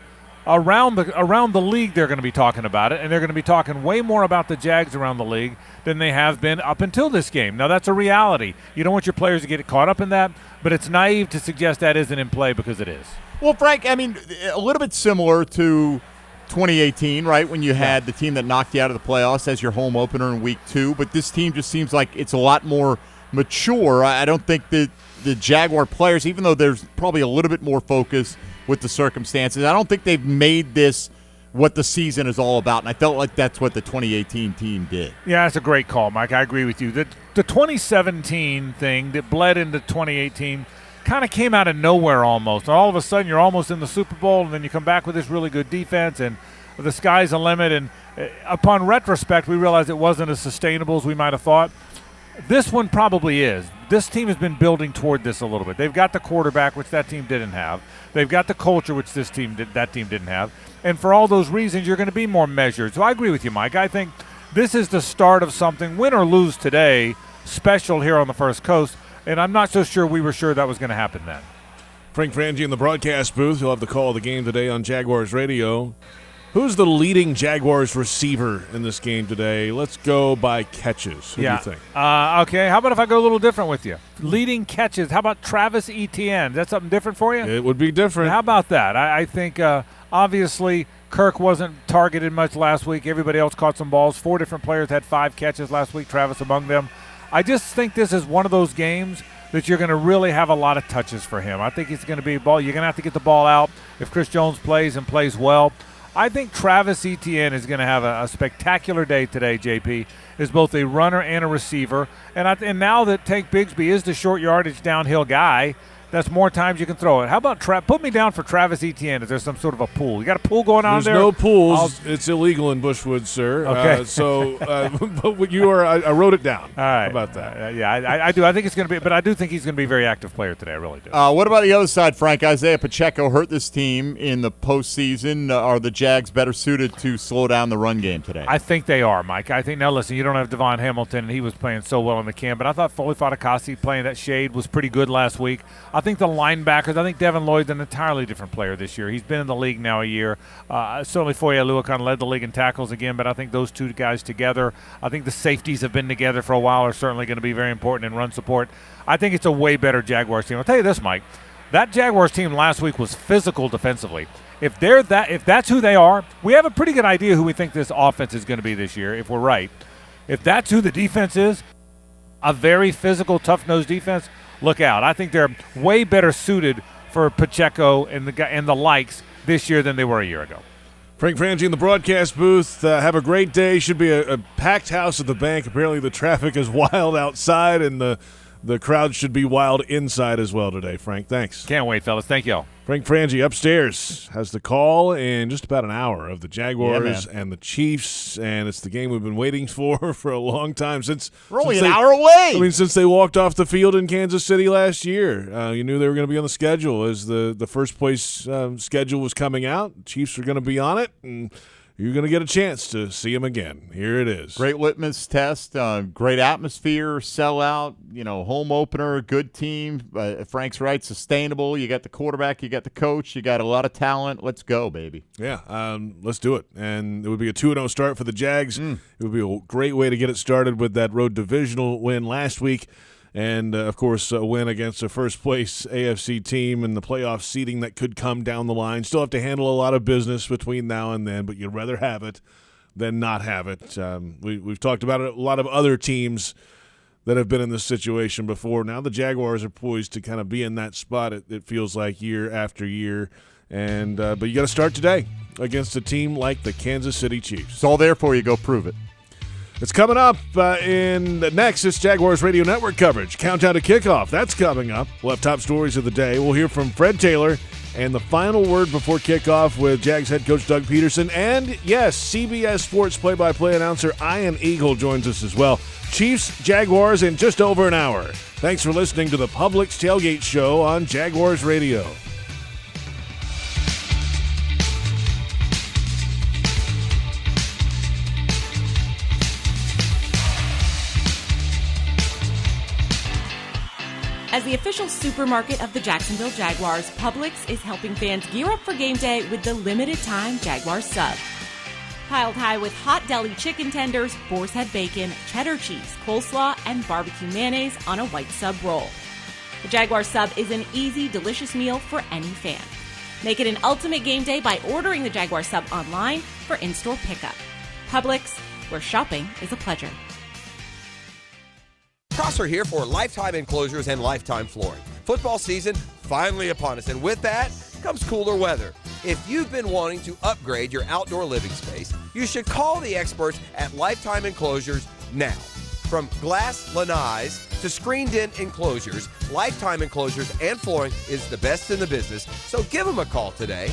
around the league they're going to be talking about it, and they're going to be talking way more about the Jags around the league than they have been up until this game. Now, that's a reality. You don't want your players to get caught up in that, but it's naive to suggest that isn't in play because it is. Well, Frank, I mean, a little bit similar to 2018, right, when you had the team that knocked you out of the playoffs as your home opener in week 2, but this team just seems like it's a lot more mature. I don't think that the Jaguar players, even though there's probably a little bit more focus with the circumstances, I don't think they've made this what the season is all about, and I felt like that's what the 2018 team did. Yeah, that's a great call, Mike. I agree with you. The 2017 thing that bled into 2018 kind of came out of nowhere almost. All of a sudden, you're almost in the Super Bowl, and then you come back with this really good defense, and the sky's the limit. And upon retrospect, we realized it wasn't as sustainable as we might have thought. This one probably is. This team has been building toward this a little bit. They've got the quarterback, which that team didn't have. They've got the culture, which that team didn't have. And for all those reasons, you're going to be more measured. So I agree with you, Mike. I think this is the start of something, win or lose today, special here on the First Coast. And I'm not so sure we were sure that was going to happen then. Frank Frangie in the broadcast booth. He'll have the call of the game today on Jaguars Radio. Who's the leading Jaguars receiver in this game today? Let's go by catches. Who do you think? Okay, how about if I go a little different with you? Leading catches. How about Travis Etienne? Is that something different for you? It would be different. How about that? I think obviously Kirk wasn't targeted much last week. Everybody else caught some balls. 4 different players had 5 catches last week, Travis among them. I just think this is one of those games that you're going to really have a lot of touches for him. I think it's going to be a ball. You're going to have to get the ball out if Chris Jones plays and plays well. I think Travis Etienne is going to have a spectacular day today, JP, as both a runner and a receiver. And now that Tank Bigsby is the short yardage downhill guy, that's more times you can throw it. How about put me down for Travis Etienne? Is there some sort of a pool? You got a pool going on there? There's no pools. It's illegal in Bushwood, sir. Okay. But you are. I wrote it down. All right. How about that? I do. I think it's going to be, but I do think he's going to be a very active player today. I really do. What about the other side, Frank? Isaiah Pacheco hurt this team in the postseason. Are the Jags better suited to slow down the run game today? I think they are, Mike. I think, now listen, you don't have Devon Hamilton, and he was playing so well in the camp, but I thought Foley Fatukasi playing that shade was pretty good last week. I think the linebackers, I think Devin Lloyd's an entirely different player this year. He's been in the league now a year. Certainly Foye Aluakon led the league in tackles again, but I think those two guys together, I think the safeties have been together for a while, are certainly going to be very important in run support. I think it's a way better Jaguars team. I'll tell you this, Mike. That Jaguars team last week was physical defensively. If that's who they are, we have a pretty good idea who we think this offense is going to be this year, if we're right. If that's who the defense is, a very physical, tough-nosed defense, look out. I think they're way better suited for Pacheco and the likes this year than they were a year ago. Frank Frangie in the broadcast booth. Have a great day. Should be a packed house at the bank. Apparently the traffic is wild outside, and the crowd should be wild inside as well today, Frank. Thanks. Can't wait, fellas. Thank y'all. Frank Frangie upstairs has the call in just about an hour of the Jaguars and the Chiefs, and it's the game we've been waiting for a long time. We're only an hour away. I mean, since they walked off the field in Kansas City last year. You knew they were going to be on the schedule as the first place schedule was coming out. The Chiefs were going to be on it, and you're going to get a chance to see them again. Here it is. Great litmus test, great atmosphere, sellout, home opener, good team. Frank's right, sustainable. You got the quarterback, you got the coach, you got a lot of talent. Let's go, baby. Yeah, let's do it. And it would be a 2-0 start for the Jags. It would be a great way to get it started with that road divisional win last week. And, of course, a win against a first-place AFC team and the playoff seeding that could come down the line. Still have to handle a lot of business between now and then, but you'd rather have it than not have it. We've talked about it, a lot of other teams that have been in this situation before. Now the Jaguars are poised to kind of be in that spot, it feels like, year after year. And but you got to start today against a team like the Kansas City Chiefs. It's all there for you. Go prove it. It's coming up in next. It's Jaguars Radio Network coverage. Countdown to kickoff. That's coming up. We'll have top stories of the day. We'll hear from Fred Taylor and the final word before kickoff with Jags head coach Doug Pederson. And, yes, CBS Sports play-by-play announcer Ian Eagle joins us as well. Chiefs, Jaguars in just over an hour. Thanks for listening to the Publix Tailgate Show on Jaguars Radio. As the official supermarket of the Jacksonville Jaguars, Publix is helping fans gear up for game day with the limited-time Jaguars sub. Piled high with hot deli chicken tenders, boar's head bacon, cheddar cheese, coleslaw, and barbecue mayonnaise on a white sub roll. The Jaguars sub is an easy, delicious meal for any fan. Make it an ultimate game day by ordering the Jaguars sub online for in-store pickup. Publix, where shopping is a pleasure. Prosser here for Lifetime Enclosures and Lifetime Flooring. Football season finally upon us, and with that comes cooler weather. If you've been wanting to upgrade your outdoor living space, you should call the experts at Lifetime Enclosures now. From glass lanais to screened-in enclosures, Lifetime Enclosures and Flooring is the best in the business, so give them a call today.